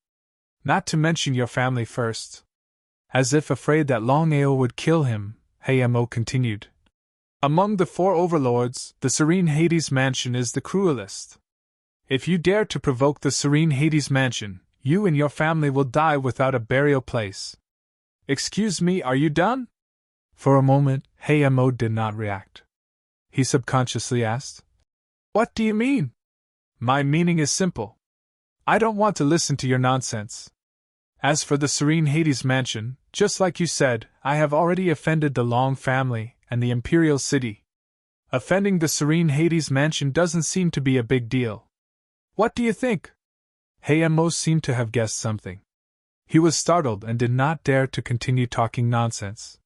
Not to mention your family first." As if afraid that Longao would kill him, Heimo continued, "Among the 4 overlords, the Serene Hades Mansion is the cruelest. If you dare to provoke the Serene Hades Mansion, you and your family will die without a burial place. Excuse me, are you done?" For a moment, Heimo did not react. He subconsciously asked, "What do you mean?" "My meaning is simple. I don't want to listen to your nonsense. As for the Serene Hades Mansion, just like you said, I have already offended the Long family and the Imperial City. Offending the Serene Hades Mansion doesn't seem to be a big deal. What do you think?" Heimo seemed to have guessed something. He was startled and did not dare to continue talking nonsense.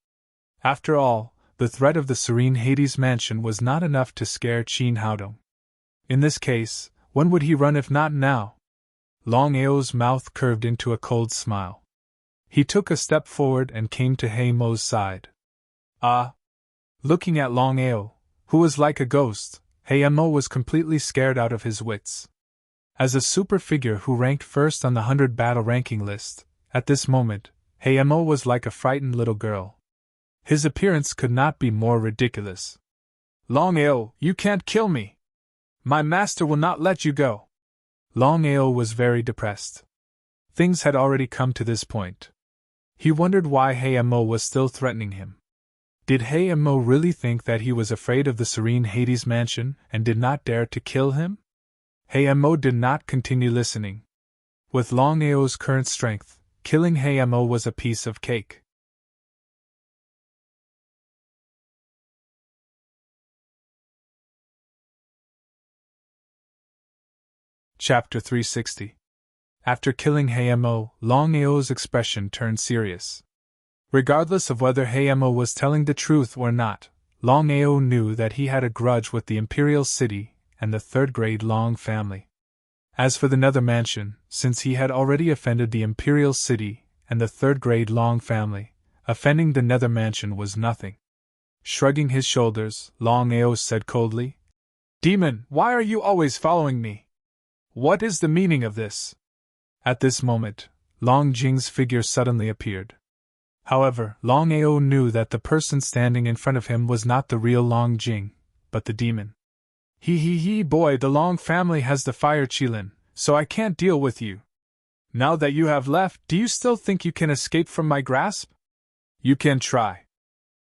After all, the threat of the Serene Hades Mansion was not enough to scare Qin Haodong. In this case, when would he run if not now? Longao's mouth curved into a cold smile. He took a step forward and came to Heimo's side. "Ah!" Looking at Longao, who was like a ghost, Heimo was completely scared out of his wits. As a super figure who ranked first on the 100 battle ranking list, at this moment, Heimo was like a frightened little girl. His appearance could not be more ridiculous. "Longao, you can't kill me! My master will not let you go!" Longao was very depressed. Things had already come to this point. He wondered why Heimo was still threatening him. Did Heimo really think that he was afraid of the Serene Hades Mansion and did not dare to kill him? Heimo did not continue listening. With Longao's current strength, killing Heimo was a piece of cake. Chapter 360. After killing Heimo, Longao's expression turned serious. Regardless of whether Heimo was telling the truth or not, Longao knew that he had a grudge with the Imperial City and the third-grade Long family. As for the Nether Mansion, since he had already offended the Imperial City and the third-grade Long family, offending the Nether Mansion was nothing. Shrugging his shoulders, Longao said coldly, "Demon, why are you always following me? What is the meaning of this?" At this moment, Long Jing's figure suddenly appeared. However, Longao knew that the person standing in front of him was not the real Long Jing, but the demon. He boy, the Long family has the fire Qilin, so I can't deal with you. Now that you have left, do you still think you can escape from my grasp? You can try."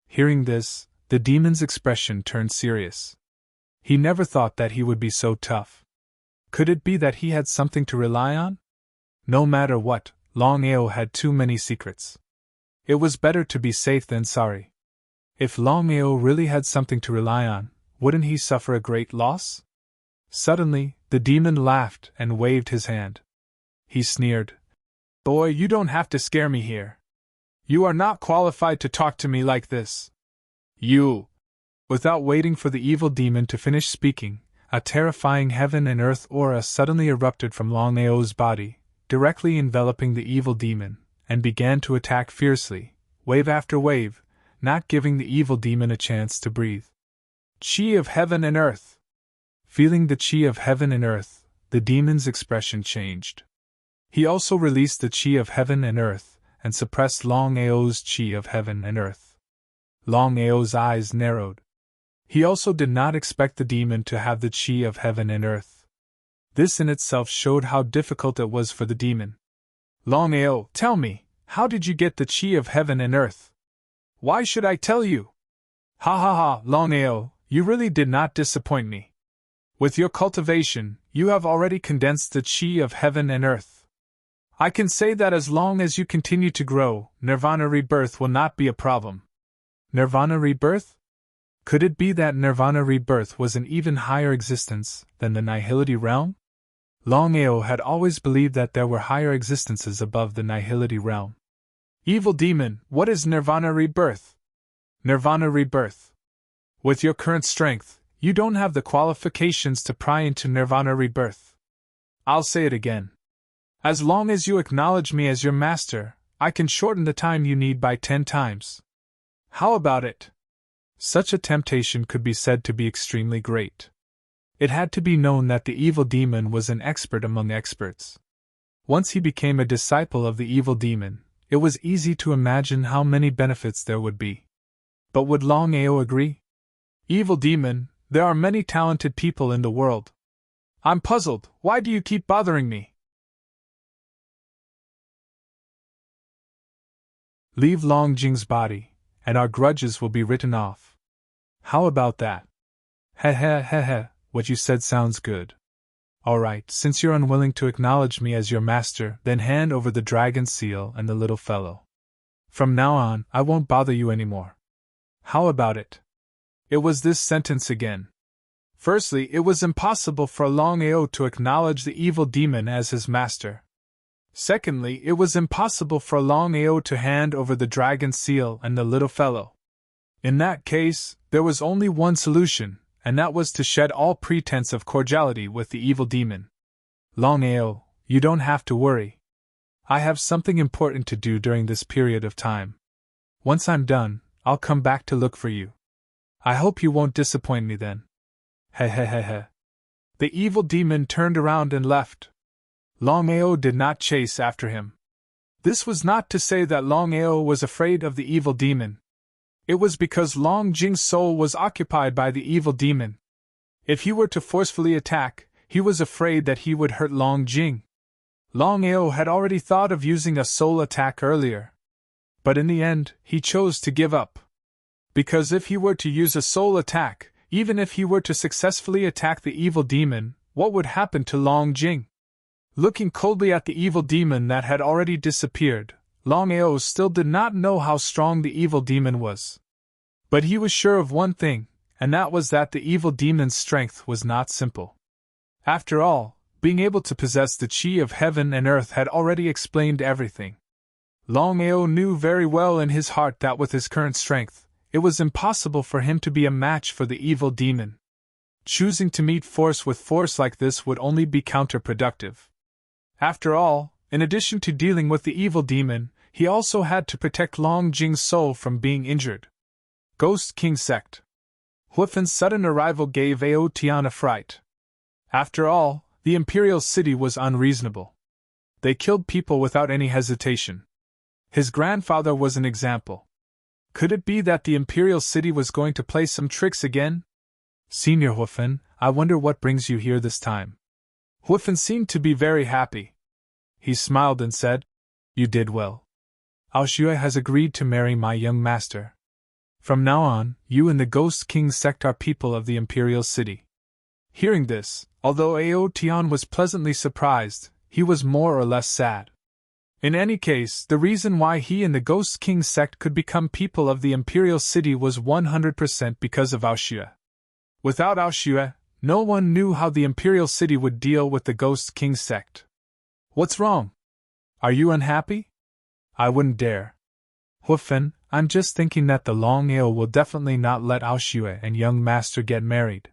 Hearing this, the demon's expression turned serious. He never thought that he would be so tough. Could it be that he had something to rely on? No matter what, Longao had too many secrets. It was better to be safe than sorry. If Longao really had something to rely on, wouldn't he suffer a great loss? Suddenly, the demon laughed and waved his hand. He sneered, Boy, you don't have to scare me here. You are not qualified to talk to me like this. You. Without waiting for the evil demon to finish speaking, a terrifying heaven and earth aura suddenly erupted from Longao's body, directly enveloping the evil demon, and began to attack fiercely, wave after wave, not giving the evil demon a chance to breathe. Chi of heaven and earth! Feeling the chi of heaven and earth, the demon's expression changed. He also released the chi of heaven and earth, and suppressed Longao's chi of heaven and earth. Longao's eyes narrowed. He also did not expect the demon to have the chi of heaven and earth. This in itself showed how difficult it was for the demon. Longao, tell me, how did you get the chi of heaven and earth? Why should I tell you? Ha ha ha, Longao, you really did not disappoint me. With your cultivation, you have already condensed the chi of heaven and earth. I can say that as long as you continue to grow, Nirvana rebirth will not be a problem. Nirvana rebirth? Could it be that Nirvana rebirth was an even higher existence than the nihility realm? Longao had always believed that there were higher existences above the nihility realm. Evil demon, what is Nirvana rebirth? Nirvana rebirth. With your current strength, you don't have the qualifications to pry into Nirvana rebirth. I'll say it again. As long as you acknowledge me as your master, I can shorten the time you need by 10 times. How about it? Such a temptation could be said to be extremely great. It had to be known that the evil demon was an expert among experts. Once he became a disciple of the evil demon, it was easy to imagine how many benefits there would be. But would Longao agree? Evil demon, there are many talented people in the world. I'm puzzled, why do you keep bothering me? Leave Longjing's body, and our grudges will be written off. How about that? Heh heh heh heh, what you said sounds good. Alright, since you're unwilling to acknowledge me as your master, then hand over the dragon seal and the little fellow. From now on, I won't bother you anymore. How about it? It was this sentence again. Firstly, it was impossible for Longao to acknowledge the evil demon as his master. Secondly, it was impossible for Longao to hand over the dragon seal and the little fellow. In that case, there was only one solution, and that was to shed all pretense of cordiality with the evil demon. Longao, you don't have to worry. I have something important to do during this period of time. Once I'm done, I'll come back to look for you. I hope you won't disappoint me then. Heh heh heh heh. The evil demon turned around and left. Longao did not chase after him. This was not to say that Longao was afraid of the evil demon. It was because Longjing's soul was occupied by the evil demon. If he were to forcefully attack, he was afraid that he would hurt Longjing. Longao had already thought of using a soul attack earlier. But in the end, he chose to give up. Because if he were to use a soul attack, even if he were to successfully attack the evil demon, what would happen to Longjing? Looking coldly at the evil demon that had already disappeared, Longao still did not know how strong the evil demon was. But he was sure of one thing, and that was that the evil demon's strength was not simple. After all, being able to possess the chi of heaven and earth had already explained everything. Longao knew very well in his heart that with his current strength, it was impossible for him to be a match for the evil demon. Choosing to meet force with force like this would only be counterproductive. After all, in addition to dealing with the evil demon, he also had to protect Longjing's soul from being injured. Ghost King Sect. Huifan's sudden arrival gave Ao Tian a fright. After all, the Imperial City was unreasonable. They killed people without any hesitation. His grandfather was an example. Could it be that the Imperial City was going to play some tricks again? Senior Huifan, I wonder what brings you here this time. Huifan seemed to be very happy. He smiled and said, You did well. Ao Xue has agreed to marry my young master. From now on, you and the Ghost King sect are people of the Imperial City. Hearing this, although Ao Tian was pleasantly surprised, he was more or less sad. In any case, the reason why he and the Ghost King sect could become people of the Imperial City was 100% because of Ao Xue. Without Ao Xue, no one knew how the Imperial City would deal with the Ghost King sect. What's wrong? Are you unhappy? I wouldn't dare. Hufen, I'm just thinking that the Longao will definitely not let Aoshue and young master get married.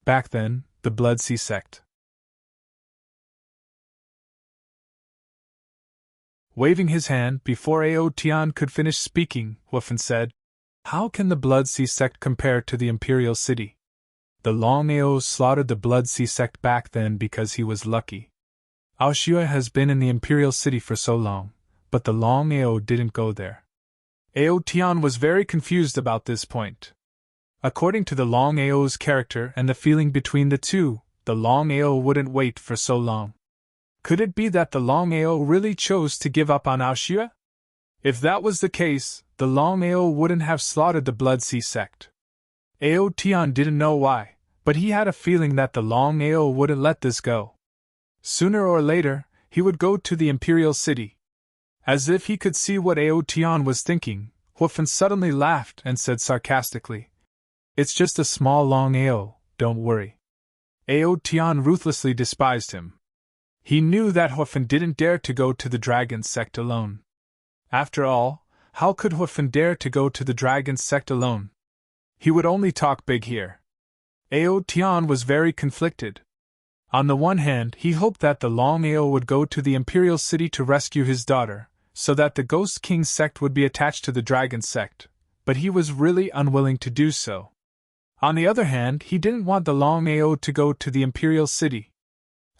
Back then, the Blood Sea sect. Waving his hand before Ao Tian could finish speaking, Hufen said, How can the Blood Sea sect compare to the Imperial City? The Longao slaughtered the Blood Sea sect back then because he was lucky. Aoshue has been in the Imperial City for so long, but the Longao didn't go there. Ao Tian was very confused about this point. According to the Longao's character and the feeling between the two, the Longao wouldn't wait for so long. Could it be that the Longao really chose to give up on Aoshue? If that was the case, the Longao wouldn't have slaughtered the Blood Sea sect. Ao Tian didn't know why, but he had a feeling that the Longao wouldn't let this go. Sooner or later, he would go to the Imperial City. As if he could see what Ao Tian was thinking, Hufen suddenly laughed and said sarcastically, It's just a small Longao, don't worry. Ao Tian ruthlessly despised him. He knew that Hufen didn't dare to go to the Dragon sect alone. After all, how could Hufen dare to go to the Dragon sect alone? He would only talk big here. Ao Tian was very conflicted. On the one hand, he hoped that the Longao would go to the Imperial City to rescue his daughter, so that the Ghost King sect would be attached to the Dragon sect, but he was really unwilling to do so. On the other hand, he didn't want the Longao to go to the Imperial City.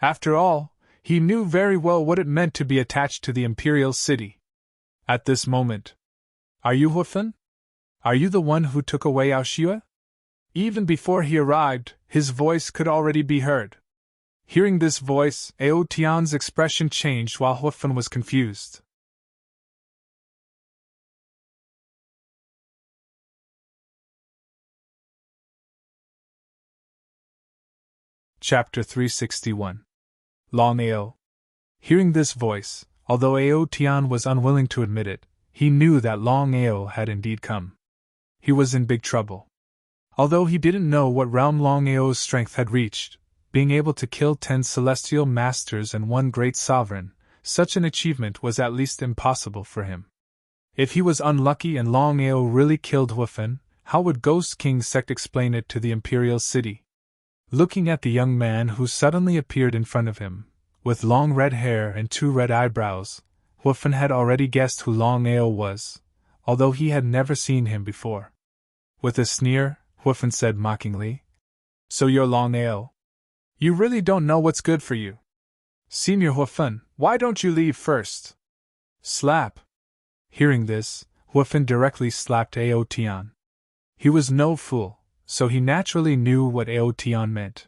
After all, he knew very well what it meant to be attached to the Imperial City. At this moment, Are you Hufen? Are you the one who took away Aoshue? Even before he arrived, his voice could already be heard. Hearing this voice, Ao Tian's expression changed while Hufen was confused. Chapter 361. Longao. Hearing this voice, although Ao Tian was unwilling to admit it, he knew that Longao had indeed come. He was in big trouble. Although he didn't know what realm Longao's strength had reached, being able to kill 10 celestial masters and 1 great sovereign, such an achievement was at least impossible for him. If he was unlucky and Longao really killed Hufen, how would Ghost King sect explain it to the Imperial City? Looking at the young man who suddenly appeared in front of him, with long red hair and 2 red eyebrows, Hufen had already guessed who Longao was, although he had never seen him before. With a sneer, Hufen said mockingly, So you're Longao? You really don't know what's good for you. Senior Hufen, why don't you leave first? Slap. Hearing this, Hufen directly slapped Ao Tian. He was no fool, so he naturally knew what Ao Tian meant.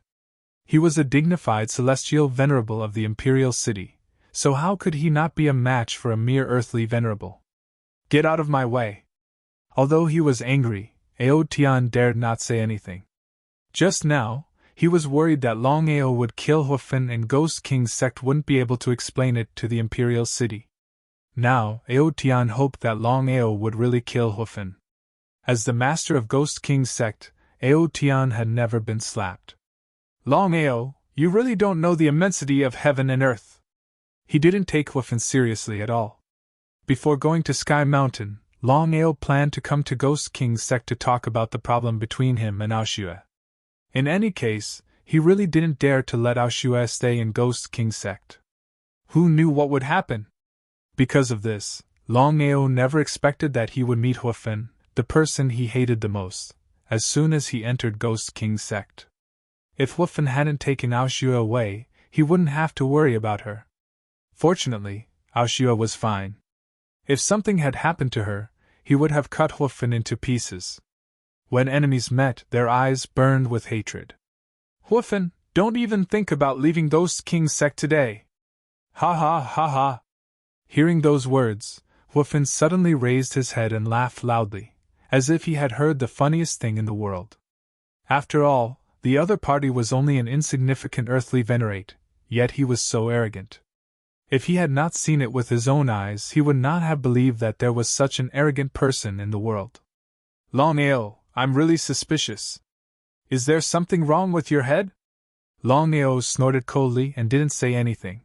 He was a dignified celestial venerable of the Imperial City, so how could he not be a match for a mere earthly venerable? Get out of my way. Although he was angry, Ao Tian dared not say anything. Just now, he was worried that Longao would kill Hufen and Ghost King sect wouldn't be able to explain it to the Imperial City. Now, Ao Tian hoped that Longao would really kill Hufen. As the master of Ghost King sect, Ao Tian had never been slapped. Longao, you really don't know the immensity of heaven and earth. He didn't take Hufen seriously at all. Before going to Sky Mountain, Longao planned to come to Ghost King sect to talk about the problem between him and Aoshue. In any case, he really didn't dare to let Aoshue stay in Ghost King sect. Who knew what would happen? Because of this, Longao never expected that he would meet Hufen, the person he hated the most, as soon as he entered Ghost King sect. If Hufen hadn't taken Aoshue away, he wouldn't have to worry about her. Fortunately, Aoshue was fine. If something had happened to her, he would have cut Hufen into pieces. When enemies met, their eyes burned with hatred. Hufen, don't even think about leaving Ghost King sect today. Ha ha ha ha. Hearing those words, Hufen suddenly raised his head and laughed loudly, as if he had heard the funniest thing in the world. After all, the other party was only an insignificant earthly venerate, yet he was so arrogant. If he had not seen it with his own eyes, he would not have believed that there was such an arrogant person in the world. Longao, I'm really suspicious. Is there something wrong with your head? Longao snorted coldly and didn't say anything.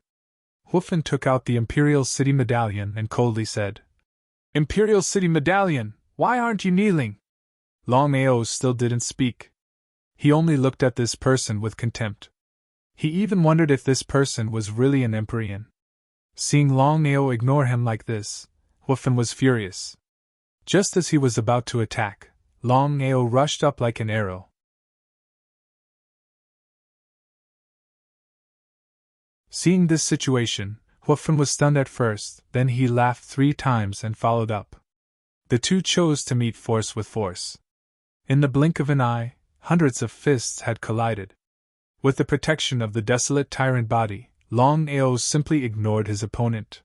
Hufen took out the Imperial City medallion and coldly said, "Imperial City medallion, why aren't you kneeling?" Longao still didn't speak. He only looked at this person with contempt. He even wondered if this person was really an Empyrean. Seeing Longao ignore him like this, Hufen was furious. Just as he was about to attack, Longao rushed up like an arrow. Seeing this situation, Hufen was stunned at first, then he laughed 3 times and followed up. The two chose to meet force with force. In the blink of an eye, hundreds of fists had collided. With the protection of the desolate tyrant body, Longao simply ignored his opponent.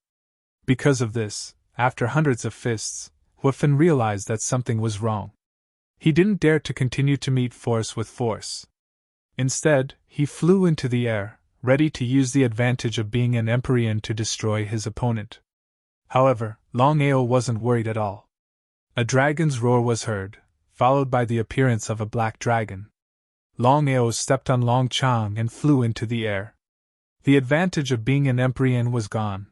Because of this, after hundreds of fists, Hufen realized that something was wrong. He didn't dare to continue to meet force with force. Instead, he flew into the air, ready to use the advantage of being an Empyrean to destroy his opponent. However, Longao wasn't worried at all. A dragon's roar was heard, followed by the appearance of a black dragon. Longao stepped on Longchang and flew into the air. The advantage of being an Empyrean was gone.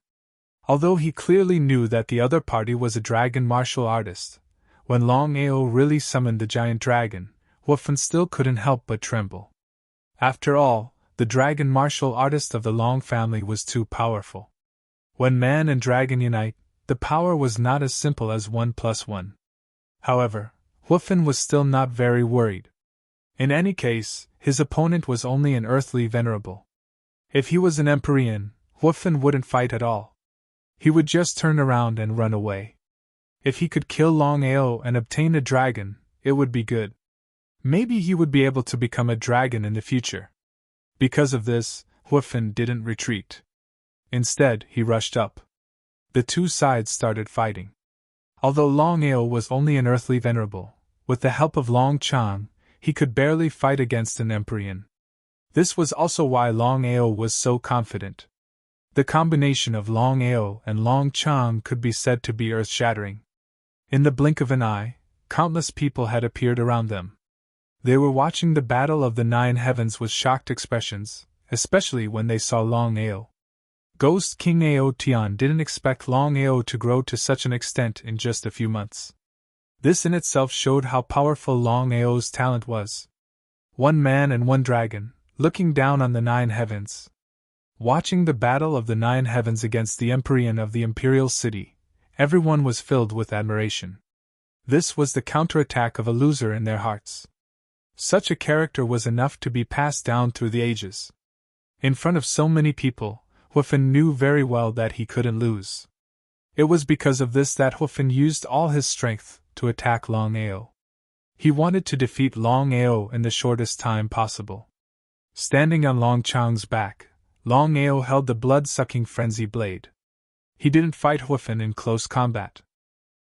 Although he clearly knew that the other party was a dragon martial artist, when Longao really summoned the giant dragon, Hufen still couldn't help but tremble. After all, the dragon martial artist of the Long family was too powerful. When man and dragon unite, the power was not as simple as 1 + 1. However, Hufen was still not very worried. In any case, his opponent was only an earthly venerable. If he was an Empyrean, Hufen wouldn't fight at all. He would just turn around and run away. If he could kill Longao and obtain a dragon, it would be good. Maybe he would be able to become a dragon in the future. Because of this, Hufen didn't retreat. Instead, he rushed up. The two sides started fighting. Although Longao was only an earthly venerable, with the help of Longchang, he could barely fight against an Empyrean. This was also why Longao was so confident. The combination of Longao and Longchang could be said to be earth-shattering. In the blink of an eye, countless people had appeared around them. They were watching the battle of the 9 heavens with shocked expressions, especially when they saw Longao. Ghost King Ao Tian didn't expect Longao to grow to such an extent in just a few months. This in itself showed how powerful Longao's talent was. 1 man and 1 dragon, looking down on the 9 heavens. Watching the battle of the 9 heavens against the Empyrean of the Imperial City, everyone was filled with admiration. This was the counterattack of a loser in their hearts. Such a character was enough to be passed down through the ages. In front of so many people, Hufen knew very well that he couldn't lose. It was because of this that Hufen used all his strength to attack Longao. He wanted to defeat Longao in the shortest time possible. Standing on Longchang's back, Longao held the blood-sucking frenzy blade. He didn't fight Hufen in close combat.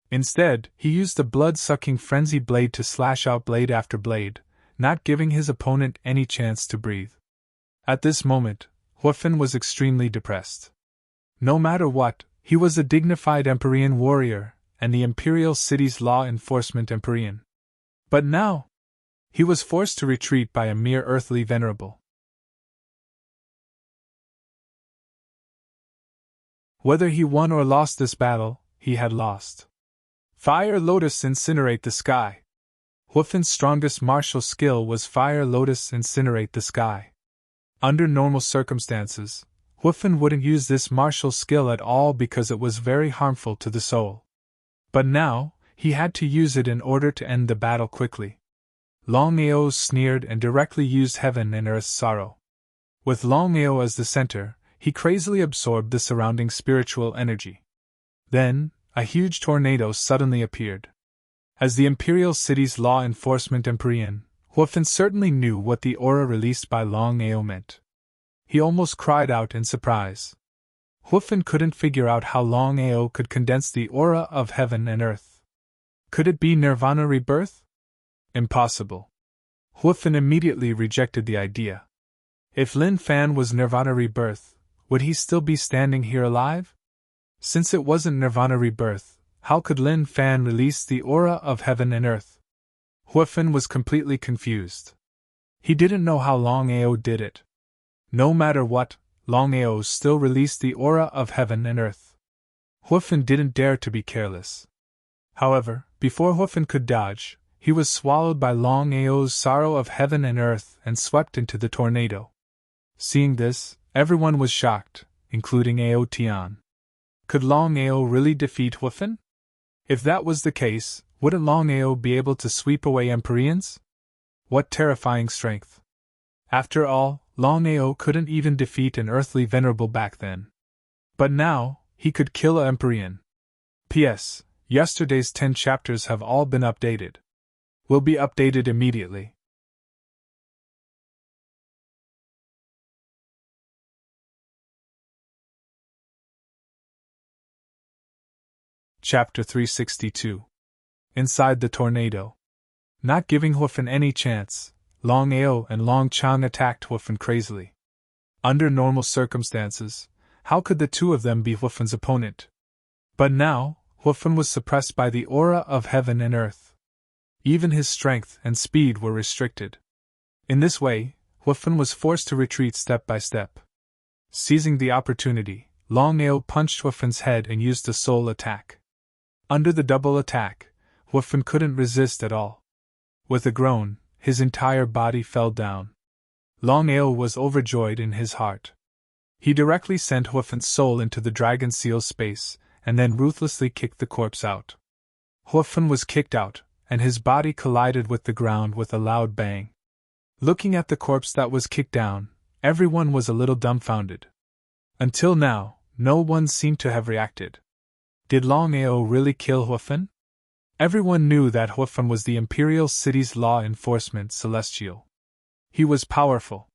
Instead, he used the blood-sucking frenzy blade to slash out blade after blade, not giving his opponent any chance to breathe. At this moment, Hufen was extremely depressed. No matter what, he was a dignified Empyrean warrior, and the Imperial City's law enforcement Empyrean. But now, he was forced to retreat by a mere earthly venerable. Whether he won or lost this battle, he had lost. Fire Lotus incinerate the sky. Hufen's strongest martial skill was Fire Lotus incinerate the sky. Under normal circumstances, Hufen wouldn't use this martial skill at all because it was very harmful to the soul. But now, he had to use it in order to end the battle quickly. Longao sneered and directly used heaven and earth's sorrow. With Longao as the center, he crazily absorbed the surrounding spiritual energy. Then, a huge tornado suddenly appeared. As the Imperial City's law enforcement Empyrean, Hufen certainly knew what the aura released by Longao meant. He almost cried out in surprise. Hufen couldn't figure out how Longao could condense the aura of heaven and earth. Could it be Nirvana rebirth? Impossible. Hufen immediately rejected the idea. If Lin Fan was Nirvana rebirth, would he still be standing here alive? Since it wasn't Nirvana rebirth, how could Lin Fan release the aura of heaven and earth? Hufen was completely confused. He didn't know how Longao did it. No matter what, Longao still released the aura of heaven and earth. Huofeng didn't dare to be careless. However, before Huofeng could dodge, he was swallowed by Longao's sorrow of heaven and earth and swept into the tornado. Seeing this, everyone was shocked, including Ao Tian. Could Longao really defeat Huofeng? If that was the case, wouldn't Longao be able to sweep away Empyreans? What terrifying strength! After all, Longao couldn't even defeat an earthly venerable back then. But now, he could kill an Empyrean. P.S. Yesterday's 10 chapters have all been updated. Will be updated immediately. Chapter 362. Inside the tornado. Not giving Huofeng any chance, Longao and Long Chang attacked Huofeng crazily. Under normal circumstances, how could the two of them be Huofeng's opponent? But now, Huofeng was suppressed by the aura of heaven and earth. Even his strength and speed were restricted. In this way, Huofeng was forced to retreat step by step. Seizing the opportunity, Longao punched Huofeng's head and used a soul attack. Under the double attack, Huofeng couldn't resist at all. With a groan, his entire body fell down. Longao was overjoyed in his heart. He directly sent Huofeng's soul into the dragon seal's space, and then ruthlessly kicked the corpse out. Huofeng was kicked out, and his body collided with the ground with a loud bang. Looking at the corpse that was kicked down, everyone was a little dumbfounded. Until now, no one seemed to have reacted. Did Longao really kill Huofeng? Everyone knew that Huofeng was the Imperial City's law enforcement celestial. He was powerful.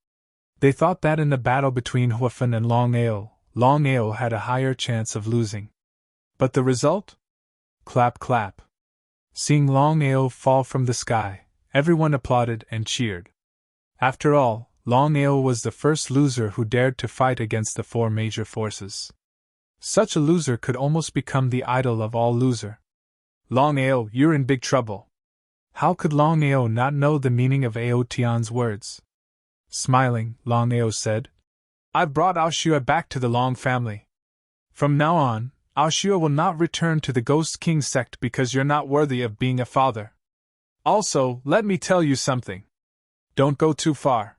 They thought that in the battle between Huofeng and Longao had a higher chance of losing. But the result? Clap clap. Seeing Longao fall from the sky, everyone applauded and cheered. After all, Longao was the first loser who dared to fight against the four major forces. Such a loser could almost become the idol of all loser. Longao, you're in big trouble. How could Longao not know the meaning of Ao Tian's words? Smiling, Longao said, I've brought Aoshua back to the Long family. From now on, Aoshua will not return to the Ghost King sect because you're not worthy of being a father. Also, let me tell you something. Don't go too far.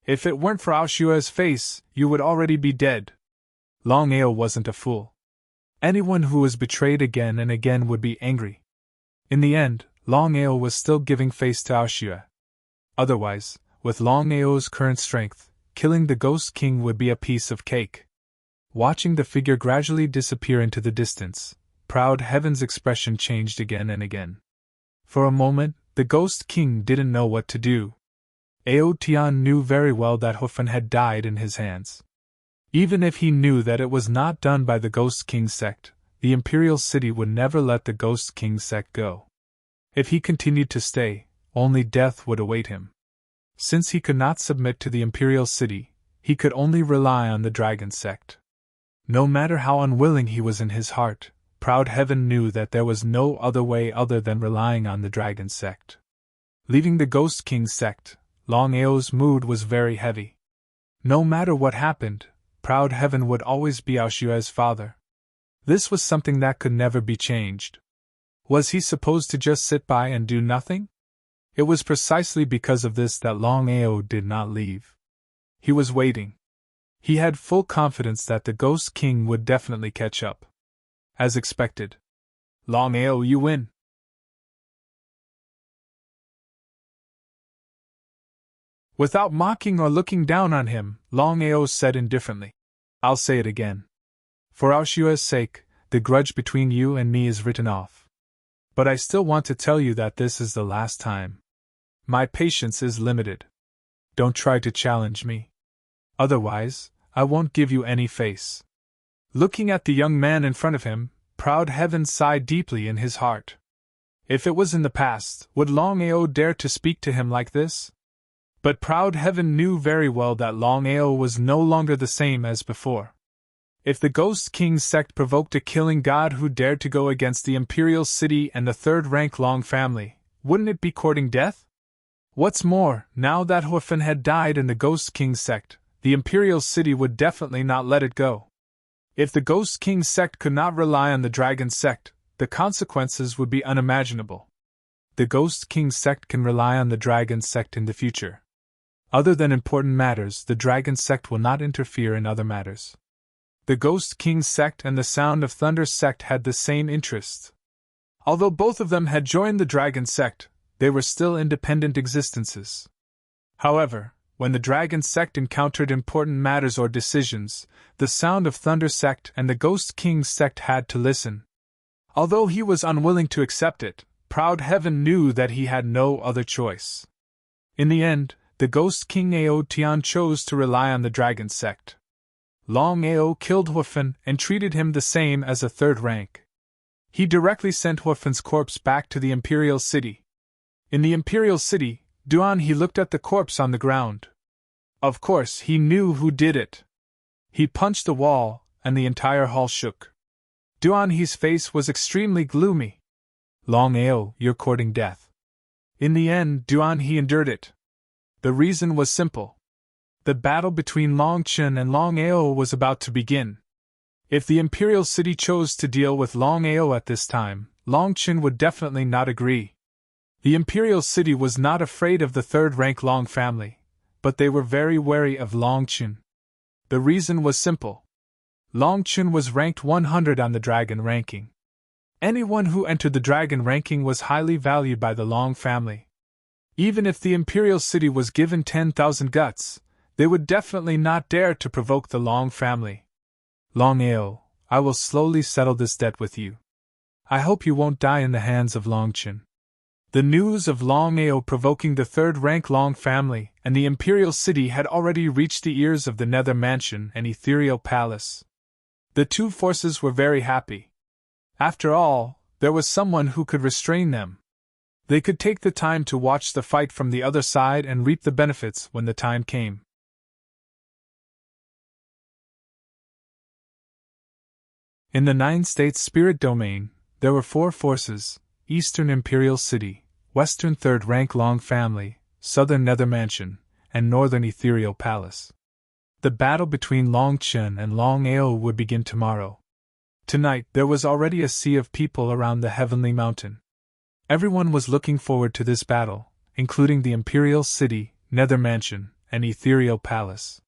If it weren't for Aoshua's face, you would already be dead. Longao wasn't a fool. Anyone who was betrayed again and again would be angry. In the end, Longao was still giving face to Aoshua. Otherwise, with Longao's current strength, killing the Ghost King would be a piece of cake. Watching the figure gradually disappear into the distance, proud Heaven's expression changed again and again. For a moment, the Ghost King didn't know what to do. Ao Tian knew very well that Huofeng had died in his hands. Even if he knew that it was not done by the Ghost King sect, the Imperial City would never let the Ghost King sect go. If he continued to stay, only death would await him. Since he could not submit to the Imperial City, he could only rely on the Dragon sect. No matter how unwilling he was in his heart, proud Heaven knew that there was no other way other than relying on the Dragon sect. Leaving the Ghost King sect, Longao's mood was very heavy. No matter what happened, proud Heaven would always be Aoshua's father. This was something that could never be changed. Was he supposed to just sit by and do nothing? It was precisely because of this that Longao did not leave. He was waiting. He had full confidence that the Ghost King would definitely catch up. As expected. Longao, you win. Without mocking or looking down on him, Longao said indifferently, I'll say it again. For Aoshua's sake, the grudge between you and me is written off. But I still want to tell you that this is the last time. My patience is limited. Don't try to challenge me. Otherwise, I won't give you any face. Looking at the young man in front of him, proud Heaven sighed deeply in his heart. If it was in the past, would Longao dare to speak to him like this? But proud Heaven knew very well that Longao was no longer the same as before. If the Ghost King sect provoked a killing god who dared to go against the Imperial City and the third-rank Long family, wouldn't it be courting death? What's more, now that Huofeng had died in the Ghost King sect, the Imperial City would definitely not let it go. If the Ghost King sect could not rely on the Dragon sect, the consequences would be unimaginable. The Ghost King sect can rely on the Dragon sect in the future. Other than important matters, the Dragon sect will not interfere in other matters. The Ghost King sect and the Sound of Thunder sect had the same interests. Although both of them had joined the Dragon sect, they were still independent existences. However, when the Dragon sect encountered important matters or decisions, the Sound of Thunder sect and the Ghost King sect had to listen. Although he was unwilling to accept it, Proud Heaven knew that he had no other choice. In the end, the Ghost King Ao Tian chose to rely on the Dragon sect. Longao killed Huofan and treated him the same as a third rank. He directly sent Huofan's corpse back to the Imperial City. In the Imperial City, Duan He looked at the corpse on the ground. Of course, he knew who did it. He punched the wall, and the entire hall shook. Duan He's face was extremely gloomy. Longao, you're courting death. In the end, Duan He endured it. The reason was simple. The battle between Long Chen and Longao was about to begin. If the Imperial City chose to deal with Longao at this time, Long Chen would definitely not agree. The Imperial City was not afraid of the third-rank Long family, but they were very wary of Long Chen. The reason was simple. Long Chen was ranked 100 on the Dragon ranking. Anyone who entered the Dragon ranking was highly valued by the Long family. Even if the Imperial City was given 10,000 guts, they would definitely not dare to provoke the Long family. Longao, I will slowly settle this debt with you. I hope you won't die in the hands of Long Chen. The news of Longao provoking the third-rank Long family and the Imperial City had already reached the ears of the Nether Mansion and Ethereal Palace. The two forces were very happy. After all, there was someone who could restrain them. They could take the time to watch the fight from the other side and reap the benefits when the time came. In the Nine-States Spirit Domain, there were four forces: Eastern Imperial City, Western Third-Rank Long Family, Southern Nether Mansion, and Northern Ethereal Palace. The battle between Long Chen and Long Ao would begin tomorrow. Tonight there was already a sea of people around the Heavenly Mountain. Everyone was looking forward to this battle, including the Imperial City, Nether Mansion, and Ethereal Palace.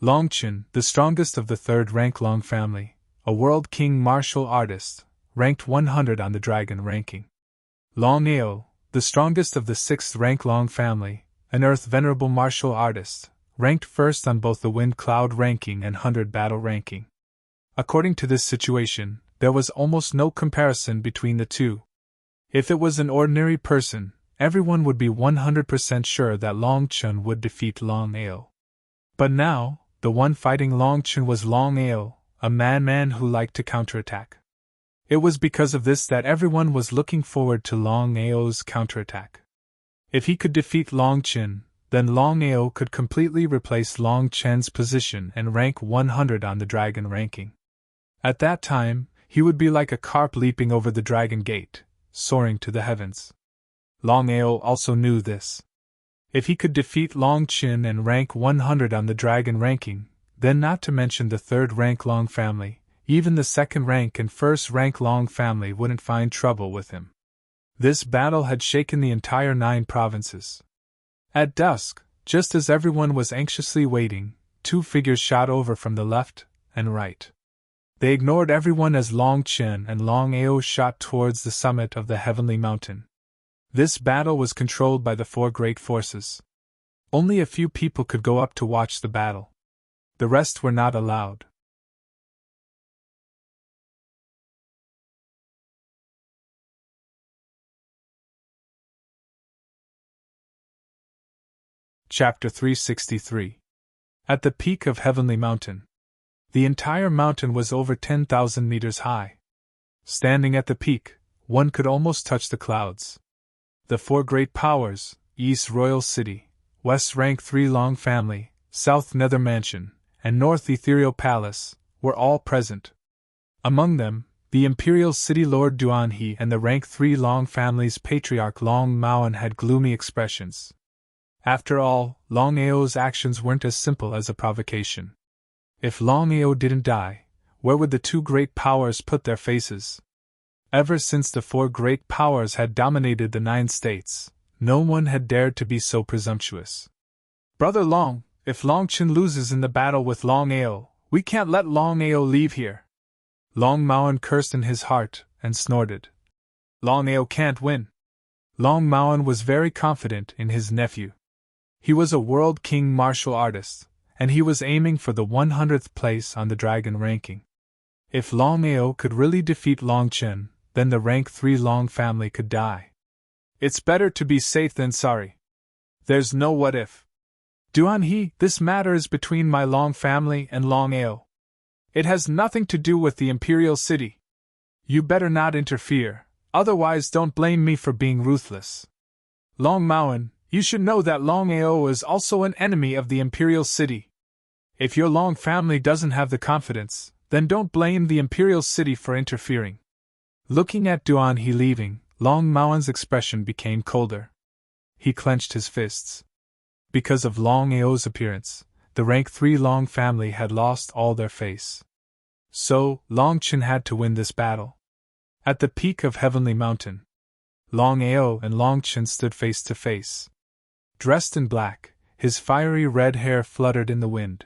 Long Chen, the strongest of the third-rank Long family, a World King martial artist, ranked 100 on the Dragon ranking. Long Ao, the strongest of the 6th-rank Long family, an Earth venerable martial artist, ranked first on both the Wind Cloud ranking and 100 battle ranking. According to this situation, there was almost no comparison between the two. If it was an ordinary person, everyone would be 100% sure that Long Chen would defeat Long Ao. But now, the one fighting Long Chen was Long Ao, a man who liked to counterattack. It was because of this that everyone was looking forward to Long Ao's counterattack. If he could defeat Long Chen, then Long Ao could completely replace Long Chen's position and rank 100 on the Dragon ranking. At that time, he would be like a carp leaping over the Dragon Gate, soaring to the heavens. Long Ao also knew this. If he could defeat Long Chen and rank 100 on the Dragon ranking, then not to mention the third-rank Long family, even the second-rank and first-rank Long family wouldn't find trouble with him. This battle had shaken the entire 9 provinces. At dusk, just as everyone was anxiously waiting, 2 figures shot over from the left and right. They ignored everyone as Long Chen and Long Ao shot towards the summit of the Heavenly Mountain. This battle was controlled by the 4 great forces. Only a few people could go up to watch the battle. The rest were not allowed. Chapter 363. At the peak of Heavenly Mountain. The entire mountain was over 10,000 meters high. Standing at the peak, one could almost touch the clouds. The 4 great powers, East Royal City, West Rank 3 Long Family, South Nether Mansion, and North Ethereal Palace, were all present. Among them, the Imperial City Lord Duan He and the Rank 3 Long Family's Patriarch Long Maoan had gloomy expressions. After all, Longao's actions weren't as simple as a provocation. If Longao didn't die, where would the two great powers put their faces? Ever since the four great powers had dominated the 9 states, no one had dared to be so presumptuous. Brother Long, if Longchen loses in the battle with Longao, we can't let Longao leave here. Long Maoan cursed in his heart and snorted. Longao can't win. Long Maoan was very confident in his nephew. He was a world king martial artist, and he was aiming for the 100th place on the dragon ranking. If Longao could really defeat Longchen, then the rank 3 Long family could die. It's better to be safe than sorry. There's no what if. Duan-he, this matter is between my Long family and Longao. It has nothing to do with the imperial city. You better not interfere, otherwise don't blame me for being ruthless. Long Maoan, you should know that Longao is also an enemy of the imperial city. If your Long family doesn't have the confidence, then don't blame the imperial city for interfering. Looking at Duan-he leaving, Long Maoan's expression became colder. He clenched his fists. Because of Longao's appearance, the rank 3 Long family had lost all their face. So, Longchen had to win this battle. At the peak of Heavenly Mountain, Longao and Longchen stood face to face. Dressed in black, his fiery red hair fluttered in the wind.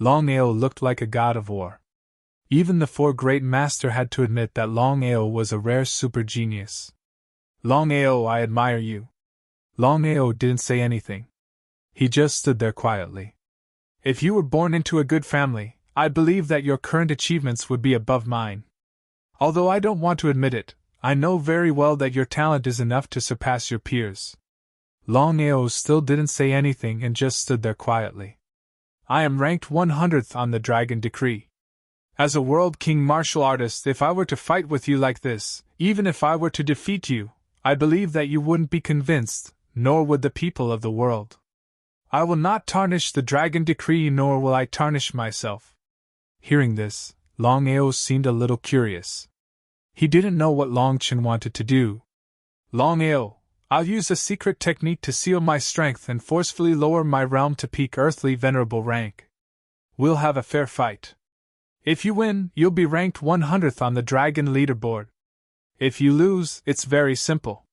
Longao looked like a god of war. Even the 4 great master had to admit that Longao was a rare super genius. Longao, I admire you. Longao didn't say anything. He just stood there quietly. If you were born into a good family, I believe that your current achievements would be above mine. Although I don't want to admit it, I know very well that your talent is enough to surpass your peers. Longao still didn't say anything and just stood there quietly. I am ranked 100th on the Dragon Decree. As a World King martial artist, if I were to fight with you like this, even if I were to defeat you, I believe that you wouldn't be convinced, nor would the people of the world. I will not tarnish the Dragon Decree, nor will I tarnish myself. Hearing this, Longao seemed a little curious. He didn't know what Longchen wanted to do. Longao, I'll use a secret technique to seal my strength and forcefully lower my realm to peak earthly venerable rank. We'll have a fair fight. If you win, you'll be ranked 100th on the Dragon Leaderboard. If you lose, it's very simple.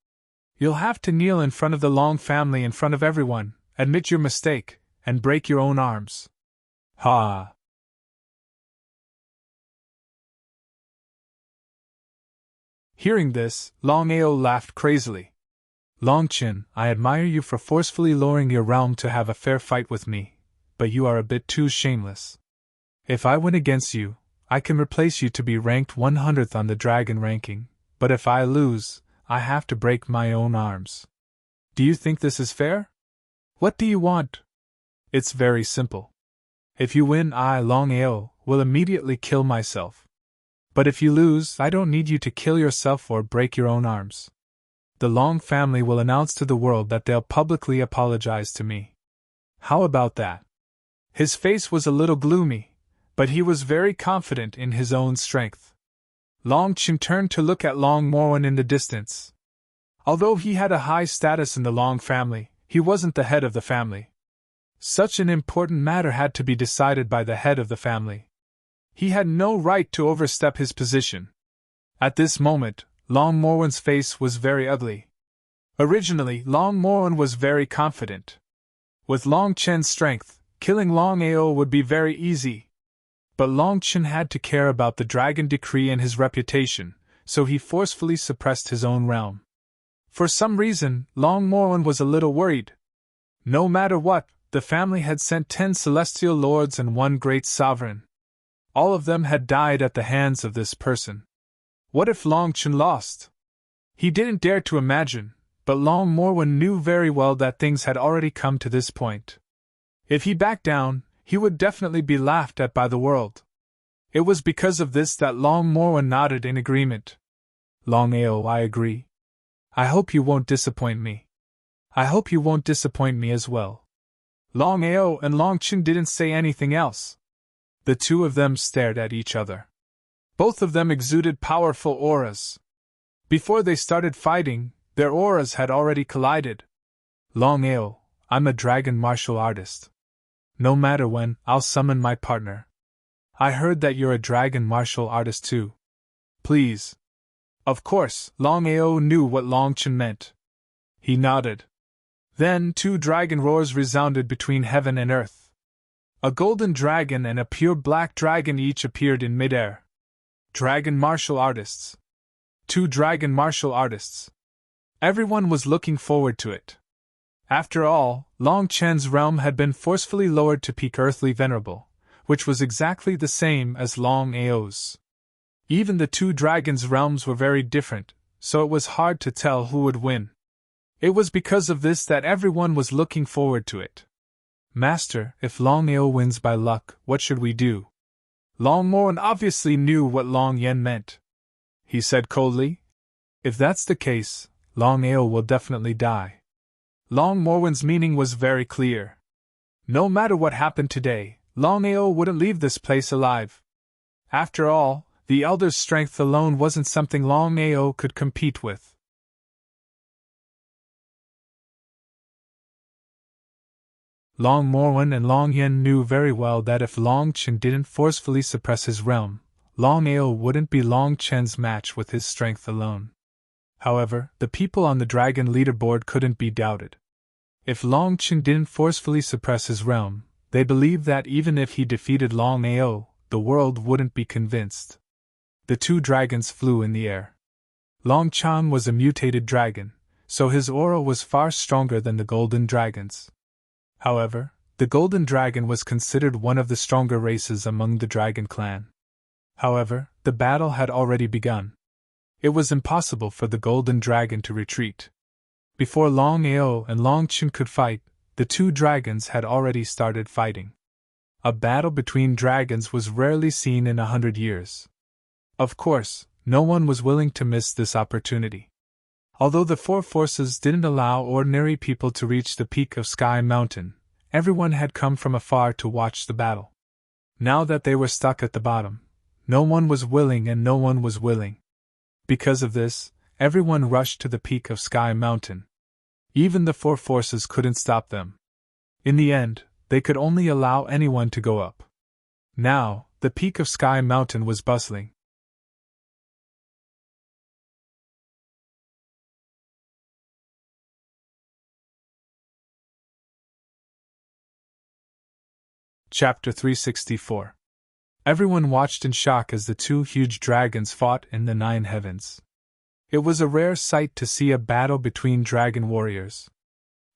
You'll have to kneel in front of the Long family in front of everyone, admit your mistake, and break your own arms. Ha! Hearing this, Longao laughed crazily. Longchen, I admire you for forcefully lowering your realm to have a fair fight with me, but you are a bit too shameless. If I win against you, I can replace you to be ranked 100th on the dragon ranking, but if I lose, I have to break my own arms. Do you think this is fair? What do you want? It's very simple. If you win, I, Longao, will immediately kill myself. But if you lose, I don't need you to kill yourself or break your own arms. The Long family will announce to the world that they'll publicly apologize to me. How about that? His face was a little gloomy, but he was very confident in his own strength. Longchen turned to look at Long Maoan in the distance. Although he had a high status in the Long family, he wasn't the head of the family. Such an important matter had to be decided by the head of the family. He had no right to overstep his position. At this moment, Long Maoan's face was very ugly. Originally, Long Maoan was very confident. With Long Chen's strength, killing Longao would be very easy. But Long Chen had to care about the Dragon Decree and his reputation, so he forcefully suppressed his own realm. For some reason, Long Maoan was a little worried. No matter what, the family had sent 10 celestial lords and 1 great sovereign. All of them had died at the hands of this person. What if Long Chen lost? He didn't dare to imagine, but Long Maoan knew very well that things had already come to this point. If he backed down, he would definitely be laughed at by the world. It was because of this that Long Maoan nodded in agreement. Longao, I agree. I hope you won't disappoint me. I hope you won't disappoint me as well. Longao and Longchen didn't say anything else. The two of them stared at each other. Both of them exuded powerful auras. Before they started fighting, their auras had already collided. Longao, I'm a dragon martial artist. No matter when, I'll summon my partner. I heard that you're a dragon martial artist too. Please. Of course, Longao knew what Longchen meant. He nodded. Then 2 dragon roars resounded between heaven and earth. A golden dragon and a pure black dragon each appeared in midair. Dragon martial artists. 2 dragon martial artists. Everyone was looking forward to it. After all, Long Chen's realm had been forcefully lowered to peak earthly venerable, which was exactly the same as Long Ao's. Even the 2 dragons' realms were very different, so it was hard to tell who would win. It was because of this that everyone was looking forward to it. Master, if Long Ao wins by luck, what should we do? Long Moran obviously knew what Long Yen meant. He said coldly, if that's the case, Long Ao will definitely die. Long Moran's meaning was very clear. No matter what happened today, Long Ao wouldn't leave this place alive. After all, the Elder's strength alone wasn't something Long Ao could compete with. Long Moran and Long Yen knew very well that if Long Chen didn't forcefully suppress his realm, Long Ao wouldn't be Long Chen's match with his strength alone. However, the people on the dragon leaderboard couldn't be doubted. If Long Chen didn't forcefully suppress his realm, they believed that even if he defeated Long Ao, the world wouldn't be convinced. The 2 dragons flew in the air. Long Chan was a mutated dragon, so his aura was far stronger than the golden dragon's. However, the golden dragon was considered one of the stronger races among the dragon clan. However, the battle had already begun. It was impossible for the golden dragon to retreat. Before Long Ao and Long Chen could fight, the 2 dragons had already started fighting. A battle between dragons was rarely seen in 100 years. Of course, no one was willing to miss this opportunity. Although the 4 forces didn't allow ordinary people to reach the peak of Sky Mountain, everyone had come from afar to watch the battle. Now that they were stuck at the bottom, no one was willing and no one was willing. Because of this, everyone rushed to the peak of Sky Mountain. Even the 4 forces couldn't stop them. In the end, they could only allow anyone to go up. Now, the peak of Sky Mountain was bustling. Chapter 364. Everyone watched in shock as the 2 huge dragons fought in the 9 heavens. It was a rare sight to see a battle between dragon warriors.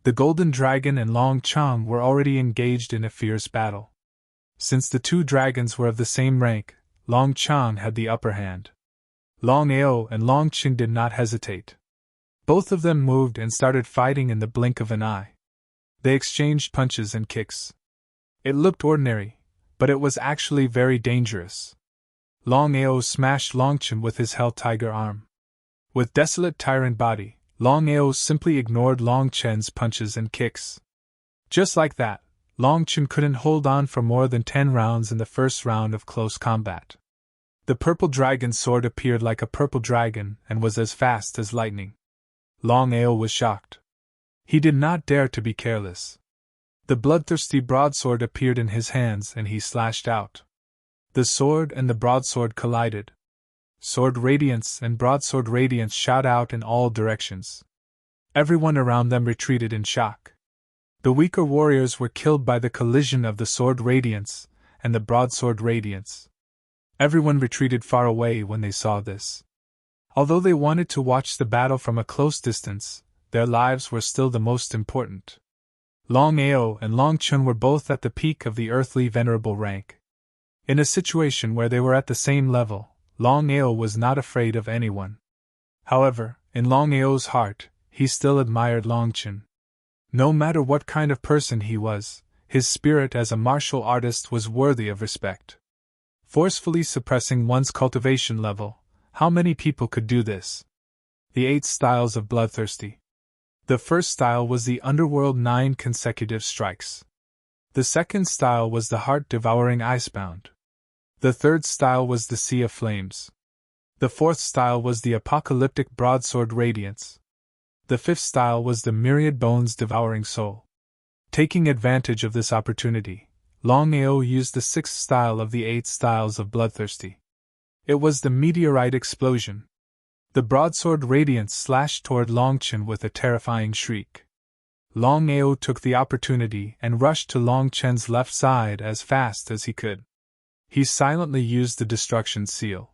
The Golden Dragon and Long Chang were already engaged in a fierce battle. Since the 2 dragons were of the same rank, Long Chang had the upper hand. Long Ao and Long Chen did not hesitate. Both of them moved and started fighting in the blink of an eye. They exchanged punches and kicks. It looked ordinary, but it was actually very dangerous. Long Ao smashed Long Chen with his Hell Tiger arm. With desolate tyrant body, Long Ao simply ignored Long Chen's punches and kicks. Just like that, Long Chen couldn't hold on for more than 10 rounds in the first round of close combat. The purple dragon's sword appeared like a purple dragon and was as fast as lightning. Long Ao was shocked. He did not dare to be careless. The bloodthirsty broadsword appeared in his hands and he slashed out. The sword and the broadsword collided. Sword radiance and broadsword radiance shot out in all directions. Everyone around them retreated in shock. The weaker warriors were killed by the collision of the sword radiance and the broadsword radiance. Everyone retreated far away when they saw this. Although they wanted to watch the battle from a close distance, their lives were still the most important. Long Ao and Long Chun were both at the peak of the earthly venerable rank. In a situation where they were at the same level, Long Ao was not afraid of anyone. However, in Long Ao's heart, he still admired Long Chun. No matter what kind of person he was, his spirit as a martial artist was worthy of respect. Forcefully suppressing one's cultivation level, how many people could do this? The 8 styles of bloodthirsty. The first style was the underworld 9 consecutive strikes. The second style was the heart-devouring icebound. The third style was the sea of flames. The fourth style was the apocalyptic broadsword radiance. The fifth style was the myriad bones devouring soul. Taking advantage of this opportunity, Longao used the sixth style of the 8 styles of Bloodthirsty. It was the meteorite explosion. The broadsword radiance slashed toward Longchen with a terrifying shriek. Longao took the opportunity and rushed to Longchen's left side as fast as he could. He silently used the destruction seal.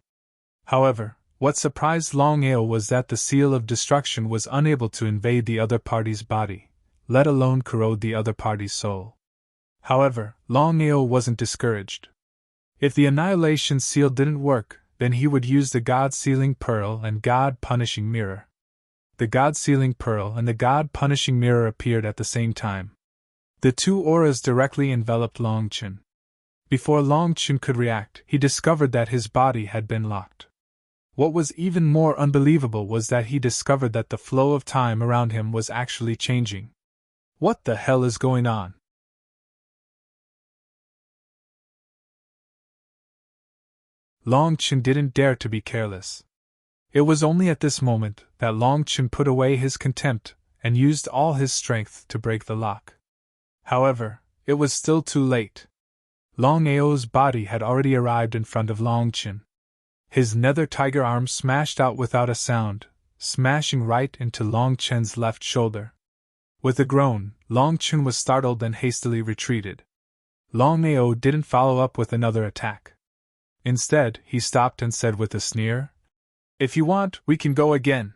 However, what surprised Longao was that the seal of destruction was unable to invade the other party's body, let alone corrode the other party's soul. However, Longao wasn't discouraged. If the annihilation seal didn't work, then he would use the God-sealing pearl and God-punishing mirror. The God-sealing pearl and the God-punishing mirror appeared at the same time. The two auras directly enveloped Longchen. Before Longchen could react, he discovered that his body had been locked. What was even more unbelievable was that he discovered that the flow of time around him was actually changing. What the hell is going on? Longchen didn't dare to be careless. It was only at this moment that Longchen put away his contempt and used all his strength to break the lock. However, it was still too late. Longao's body had already arrived in front of Longchen. His nether tiger arm smashed out without a sound, smashing right into Longchen's left shoulder. With a groan, Longchen was startled and hastily retreated. Longao didn't follow up with another attack. Instead, he stopped and said with a sneer, "If you want, we can go again."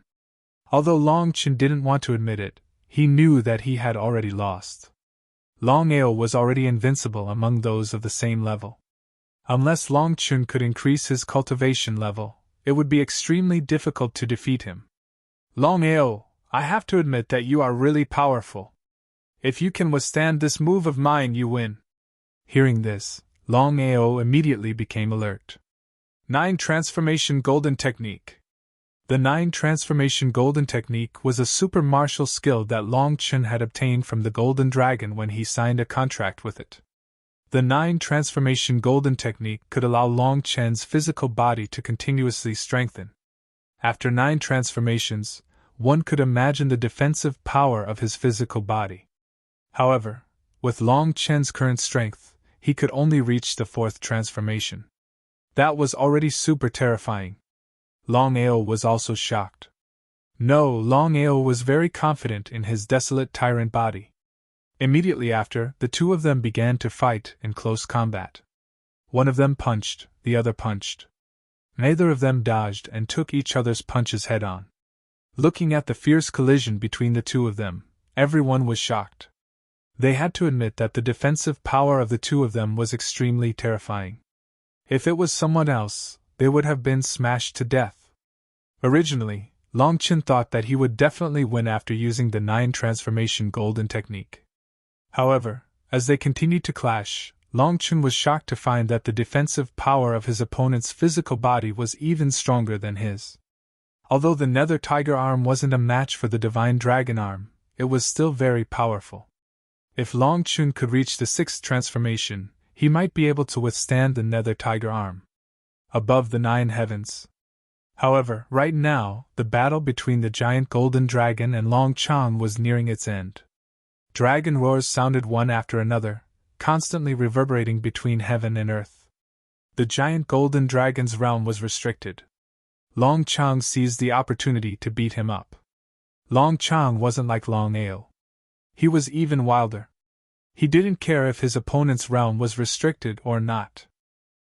Although Longchen didn't want to admit it, he knew that he had already lost. Longao was already invincible among those of the same level. Unless Longchen could increase his cultivation level, it would be extremely difficult to defeat him. "Longao, I have to admit that you are really powerful. If you can withstand this move of mine, you win." Hearing this, Longao immediately became alert. 9 Transformation Golden Technique. The 9 Transformation Golden Technique was a super martial skill that Longchen had obtained from the Golden Dragon when he signed a contract with it. The 9 Transformation Golden Technique could allow Longchen's physical body to continuously strengthen. After 9 transformations, one could imagine the defensive power of his physical body. However, with Longchen's current strength, he could only reach the 4th transformation. That was already super terrifying. Longao was also shocked. No, Longao was very confident in his desolate tyrant body. Immediately after, the two of them began to fight in close combat. One of them punched, the other punched. Neither of them dodged and took each other's punches head-on. Looking at the fierce collision between the two of them, everyone was shocked. They had to admit that the defensive power of the two of them was extremely terrifying. If it was someone else, they would have been smashed to death. Originally, Longchen thought that he would definitely win after using the 9 Transformation Golden Technique. However, as they continued to clash, Longchen was shocked to find that the defensive power of his opponent's physical body was even stronger than his. Although the Nether Tiger Arm wasn't a match for the Divine Dragon Arm, it was still very powerful. If Longchen could reach the 6th transformation, he might be able to withstand the Nether Tiger Arm. Above the 9 heavens. However, right now, the battle between the giant golden dragon and Longchang was nearing its end. Dragon roars sounded one after another, constantly reverberating between heaven and earth. The giant golden dragon's realm was restricted. Longchang seized the opportunity to beat him up. Longchang wasn't like Longao. He was even wilder. He didn't care if his opponent's realm was restricted or not.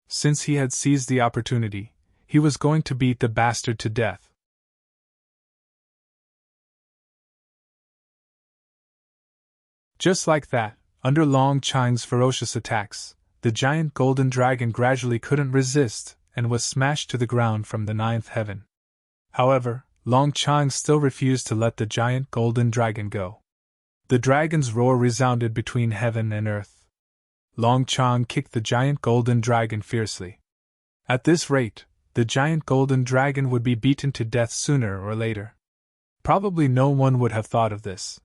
Since he had seized the opportunity, he was going to beat the bastard to death. Just like that, under Longchang's ferocious attacks, the giant golden dragon gradually couldn't resist and was smashed to the ground from the 9th heaven. However, Longchang still refused to let the giant golden dragon go. The dragon's roar resounded between heaven and earth. Longchang kicked the giant golden dragon fiercely. At this rate, the giant golden dragon would be beaten to death sooner or later. Probably no one would have thought of this.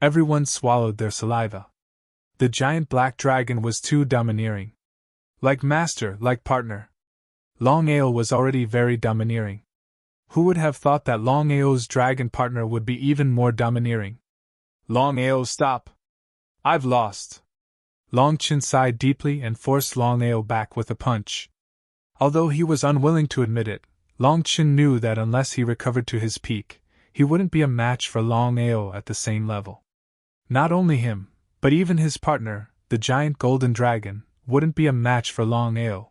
Everyone swallowed their saliva. The giant black dragon was too domineering. Like master, like partner. Longao was already very domineering. Who would have thought that Longao's dragon partner would be even more domineering? Longao, stop! I've lost. Long Chen sighed deeply and forced Longao back with a punch. Although he was unwilling to admit it, Long Chen knew that unless he recovered to his peak, he wouldn't be a match for Longao at the same level. Not only him, but even his partner, the giant golden dragon, wouldn't be a match for Longao.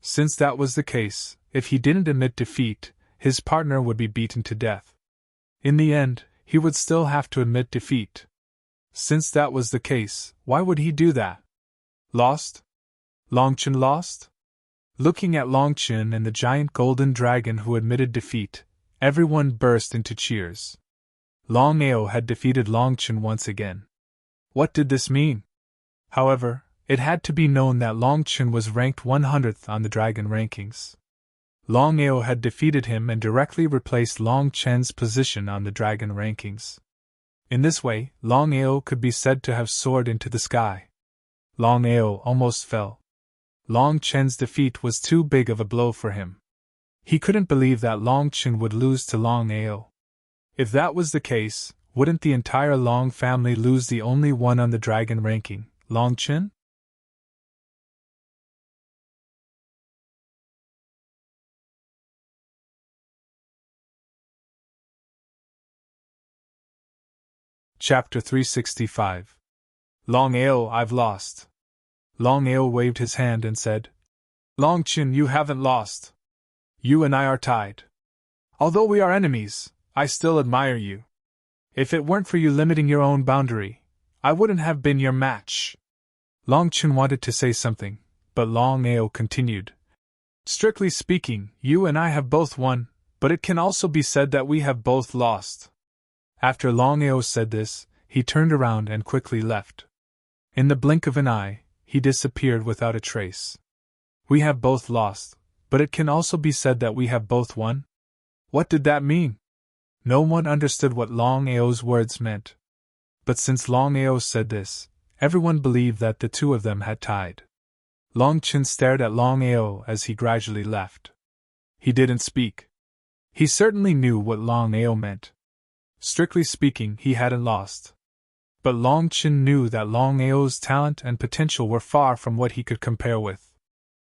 Since that was the case, if he didn't admit defeat, his partner would be beaten to death. In the end, he would still have to admit defeat. Since that was the case, why would he do that? Lost? Long Chen lost? Looking at Long Chen and the giant golden dragon who admitted defeat, everyone burst into cheers. Longao had defeated Long Chen once again. What did this mean? However, it had to be known that Long Chen was ranked 100th on the dragon rankings. Longao had defeated him and directly replaced Long Chen's position on the dragon rankings. In this way, Longao could be said to have soared into the sky. Longao almost fell. Long Chen's defeat was too big of a blow for him. He couldn't believe that Long Chen would lose to Longao. If that was the case, wouldn't the entire Long family lose the only one on the dragon ranking, Long Chen? Chapter 365. Longao, I've lost. Longao waved his hand and said, Long Chen, you haven't lost. You and I are tied. Although we are enemies, I still admire you. If it weren't for you limiting your own boundary, I wouldn't have been your match. Long Chen wanted to say something, but Longao continued. Strictly speaking, you and I have both won, but it can also be said that we have both lost. After Longao said this, he turned around and quickly left. In the blink of an eye, he disappeared without a trace. We have both lost, but it can also be said that we have both won? What did that mean? No one understood what Longao's words meant. But since Longao said this, everyone believed that the two of them had tied. Long Chen stared at Longao as he gradually left. He didn't speak. He certainly knew what Longao meant. Strictly speaking, he hadn't lost. But Long Chen knew that Longao's talent and potential were far from what he could compare with.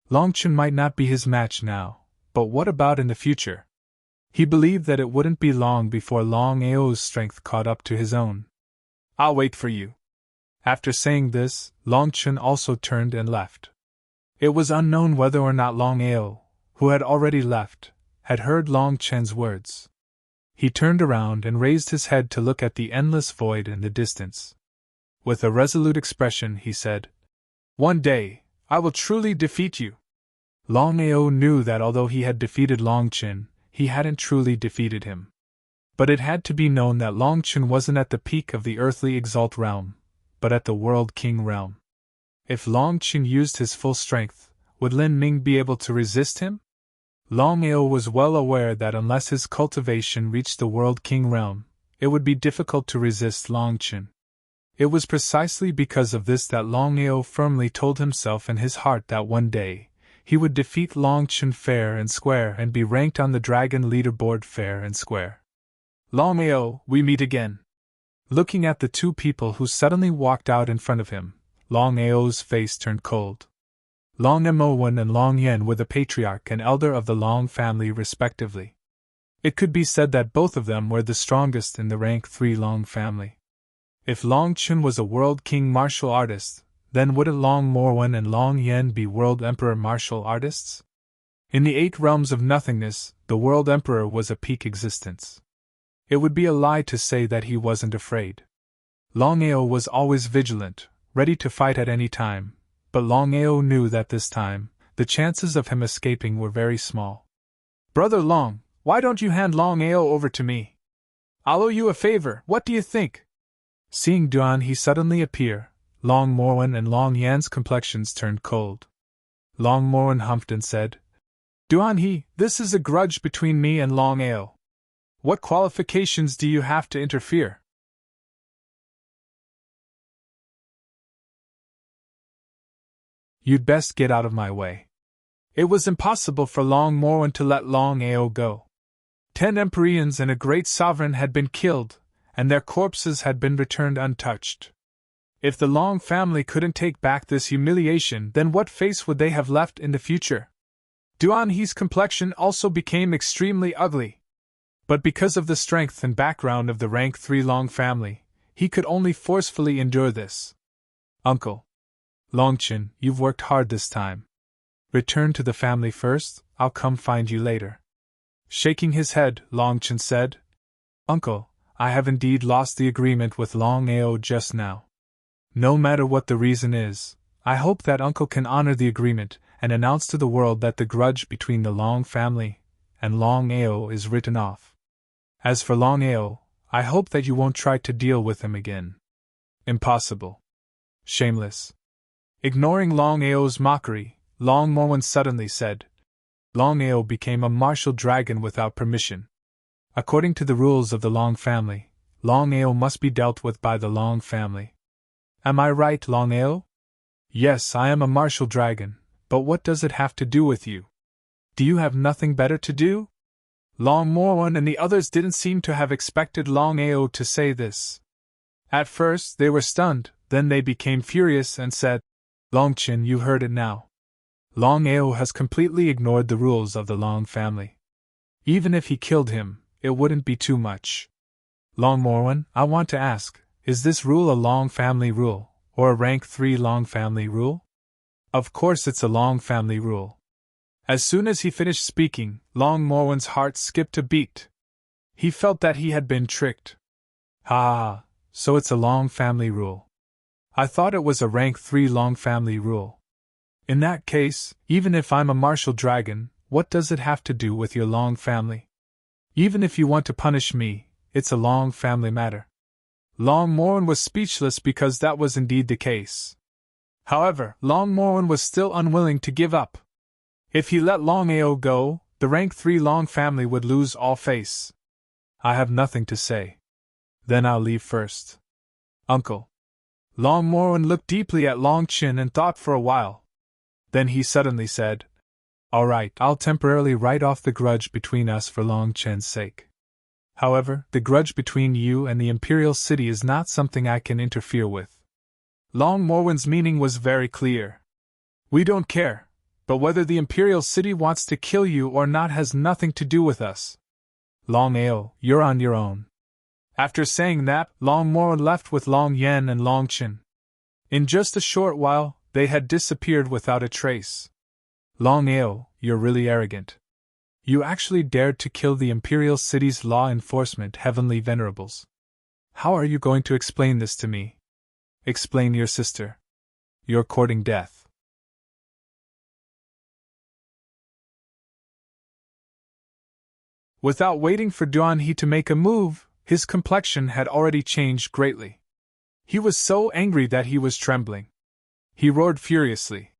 Long Chen might not be his match now, but what about in the future? He believed that it wouldn't be long before Longao's strength caught up to his own. I'll wait for you. After saying this, Long Chen also turned and left. It was unknown whether or not Longao, who had already left, had heard Long Chen's words. He turned around and raised his head to look at the endless void in the distance. With a resolute expression, he said, One day, I will truly defeat you. Longao knew that although he had defeated Long Chen, he hadn't truly defeated him. But it had to be known that Long Chen wasn't at the peak of the earthly exalt realm, but at the world king realm. If Long Chen used his full strength, would Lin Ming be able to resist him? Longao was well aware that unless his cultivation reached the world king realm, it would be difficult to resist Long Chen. It was precisely because of this that Longao firmly told himself in his heart that one day, he would defeat Long Chen fair and square and be ranked on the dragon leaderboard fair and square. Longao, we meet again. Looking at the two people who suddenly walked out in front of him, Longao's face turned cold. Long Emowen and Long Yen were the patriarch and elder of the Long family respectively. It could be said that both of them were the strongest in the rank 3 Long family. If Long Chen was a world king martial artist, then wouldn't Long Morwen and Long Yen be world emperor martial artists? In the 8 realms of nothingness, the world emperor was a peak existence. It would be a lie to say that he wasn't afraid. Longao was always vigilant, ready to fight at any time, but Longao knew that this time, the chances of him escaping were very small. Brother Long, why don't you hand Longao over to me? I'll owe you a favor, what do you think? Seeing Duan He suddenly appear, Long Morwen and Long Yan's complexions turned cold. Long Morwen humphed and said, Duan He, this is a grudge between me and Longao. What qualifications do you have to interfere? You'd best get out of my way. It was impossible for Long Morwen to let Longao go. 10 Empyreans and a great sovereign had been killed, and their corpses had been returned untouched. If the Long family couldn't take back this humiliation, then what face would they have left in the future? Duan He's complexion also became extremely ugly. But because of the strength and background of the rank 3 Long family, he could only forcefully endure this. Uncle Longchen, you've worked hard this time. Return to the family first, I'll come find you later. Shaking his head, Longchen said, Uncle, I have indeed lost the agreement with Longao just now. No matter what the reason is, I hope that Uncle can honor the agreement and announce to the world that the grudge between the Long family and Longao is written off. As for Longao, I hope that you won't try to deal with him again. Impossible. Shameless. Ignoring Longao's mockery, Long Morwen suddenly said, Longao became a martial dragon without permission. According to the rules of the Long family, Longao must be dealt with by the Long family. Am I right, Longao? Yes, I am a martial dragon, but what does it have to do with you? Do you have nothing better to do? Long Morwen and the others didn't seem to have expected Longao to say this. At first they were stunned, then they became furious and said, Longchen, you heard it now. Longao has completely ignored the rules of the Long family. Even if he killed him, it wouldn't be too much. Long Morwen, I want to ask, is this rule a Long family rule, or a rank 3 Long family rule? Of course it's a Long family rule. As soon as he finished speaking, Long Morwen's heart skipped a beat. He felt that he had been tricked. Ha, so it's a Long family rule. I thought it was a rank 3 Long family rule. In that case, even if I'm a martial dragon, what does it have to do with your Long family? Even if you want to punish me, it's a Long family matter. Long Morwen was speechless because that was indeed the case. However, Long Morwen was still unwilling to give up. If he let Longao go, the rank 3 Long family would lose all face. I have nothing to say. Then I'll leave first. Uncle. Long Morwen looked deeply at Long Chin and thought for a while. Then he suddenly said, All right, I'll temporarily write off the grudge between us for Long Chen's sake. However, the grudge between you and the Imperial City is not something I can interfere with. Long Morwen's meaning was very clear. We don't care, but whether the Imperial City wants to kill you or not has nothing to do with us. Longao, you're on your own. After saying that, Long Morwen left with Long Yen and Long Chin. In just a short while, they had disappeared without a trace. Longao, you're really arrogant. You actually dared to kill the Imperial City's law enforcement heavenly venerables. How are you going to explain this to me? Explain your sister. You're courting death. Without waiting for Duan He to make a move, his complexion had already changed greatly. He was so angry that he was trembling. He roared furiously.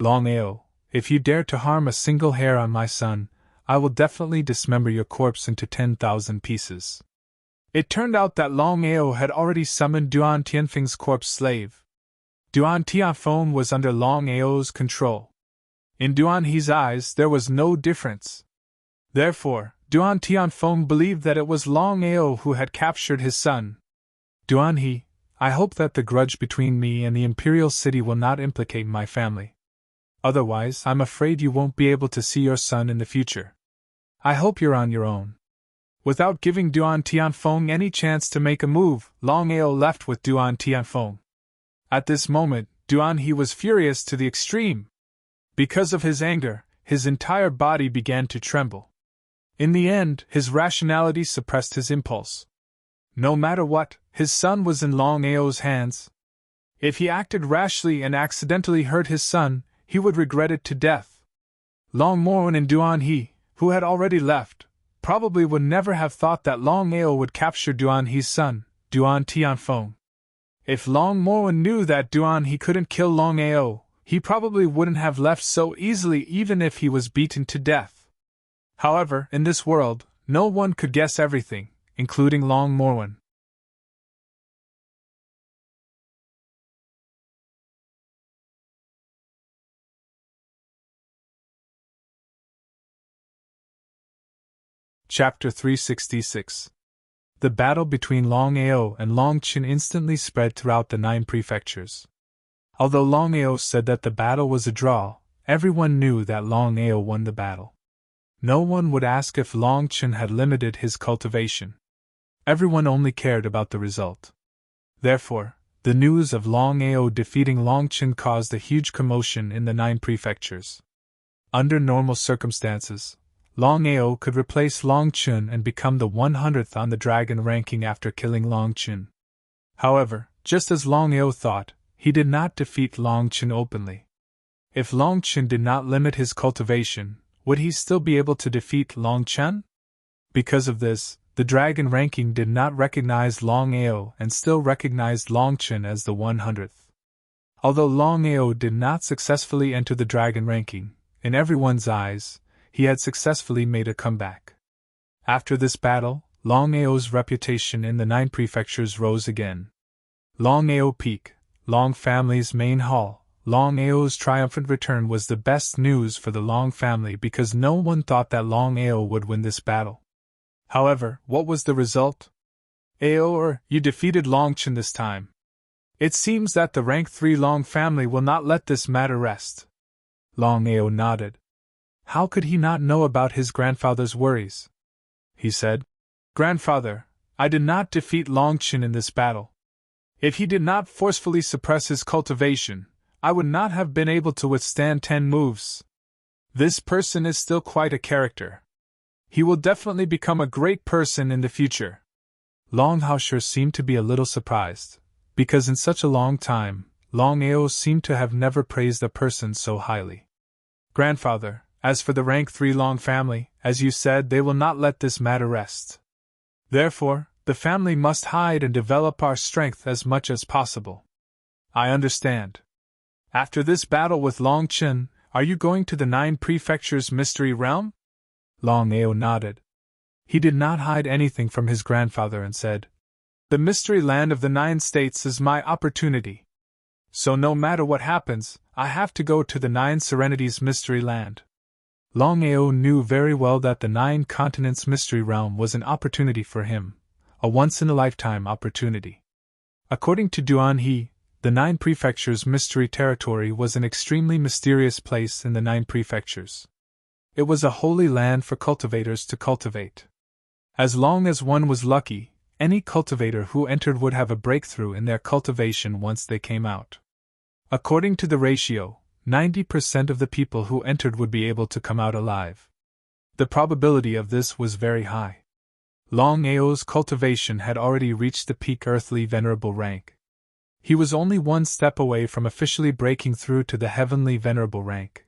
Longao, if you dare to harm a single hair on my son, I will definitely dismember your corpse into 10,000 pieces. It turned out that Longao had already summoned Duan Tianfeng's corpse slave. Duan Tianfeng was under Longao's control. In Duan He's eyes there was no difference. Therefore, Duan Tianfeng believed that it was Longao who had captured his son. Duan He, I hope that the grudge between me and the Imperial City will not implicate my family. Otherwise, I'm afraid you won't be able to see your son in the future. I hope you're on your own. Without giving Duan Tianfeng any chance to make a move, Longao left with Duan Tianfeng. At this moment, Duan He was furious to the extreme. Because of his anger, his entire body began to tremble. In the end, his rationality suppressed his impulse. No matter what, his son was in Longao's hands. If he acted rashly and accidentally hurt his son, he would regret it to death. Long Morwen and Duan He, who had already left, probably would never have thought that Longao would capture Duan He's son, Duan Tianfeng. If Long Morwen knew that Duan He couldn't kill Longao, he probably wouldn't have left so easily even if he was beaten to death. However, in this world, no one could guess everything, including Long Morwen. Chapter 366. the battle between Longao and Longchen instantly spread throughout the 9 prefectures. Although Longao said that the battle was a draw, everyone knew that Longao won the battle. No one would ask if Longchen had limited his cultivation. Everyone only cared about the result. Therefore, the news of Longao defeating Longchen caused a huge commotion in the 9 prefectures. Under normal circumstances, Longao could replace Longchen and become the 100th on the dragon ranking after killing Longchen. However, just as Longao thought, he did not defeat Longchen openly. If Longchen did not limit his cultivation, would he still be able to defeat Longchen? Because of this, the dragon ranking did not recognize Longao and still recognized Longchen as the 100th. Although Longao did not successfully enter the dragon ranking, in everyone's eyes, he had successfully made a comeback. After this battle, Longao's reputation in the 9 prefectures rose again. Longao Peak, Long family's main hall. Longao's triumphant return was the best news for the Long family because no one thought that Longao would win this battle. However, what was the result? You defeated Longchen this time. It seems that the rank 3 Long family will not let this matter rest. Longao nodded. How could he not know about his grandfather's worries? He said, Grandfather, I did not defeat Longchen in this battle. If he did not forcefully suppress his cultivation, I would not have been able to withstand 10 moves. This person is still quite a character. He will definitely become a great person in the future. Longao sure seemed to be a little surprised, because in such a long time, Longao seemed to have never praised a person so highly. Grandfather, as for the rank 3 Long family, as you said, they will not let this matter rest. Therefore, the family must hide and develop our strength as much as possible. I understand. After this battle with Longchen, are you going to the 9 prefectures mystery realm? Longao nodded. He did not hide anything from his grandfather and said, The mystery land of the 9 states is my opportunity. So no matter what happens, I have to go to the 9 serenities mystery land. Longao knew very well that the 9 continents mystery realm was an opportunity for him, a once-in-a-lifetime opportunity. According to Duanhe, the 9 prefectures mystery territory was an extremely mysterious place in the 9 prefectures. It was a holy land for cultivators to cultivate. As long as one was lucky, any cultivator who entered would have a breakthrough in their cultivation once they came out. According to the ratio, 90% of the people who entered would be able to come out alive. The probability of this was very high. Longao's cultivation had already reached the peak earthly venerable rank. He was only one step away from officially breaking through to the heavenly venerable rank.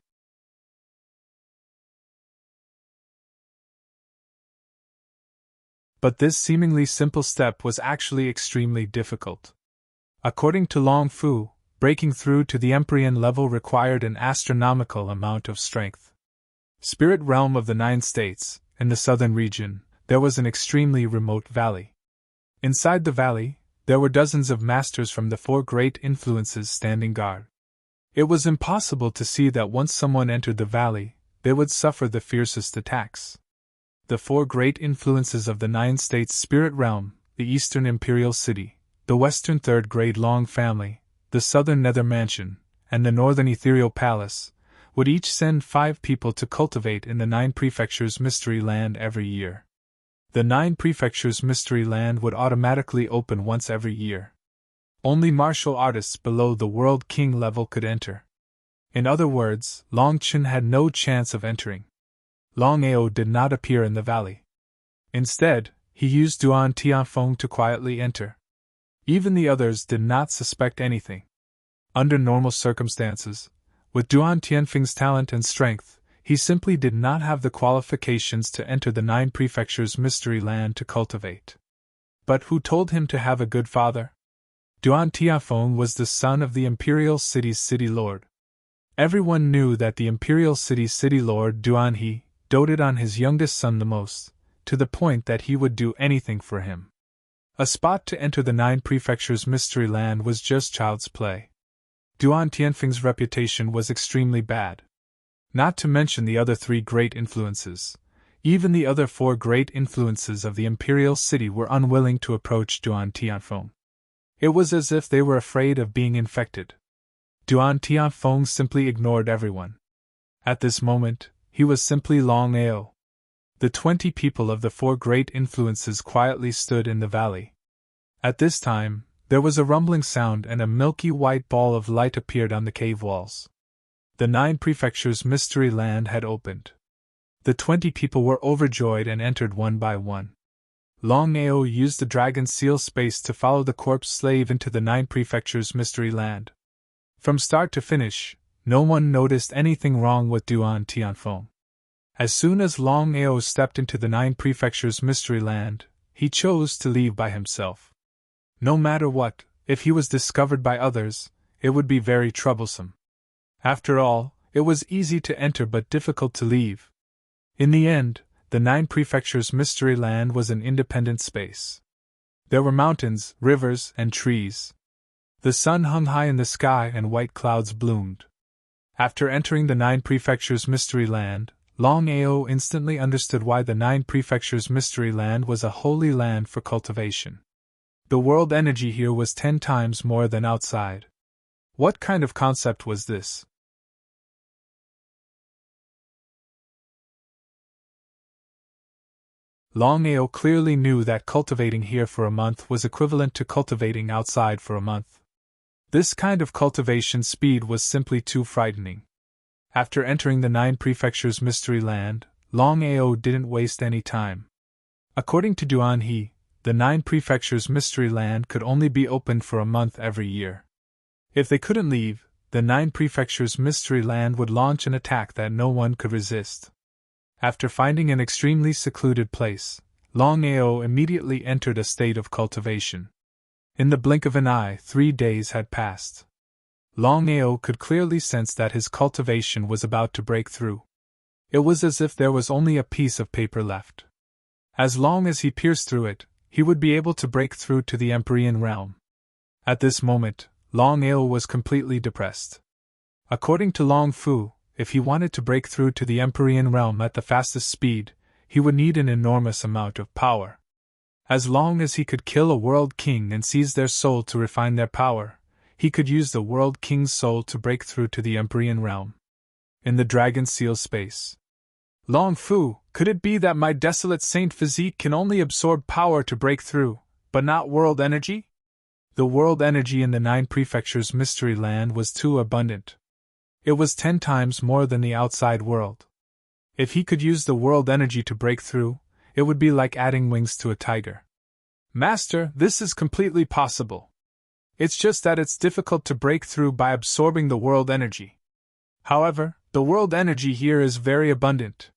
But this seemingly simple step was actually extremely difficult. According to Long Fu, breaking through to the Empyrean level required an astronomical amount of strength. Spirit realm of the 9 states, in the southern region, there was an extremely remote valley. Inside the valley, there were dozens of masters from the 4 great influences standing guard. It was impossible to see that once someone entered the valley, they would suffer the fiercest attacks. The 4 great influences of the 9 states spirit realm, the Eastern Imperial City, the Western Third Grade Long Family, the Southern Nether Mansion, and the Northern Ethereal Palace, would each send 5 people to cultivate in the 9 prefectures mystery land every year. The 9 prefectures mystery land would automatically open once every year. Only martial artists below the World King level could enter. In other words, Longchen had no chance of entering. Longao did not appear in the valley. Instead, he used Duan Tianfeng to quietly enter. Even the others did not suspect anything. Under normal circumstances, with Duan Tianfeng's talent and strength, he simply did not have the qualifications to enter the 9 prefectures mystery land to cultivate. But who told him to have a good father? Duan Tianfeng was the son of the Imperial City's city lord. Everyone knew that the Imperial City's city lord Duanhe doted on his youngest son the most, to the point that he would do anything for him. A spot to enter the 9 prefectures mystery land was just child's play. Duan Tianfeng's reputation was extremely bad. Not to mention the other 3 great influences. Even the other 4 great influences of the imperial city were unwilling to approach Duan Tianfeng. It was as if they were afraid of being infected. Duan Tianfeng simply ignored everyone. At this moment, he was simply Longao. The 20 people of the 4 great influences quietly stood in the valley. At this time, there was a rumbling sound and a milky white ball of light appeared on the cave walls. The 9 prefectures' mystery land had opened. The 20 people were overjoyed and entered one by one. Longao used the dragon seal space to follow the corpse slave into the 9 prefectures' mystery land. From start to finish, no one noticed anything wrong with Duan Tianfeng. As soon as Longao stepped into the 9 prefectures' mystery land, he chose to leave by himself. No matter what, if he was discovered by others, it would be very troublesome. After all, it was easy to enter but difficult to leave. In the end, the 9 prefectures' mystery land was an independent space. There were mountains, rivers, and trees. The sun hung high in the sky and white clouds bloomed. After entering the 9 prefectures' mystery land, Longao instantly understood why the 9 prefectures' mystery land was a holy land for cultivation. The world energy here was 10 times more than outside. What kind of concept was this? Longao clearly knew that cultivating here for a month was equivalent to cultivating outside for a month. This kind of cultivation speed was simply too frightening. After entering the 9 prefectures' mystery land, Longao didn't waste any time. According to Duan He, the 9 prefectures' mystery land could only be opened for a month every year. If they couldn't leave, the 9 prefectures' mystery land would launch an attack that no one could resist. After finding an extremely secluded place, Longao immediately entered a state of cultivation. In the blink of an eye, 3 days had passed. Longao could clearly sense that his cultivation was about to break through. It was as if there was only a piece of paper left. As long as he pierced through it, he would be able to break through to the Empyrean realm. At this moment, Longao was completely depressed. According to Long Fu, if he wanted to break through to the Empyrean realm at the fastest speed, he would need an enormous amount of power. As long as he could kill a world king and seize their soul to refine their power, he could use the world king's soul to break through to the Empyrean realm. In the dragon seal space. Long Fu, could it be that my desolate saint physique can only absorb power to break through, but not world energy? The world energy in the 9 prefectures' mystery land was too abundant. It was 10 times more than the outside world. If he could use the world energy to break through, it would be like adding wings to a tiger. Master, this is completely possible. It's just that it's difficult to break through by absorbing the world energy. However, the world energy here is very abundant.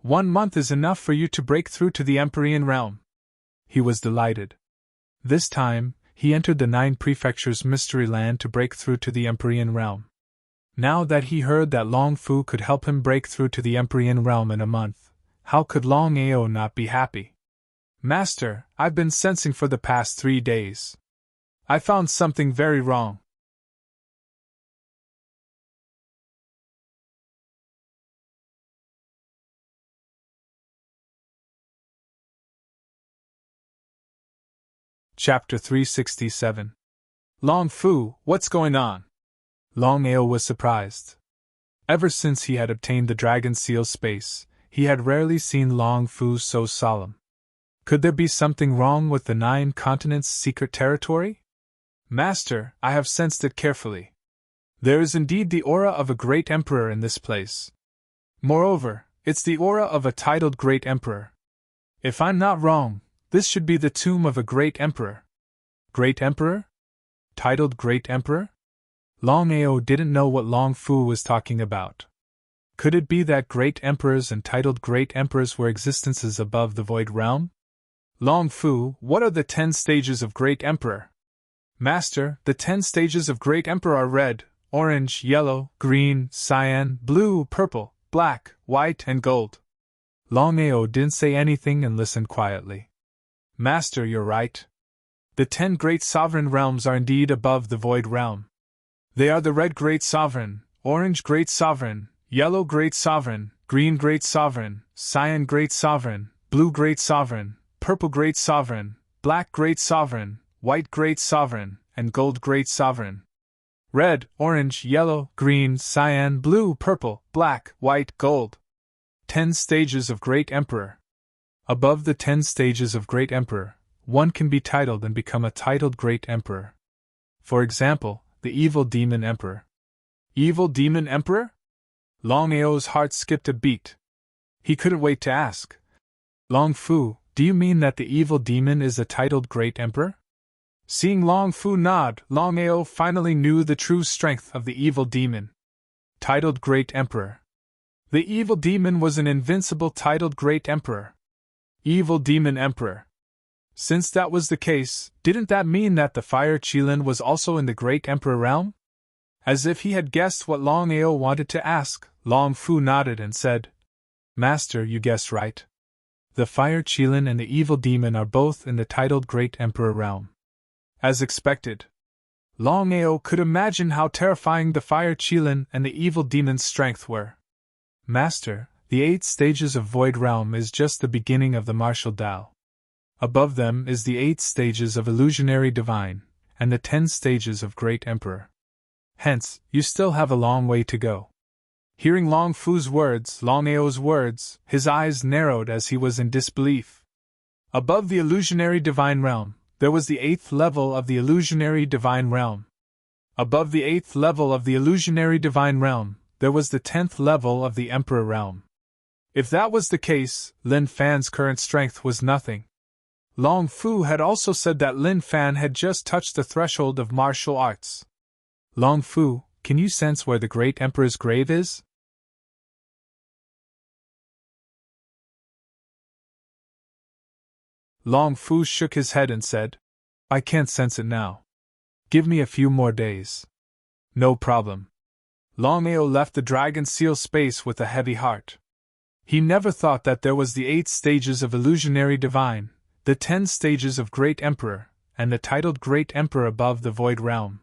1 month is enough for you to break through to the Empyrean realm. He was delighted. This time, he entered the 9 prefectures' mystery land to break through to the Empyrean realm. Now that he heard that Long Fu could help him break through to the Empyrean realm in a month, how could Longao not be happy? Master, I've been sensing for the past 3 days. I found something very wrong. Chapter 367. Long Fu, what's going on? Longao was surprised. Ever since he had obtained the dragon seal space, he had rarely seen Long Fu so solemn. Could there be something wrong with the 9 continents' secret territory? Master, I have sensed it carefully. There is indeed the aura of a great emperor in this place. Moreover, it's the aura of a titled great emperor. If I'm not wrong, this should be the tomb of a great emperor. Great emperor? Titled great emperor? Longao didn't know what Long Fu was talking about. Could it be that great emperors and titled great emperors were existences above the void realm? Long Fu, what are the 10 stages of great emperor? Master, the 10 stages of great emperor are red, orange, yellow, green, cyan, blue, purple, black, white, and gold. Longao didn't say anything and listened quietly. Master, you're right. The 10 great sovereign realms are indeed above the void realm. They are the red great sovereign, orange great sovereign, yellow great sovereign, green great sovereign, cyan great sovereign, blue great sovereign, purple great sovereign, black great sovereign, white great sovereign, and gold great sovereign. Red, orange, yellow, green, cyan, blue, purple, black, white, gold. 10 stages of Great Emperor. Above the 10 stages of Great Emperor, one can be titled and become a titled Great Emperor. For example, the Evil Demon Emperor. Evil Demon Emperor? Longao's heart skipped a beat. He couldn't wait to ask. Long Fu, do you mean that the evil demon is a titled Great Emperor? Seeing Long Fu nod, Longao finally knew the true strength of the evil demon. Titled Great Emperor. The evil demon was an invincible titled Great Emperor. Evil Demon Emperor. Since that was the case, didn't that mean that the Fire Qilin was also in the Great Emperor realm? As if he had guessed what Longao wanted to ask, Long Fu nodded and said, Master, you guessed right. The Fire Qilin and the Evil Demon are both in the titled Great Emperor realm. As expected. Longao could imagine how terrifying the Fire Qilin and the Evil Demon's strength were. Master, the 8 stages of Void Realm is just the beginning of the martial Tao. Above them is the 8 stages of Illusionary Divine, and the 10 stages of Great Emperor. Hence, you still have a long way to go. Hearing Long Fu's words, Longao's words, his eyes narrowed as he was in disbelief. Above the Illusionary Divine Realm, there was the 8th level of the Illusionary Divine Realm. Above the 8th level of the Illusionary Divine Realm, there was the 10th level of the Emperor Realm. If that was the case, Lin Fan's current strength was nothing. Long Fu had also said that Lin Fan had just touched the threshold of martial arts. Long Fu, can you sense where the Great Emperor's grave is? Long Fu shook his head and said, I can't sense it now. Give me a few more days. No problem. Longao left the Dragon Seal space with a heavy heart. He never thought that there was the 8 stages of Illusionary Divine, the 10 stages of Great Emperor, and the titled Great Emperor above the Void Realm.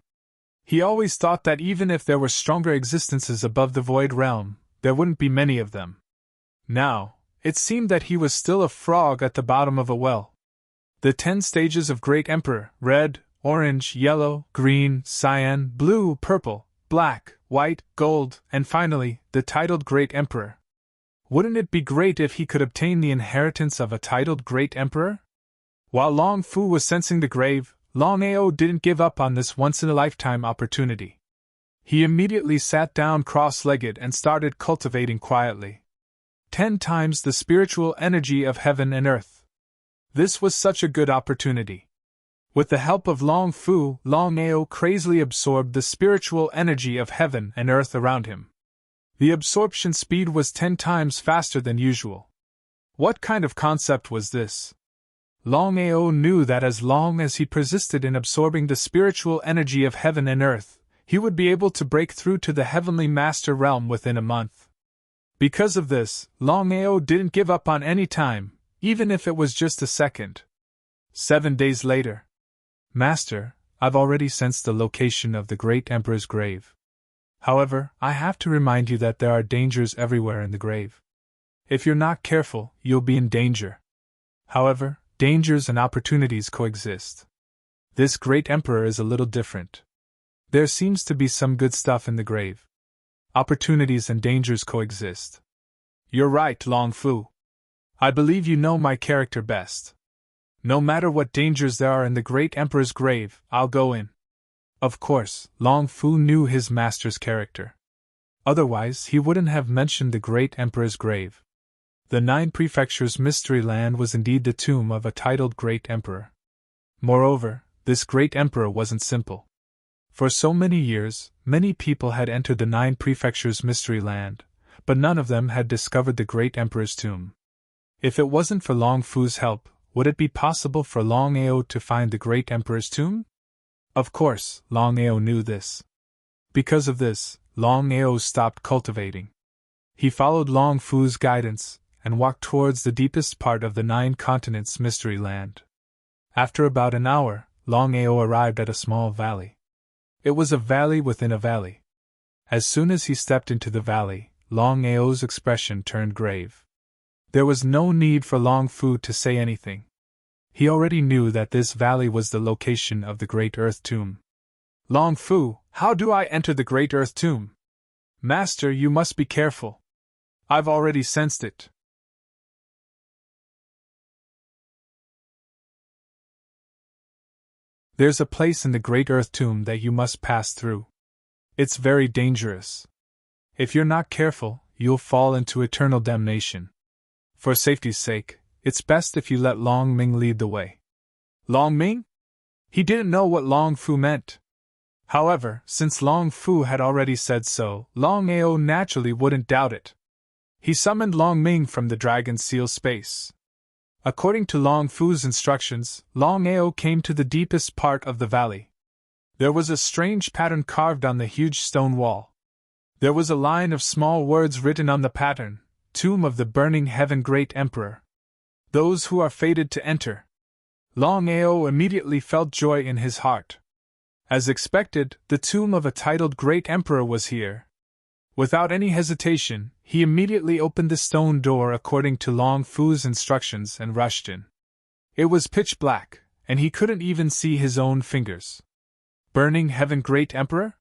He always thought that even if there were stronger existences above the Void Realm, there wouldn't be many of them. Now, it seemed that he was still a frog at the bottom of a well. The 10 stages of Great Emperor, red, orange, yellow, green, cyan, blue, purple, black, white, gold, and finally, the titled Great Emperor. Wouldn't it be great if he could obtain the inheritance of a titled Great Emperor? While Long Fu was sensing the grave, Longao didn't give up on this once-in-a-lifetime opportunity. He immediately sat down cross-legged and started cultivating quietly. 10 times the spiritual energy of heaven and earth. This was such a good opportunity. With the help of Long Fu, Longao crazily absorbed the spiritual energy of heaven and earth around him. The absorption speed was 10 times faster than usual. What kind of concept was this? Longao knew that as long as he persisted in absorbing the spiritual energy of heaven and earth, he would be able to break through to the heavenly master realm within a month. Because of this, Longao didn't give up on any time, even if it was just a second. 7 days later. Master, I've already sensed the location of the Great Emperor's grave. However, I have to remind you that there are dangers everywhere in the grave. If you're not careful, you'll be in danger. However, dangers and opportunities coexist. This Great Emperor is a little different. There seems to be some good stuff in the grave. Opportunities and dangers coexist. You're right, Long Fu. I believe you know my character best. No matter what dangers there are in the Great Emperor's grave, I'll go in. Of course, Long Fu knew his master's character. Otherwise, he wouldn't have mentioned the Great Emperor's grave. The 9 Prefectures Mystery Land was indeed the tomb of a titled Great Emperor. Moreover, this Great Emperor wasn't simple. For so many years, many people had entered the 9 Prefectures Mystery Land, but none of them had discovered the Great Emperor's tomb. If it wasn't for Long Fu's help, would it be possible for Longao to find the Great Emperor's tomb? Of course, Longao knew this. Because of this, Longao stopped cultivating. He followed Long Fu's guidance and walked towards the deepest part of the 9 continents mystery land. After about an hour, Longao arrived at a small valley. It was a valley within a valley. As soon as he stepped into the valley, Longao's expression turned grave. There was no need for Long Fu to say anything. He already knew that this valley was the location of the Great Earth Tomb. Long Fu, how do I enter the Great Earth Tomb? Master, you must be careful. I've already sensed it. There's a place in the Great Earth Tomb that you must pass through. It's very dangerous. If you're not careful, you'll fall into eternal damnation. For safety's sake, it's best if you let Long Ming lead the way. Long Ming? He didn't know what Long Fu meant. However, since Long Fu had already said so, Long Ao naturally wouldn't doubt it. He summoned Long Ming from the Dragon Seal space. According to Long Fu's instructions, Long Ao came to the deepest part of the valley. There was a strange pattern carved on the huge stone wall. There was a line of small words written on the pattern: Tomb of the Burning Heaven Great Emperor. Those who are fated to enter. Long Ao immediately felt joy in his heart. As expected, the tomb of a titled Great Emperor was here. Without any hesitation, he immediately opened the stone door according to Long Fu's instructions and rushed in. It was pitch black, and he couldn't even see his own fingers. Burning Heaven Great Emperor?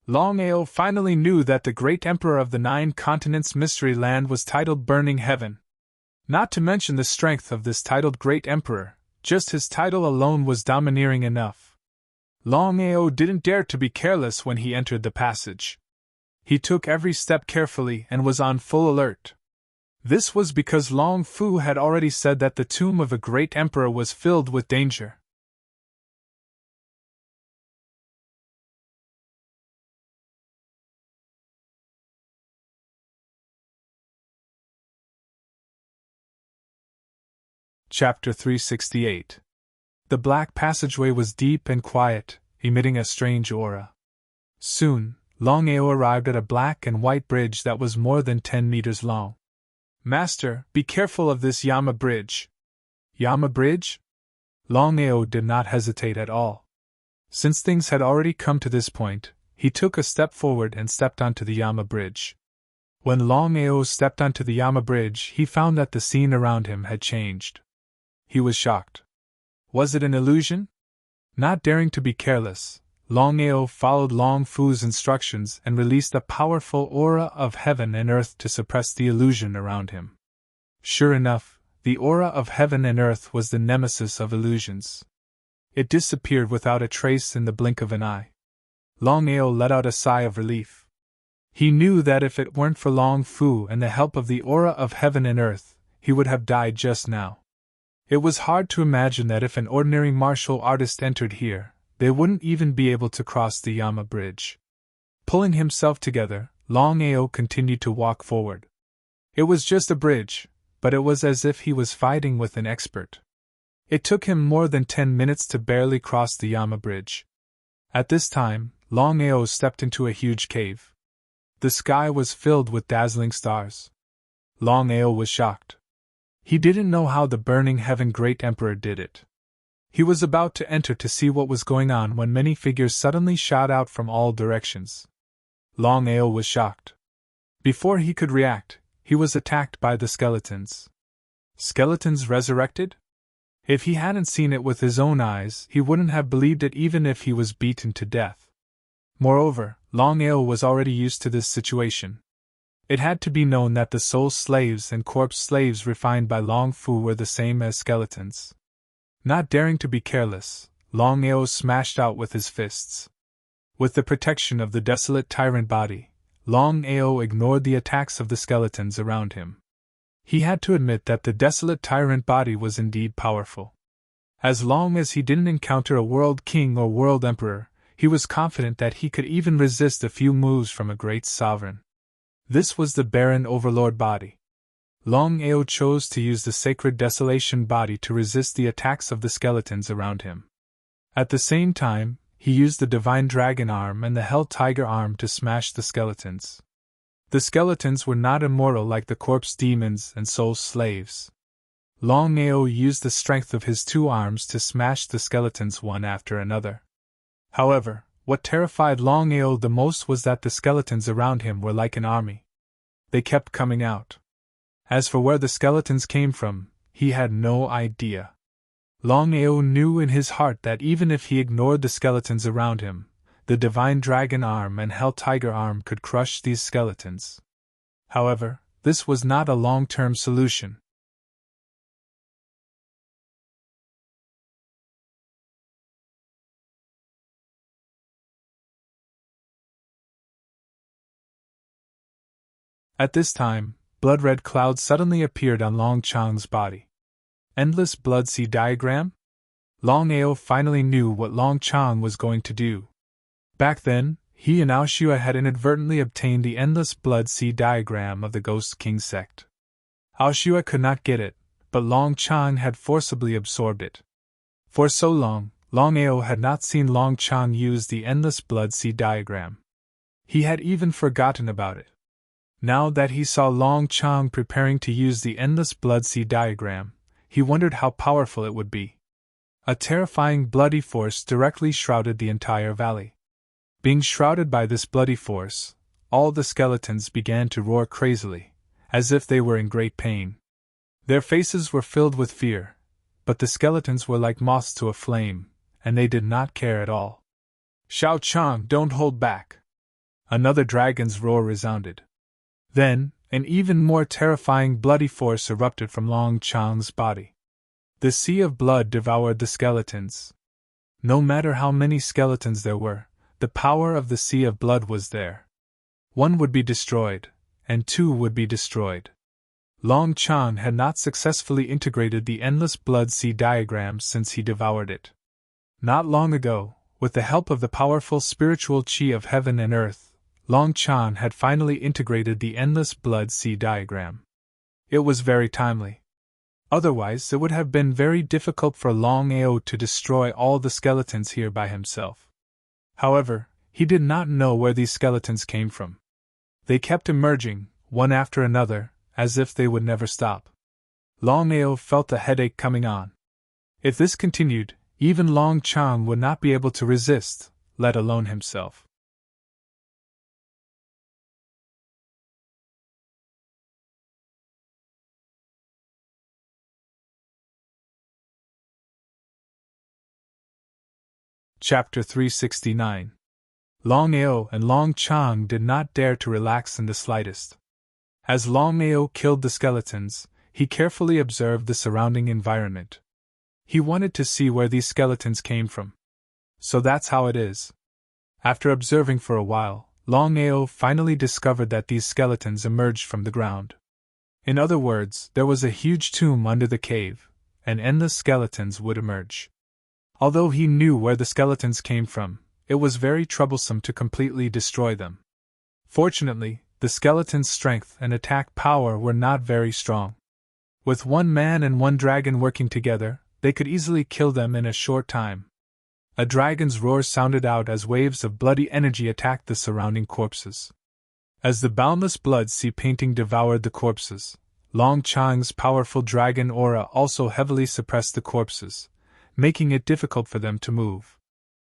Long Ao finally knew that the Great Emperor of the 9 Continents Mystery Land was titled Burning Heaven. Not to mention the strength of this titled Great Emperor, just his title alone was domineering enough. Long Ao didn't dare to be careless when he entered the passage. He took every step carefully and was on full alert. This was because Long Fu had already said that the tomb of a great emperor was filled with danger. Chapter 368. The black passageway was deep and quiet, emitting a strange aura. Soon, Long Ao arrived at a black and white bridge that was more than 10 meters long. Master, be careful of this Yama bridge. Yama bridge? Long Ao did not hesitate at all. Since things had already come to this point, he took a step forward and stepped onto the Yama bridge. When Long Ao stepped onto the Yama bridge, he found that the scene around him had changed. He was shocked. Was it an illusion? Not daring to be careless, Long Ao followed Long Fu's instructions and released a powerful aura of heaven and earth to suppress the illusion around him. Sure enough, the aura of heaven and earth was the nemesis of illusions. It disappeared without a trace in the blink of an eye. Long Ao let out a sigh of relief. He knew that if it weren't for Long Fu and the help of the aura of heaven and earth, he would have died just now. It was hard to imagine that if an ordinary martial artist entered here, they wouldn't even be able to cross the Yama bridge. Pulling himself together, Long Ao continued to walk forward. It was just a bridge, but it was as if he was fighting with an expert. It took him more than 10 minutes to barely cross the Yama bridge. At this time, Long Ao stepped into a huge cave. The sky was filled with dazzling stars. Long Ao was shocked. He didn't know how the Burning Heaven Great Emperor did it. He was about to enter to see what was going on when many figures suddenly shot out from all directions. Long Ao was shocked. Before he could react, he was attacked by the skeletons. Skeletons resurrected? If he hadn't seen it with his own eyes, he wouldn't have believed it even if he was beaten to death. Moreover, Long Ao was already used to this situation. It had to be known that the soul slaves and corpse slaves refined by Long Fu were the same as skeletons. Not daring to be careless, Long Ao smashed out with his fists. With the protection of the desolate tyrant body, Long Ao ignored the attacks of the skeletons around him. He had to admit that the desolate tyrant body was indeed powerful. As long as he didn't encounter a world king or world emperor, he was confident that he could even resist a few moves from a great sovereign. This was the barren overlord body. Long Ao chose to use the sacred desolation body to resist the attacks of the skeletons around him. At the same time, he used the divine dragon arm and the hell tiger arm to smash the skeletons. The skeletons were not immortal like the corpse demons and soul slaves. Long Ao used the strength of his 2 arms to smash the skeletons one after another. However, what terrified Long Ao the most was that the skeletons around him were like an army. They kept coming out. As for where the skeletons came from, he had no idea. Longao knew in his heart that even if he ignored the skeletons around him, the divine dragon arm and hell tiger arm could crush these skeletons. However, this was not a long-term solution. At this time, blood-red clouds suddenly appeared on Long Chang's body. Endless blood sea diagram? Longao finally knew what Long Chang was going to do. Back then, he and Aoshua had inadvertently obtained the endless blood sea diagram of the Ghost King sect. Aoshua could not get it, but Long Chang had forcibly absorbed it. For so long, Longao had not seen Long Chang use the endless blood sea diagram. He had even forgotten about it. Now that he saw Long Chang preparing to use the endless blood sea diagram, he wondered how powerful it would be. A terrifying bloody force directly shrouded the entire valley. Being shrouded by this bloody force, all the skeletons began to roar crazily, as if they were in great pain. Their faces were filled with fear, but the skeletons were like moths to a flame, and they did not care at all. "Shao Chang, don't hold back!" Another dragon's roar resounded. Then, an even more terrifying bloody force erupted from Long Chang's body. The sea of blood devoured the skeletons. No matter how many skeletons there were, the power of the sea of blood was there. One would be destroyed, and two would be destroyed. Long Chang had not successfully integrated the endless blood sea diagram since he devoured it. Not long ago, with the help of the powerful spiritual chi of heaven and earth, Long Chang had finally integrated the endless blood sea diagram. It was very timely. Otherwise, it would have been very difficult for Longao to destroy all the skeletons here by himself. However, he did not know where these skeletons came from. They kept emerging, one after another, as if they would never stop. Longao felt a headache coming on. If this continued, even Long Chang would not be able to resist, let alone himself. Chapter 369. Longao and Long Chang did not dare to relax in the slightest. As Longao killed the skeletons, he carefully observed the surrounding environment. He wanted to see where these skeletons came from. So that's how it is. After observing for a while, Longao finally discovered that these skeletons emerged from the ground. In other words, there was a huge tomb under the cave, and endless skeletons would emerge. Although he knew where the skeletons came from, it was very troublesome to completely destroy them. Fortunately, the skeletons' strength and attack power were not very strong. With one man and one dragon working together, they could easily kill them in a short time. A dragon's roar sounded out as waves of bloody energy attacked the surrounding corpses. As the boundless blood sea painting devoured the corpses, Long Chang's powerful dragon aura also heavily suppressed the corpses, making it difficult for them to move.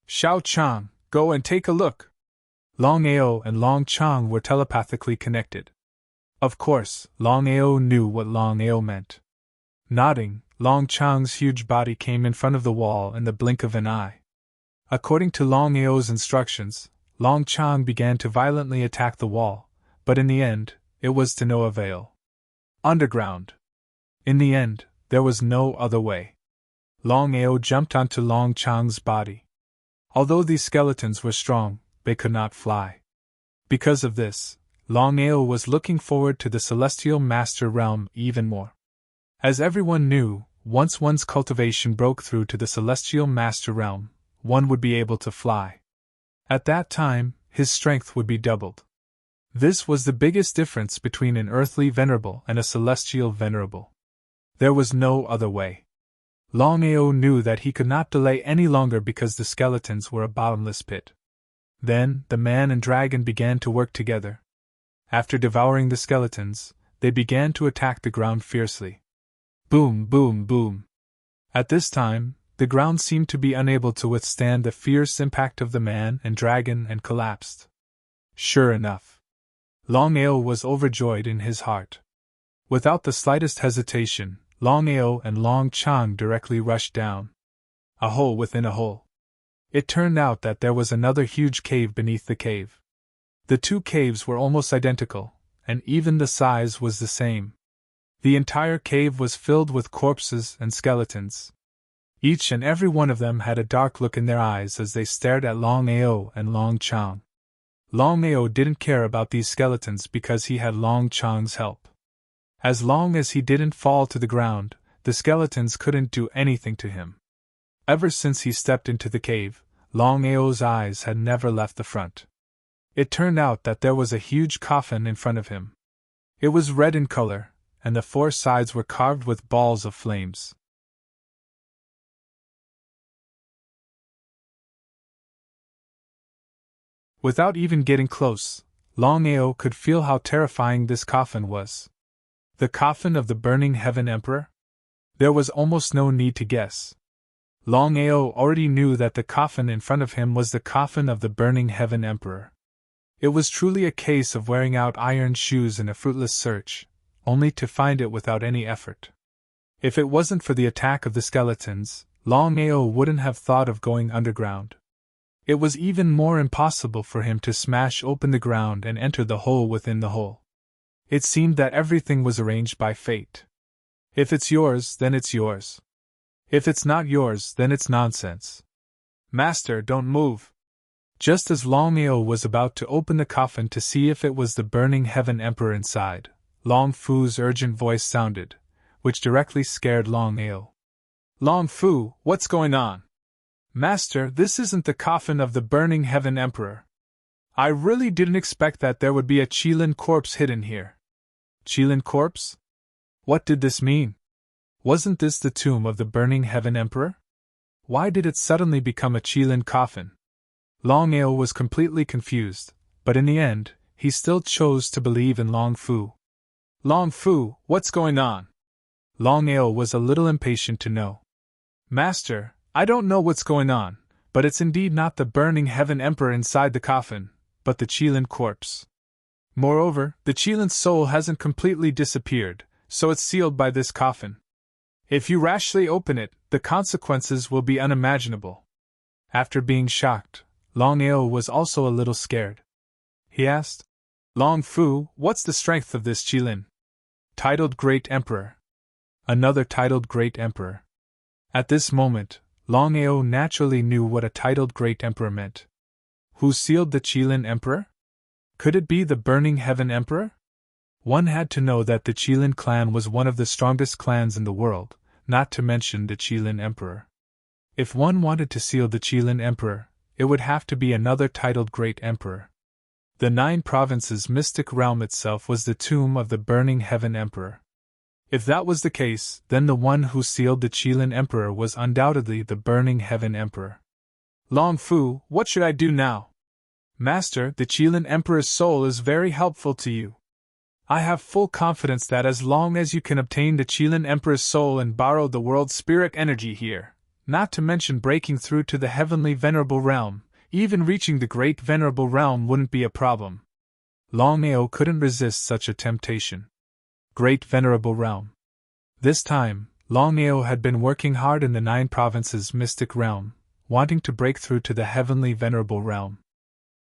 "Shao Chang, go and take a look!" Longao and Long Chang were telepathically connected. Of course, Longao knew what Longao meant. Nodding, Long Chang's huge body came in front of the wall in the blink of an eye. According to Longao's instructions, Long Chang began to violently attack the wall, but in the end, it was to no avail. Underground. In the end, there was no other way. Longao jumped onto Long Chang's body. Although these skeletons were strong, they could not fly. Because of this, Longao was looking forward to the Celestial Master Realm even more. As everyone knew, once one's cultivation broke through to the Celestial Master Realm, one would be able to fly. At that time, his strength would be doubled. This was the biggest difference between an earthly venerable and a celestial venerable. There was no other way. Longao knew that he could not delay any longer because the skeletons were a bottomless pit. Then, the man and dragon began to work together. After devouring the skeletons, they began to attack the ground fiercely. Boom, boom, boom. At this time, the ground seemed to be unable to withstand the fierce impact of the man and dragon and collapsed. Sure enough, Longao was overjoyed in his heart. Without the slightest hesitation, Longao and Long Chang directly rushed down. A hole within a hole. It turned out that there was another huge cave beneath the cave. The two caves were almost identical, and even the size was the same. The entire cave was filled with corpses and skeletons. Each and every one of them had a dark look in their eyes as they stared at Longao and Long Chang. Longao didn't care about these skeletons because he had Long Chang's help. As long as he didn't fall to the ground, the skeletons couldn't do anything to him. Ever since he stepped into the cave, Longao's eyes had never left the front. It turned out that there was a huge coffin in front of him. It was red in color, and the four sides were carved with balls of flames. Without even getting close, Longao could feel how terrifying this coffin was. The coffin of the burning heaven emperor? There was almost no need to guess. Longao already knew that the coffin in front of him was the coffin of the burning heaven emperor. It was truly a case of wearing out iron shoes in a fruitless search, only to find it without any effort. If it wasn't for the attack of the skeletons, Longao wouldn't have thought of going underground. It was even more impossible for him to smash open the ground and enter the hole within the hole. It seemed that everything was arranged by fate. If it's yours, then it's yours. If it's not yours, then it's nonsense. Master, don't move. Just as Longao was about to open the coffin to see if it was the burning heaven emperor inside, Long Fu's urgent voice sounded, which directly scared Longao. Long Fu, what's going on? Master, this isn't the coffin of the burning heaven emperor. I really didn't expect that there would be a Qilin corpse hidden here. Qilin corpse? What did this mean? Wasn't this the tomb of the burning heaven emperor? Why did it suddenly become a Qilin coffin? Longao was completely confused, but in the end, he still chose to believe in Long Fu. Long Fu, what's going on? Longao was a little impatient to know. Master, I don't know what's going on, but it's indeed not the burning heaven emperor inside the coffin, but the Qilin corpse. Moreover, the Qilin's soul hasn't completely disappeared, so it's sealed by this coffin. If you rashly open it, the consequences will be unimaginable. After being shocked, Longao was also a little scared. He asked, Long Fu, what's the strength of this Qilin? Titled Great Emperor. Another titled Great Emperor. At this moment, Longao naturally knew what a titled Great Emperor meant. Who sealed the Qilin Emperor? Could it be the Burning Heaven Emperor? One had to know that the Qilin clan was one of the strongest clans in the world, not to mention the Qilin Emperor. If one wanted to seal the Qilin Emperor, it would have to be another titled Great Emperor. The 9 Provinces' mystic realm itself was the tomb of the Burning Heaven Emperor. If that was the case, then the one who sealed the Qilin Emperor was undoubtedly the Burning Heaven Emperor. Long Fu, what should I do now? Master, the Qilin Emperor's soul is very helpful to you. I have full confidence that as long as you can obtain the Qilin Emperor's soul and borrow the world's spirit energy here, not to mention breaking through to the heavenly venerable realm, even reaching the great venerable realm wouldn't be a problem. Longao couldn't resist such a temptation. Great venerable realm. This time, Longao had been working hard in the 9 Provinces' mystic realm, wanting to break through to the heavenly venerable realm.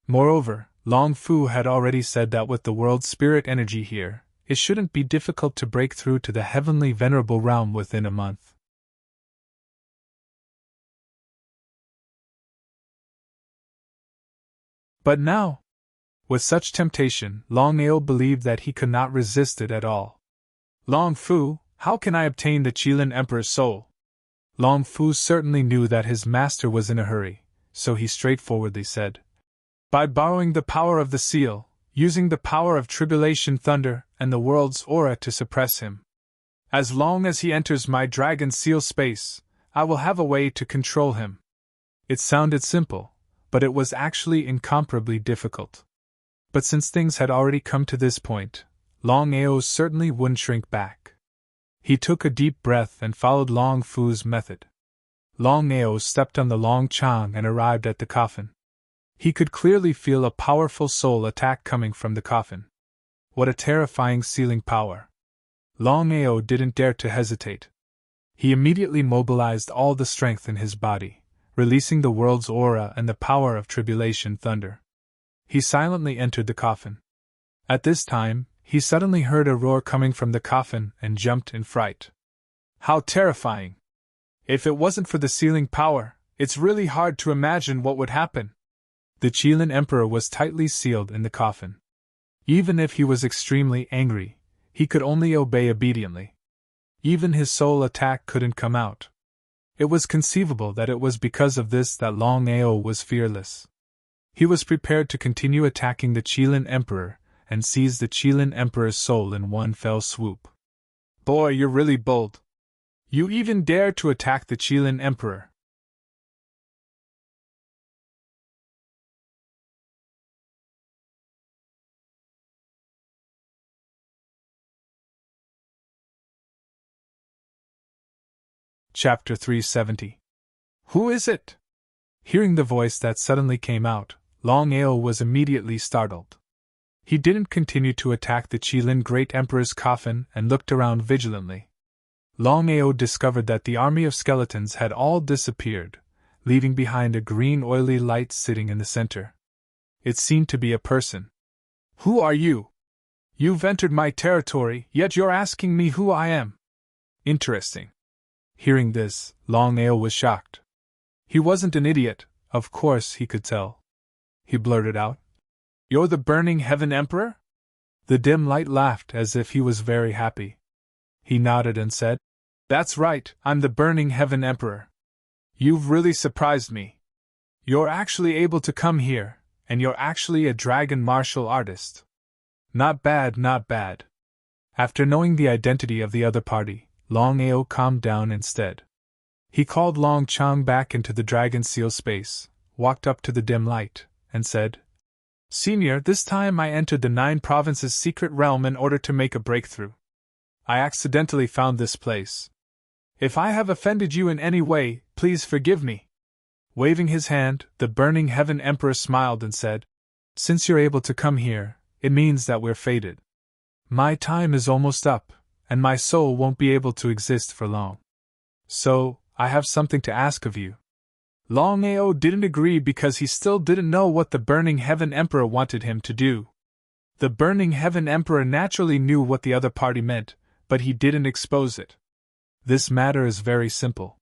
Moreover, Long Fu had already said that with the world's spirit energy here, it shouldn't be difficult to break through to the heavenly venerable realm within a month. But now, with such temptation, Longao believed that he could not resist it at all. Long Fu, how can I obtain the Qilin Emperor's soul? Long Fu certainly knew that his master was in a hurry, so he straightforwardly said, by borrowing the power of the seal, using the power of tribulation thunder and the world's aura to suppress him. As long as he enters my dragon seal space, I will have a way to control him. It sounded simple, but it was actually incomparably difficult. But since things had already come to this point, Longao certainly wouldn't shrink back. He took a deep breath and followed Long Fu's method. Longao stepped on the Long Chang and arrived at the coffin. He could clearly feel a powerful soul attack coming from the coffin. What a terrifying sealing power! Longao didn't dare to hesitate. He immediately mobilized all the strength in his body, releasing the world's aura and the power of tribulation thunder. He silently entered the coffin. At this time, he suddenly heard a roar coming from the coffin and jumped in fright. How terrifying! If it wasn't for the sealing power, it's really hard to imagine what would happen. The Qilin Emperor was tightly sealed in the coffin. Even if he was extremely angry, he could only obey obediently. Even his soul attack couldn't come out. It was conceivable that it was because of this that Longao was fearless. He was prepared to continue attacking the Qilin Emperor and seize the Qilin Emperor's soul in one fell swoop. Boy, you're really bold. You even dare to attack the Qilin Emperor. Chapter 370. Who is it? Hearing the voice that suddenly came out, Longao was immediately startled. He didn't continue to attack the Qilin Great Emperor's coffin and looked around vigilantly. Longao discovered that the army of skeletons had all disappeared, leaving behind a green oily light sitting in the center. It seemed to be a person. Who are you? You've entered my territory, yet you're asking me who I am. Interesting. Hearing this, Longao was shocked. He wasn't an idiot, of course he could tell. He blurted out, "You're the Burning Heaven Emperor?" The dim light laughed as if he was very happy. He nodded and said, "That's right, I'm the Burning Heaven Emperor. You've really surprised me. You're actually able to come here, and you're actually a dragon martial artist. Not bad, not bad." After knowing the identity of the other party, Longao calmed down instead. He called Long Chang back into the dragon seal space, walked up to the dim light, and said, "Senior, this time I entered the 9 provinces' secret realm in order to make a breakthrough. I accidentally found this place. If I have offended you in any way, please forgive me." Waving his hand, the Burning Heaven Emperor smiled and said, "Since you're able to come here, it means that we're fated. My time is almost up, and my soul won't be able to exist for long. So, I have something to ask of you." Longao didn't agree because he still didn't know what the Burning Heaven Emperor wanted him to do. The Burning Heaven Emperor naturally knew what the other party meant, but he didn't expose it. This matter is very simple.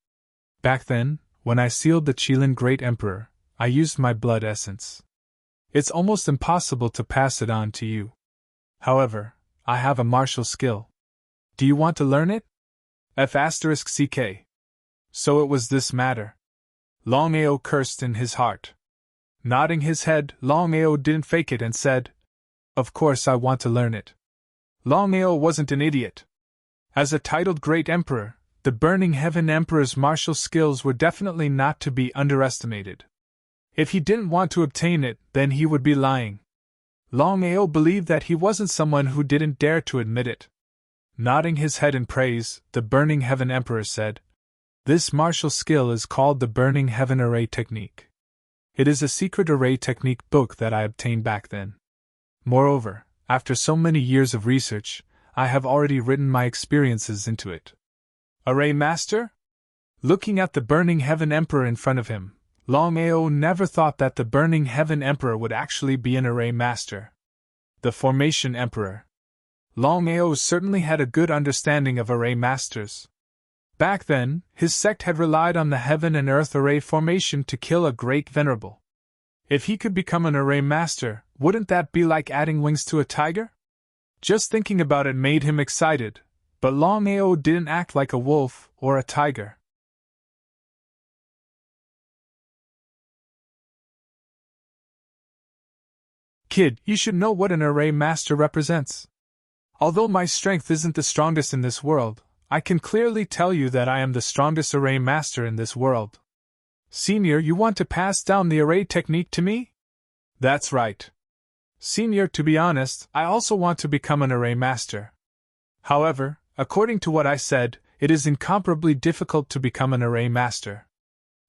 Back then, when I sealed the Qilin Great Emperor, I used my blood essence. It's almost impossible to pass it on to you. However, I have a martial skill. Do you want to learn it? F***CK. So it was this matter. Longao cursed in his heart. Nodding his head, Longao didn't fake it and said, "Of course I want to learn it." Longao wasn't an idiot. As a titled Great Emperor, the Burning Heaven Emperor's martial skills were definitely not to be underestimated. If he didn't want to obtain it, then he would be lying. Longao believed that he wasn't someone who didn't dare to admit it. Nodding his head in praise, the Burning Heaven Emperor said, "This martial skill is called the Burning Heaven Array Technique. It is a secret array technique book that I obtained back then. Moreover, after so many years of research, I have already written my experiences into it." Array Master? Looking at the Burning Heaven Emperor in front of him, Longao never thought that the Burning Heaven Emperor would actually be an Array Master. The Formation Emperor. Longao certainly had a good understanding of Array Masters. Back then, his sect had relied on the heaven and earth array formation to kill a great venerable. If he could become an Array Master, wouldn't that be like adding wings to a tiger? Just thinking about it made him excited, but Longao didn't act like a wolf or a tiger. "Kid, you should know what an Array Master represents. Although my strength isn't the strongest in this world, I can clearly tell you that I am the strongest Array Master in this world. Senior, you want to pass down the array technique to me?" "That's right. Senior, to be honest, I also want to become an Array Master. However, according to what I said, it is incomparably difficult to become an Array Master.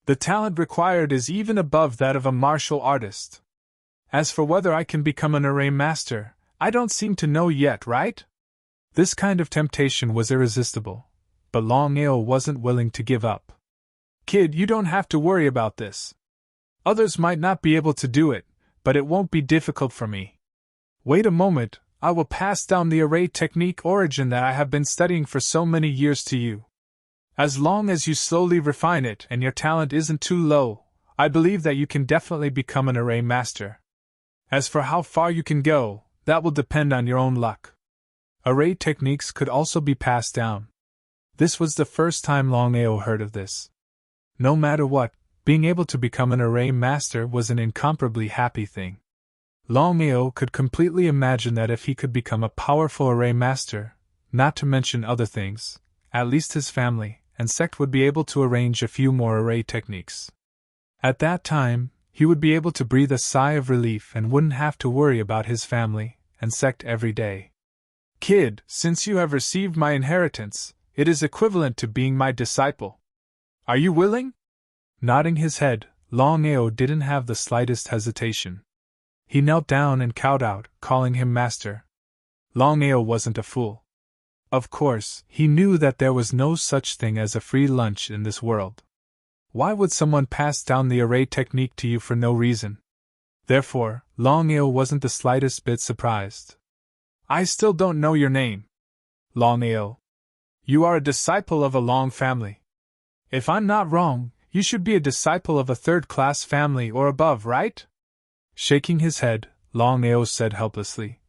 The talent required is even above that of a martial artist. As for whether I can become an Array Master, I don't seem to know yet, right?" This kind of temptation was irresistible, but Longao wasn't willing to give up. Kid, you don't have to worry about this. Others might not be able to do it, but it won't be difficult for me. Wait a moment, I will pass down the array technique origin that I have been studying for so many years to you. As long as you slowly refine it and your talent isn't too low, I believe that you can definitely become an array master. As for how far you can go, that will depend on your own luck. Array techniques could also be passed down. This was the first time Longao heard of this. No matter what, being able to become an array master was an incomparably happy thing. Longao could completely imagine that if he could become a powerful array master, not to mention other things, at least his family and sect would be able to arrange a few more array techniques. At that time, he would be able to breathe a sigh of relief and wouldn't have to worry about his family and sect every day. Kid, since you have received my inheritance, it is equivalent to being my disciple. Are you willing? Nodding his head, Longao didn't have the slightest hesitation. He knelt down and kowed out, calling him master. Longao wasn't a fool. Of course, he knew that there was no such thing as a free lunch in this world. Why would someone pass down the array technique to you for no reason? Therefore, Longao wasn't the slightest bit surprised. I still don't know your name. Longao. You are a disciple of a Long family. If I'm not wrong, you should be a disciple of a third-class family or above, right? Shaking his head, Longao said helplessly.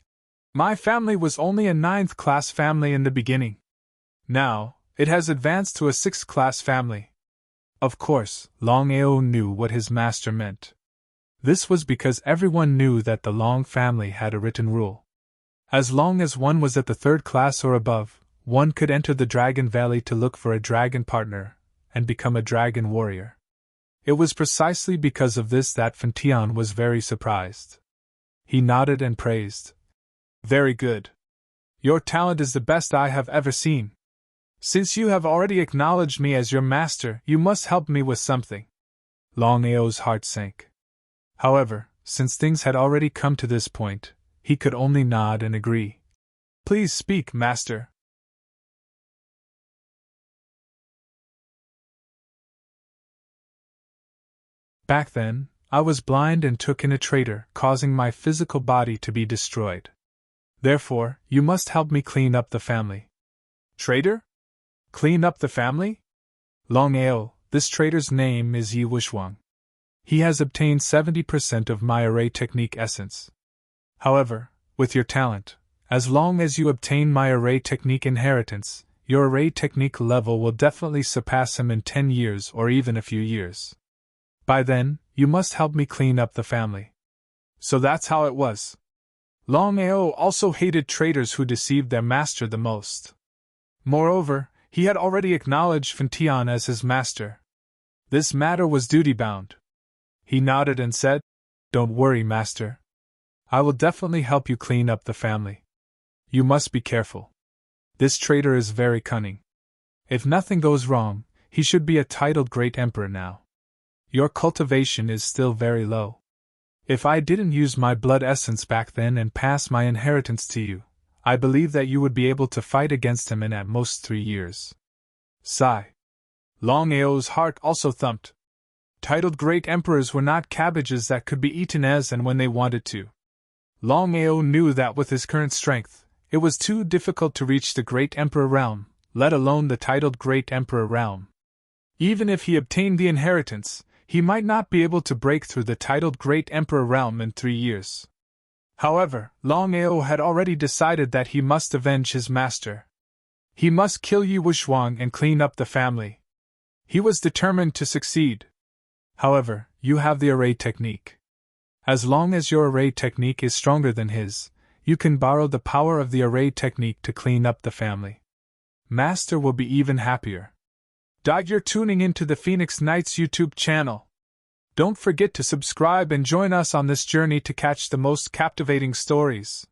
My family was only a 9th-class family in the beginning. Now, it has advanced to a 6th-class family. Of course, Longao knew what his master meant. This was because everyone knew that the Long family had a written rule. As long as one was at the 3rd class or above, one could enter the Dragon Valley to look for a dragon partner and become a dragon warrior. It was precisely because of this that Fantion was very surprised. He nodded and praised. Very good. Your talent is the best I have ever seen. Since you have already acknowledged me as your master, you must help me with something. Longao's heart sank. However, since things had already come to this point, he could only nod and agree. Please speak, master. Back then, I was blind and took in a traitor, causing my physical body to be destroyed. Therefore, you must help me clean up the family. Traitor? Clean up the family? Longao, this traitor's name is Yi Wushwang. He has obtained 70% of my array technique essence. However, with your talent, as long as you obtain my array technique inheritance, your array technique level will definitely surpass him in 10 years or even a few years. By then, you must help me clean up the family. So that's how it was. Longao also hated traitors who deceived their master the most. Moreover, he had already acknowledged Fantion as his master. This matter was duty-bound. He nodded and said, Don't worry, master. I will definitely help you clean up the family. You must be careful. This traitor is very cunning. If nothing goes wrong, he should be a titled great emperor now. Your cultivation is still very low. If I didn't use my blood essence back then and pass my inheritance to you, I believe that you would be able to fight against him in at most 3 years. Sigh. Longao's heart also thumped. Titled great emperors were not cabbages that could be eaten as and when they wanted to. Longao knew that with his current strength, it was too difficult to reach the great emperor realm, let alone the titled great emperor realm. Even if he obtained the inheritance, he might not be able to break through the titled Great Emperor realm in 3 years. However, Longao had already decided that he must avenge his master. He must kill Yi Wushwang and clean up the family. He was determined to succeed. However, you have the array technique. As long as your array technique is stronger than his, you can borrow the power of the array technique to clean up the family. Master will be even happier. You're tuning into the Phoenix Knights YouTube channel. Don't forget to subscribe and join us on this journey to catch the most captivating stories.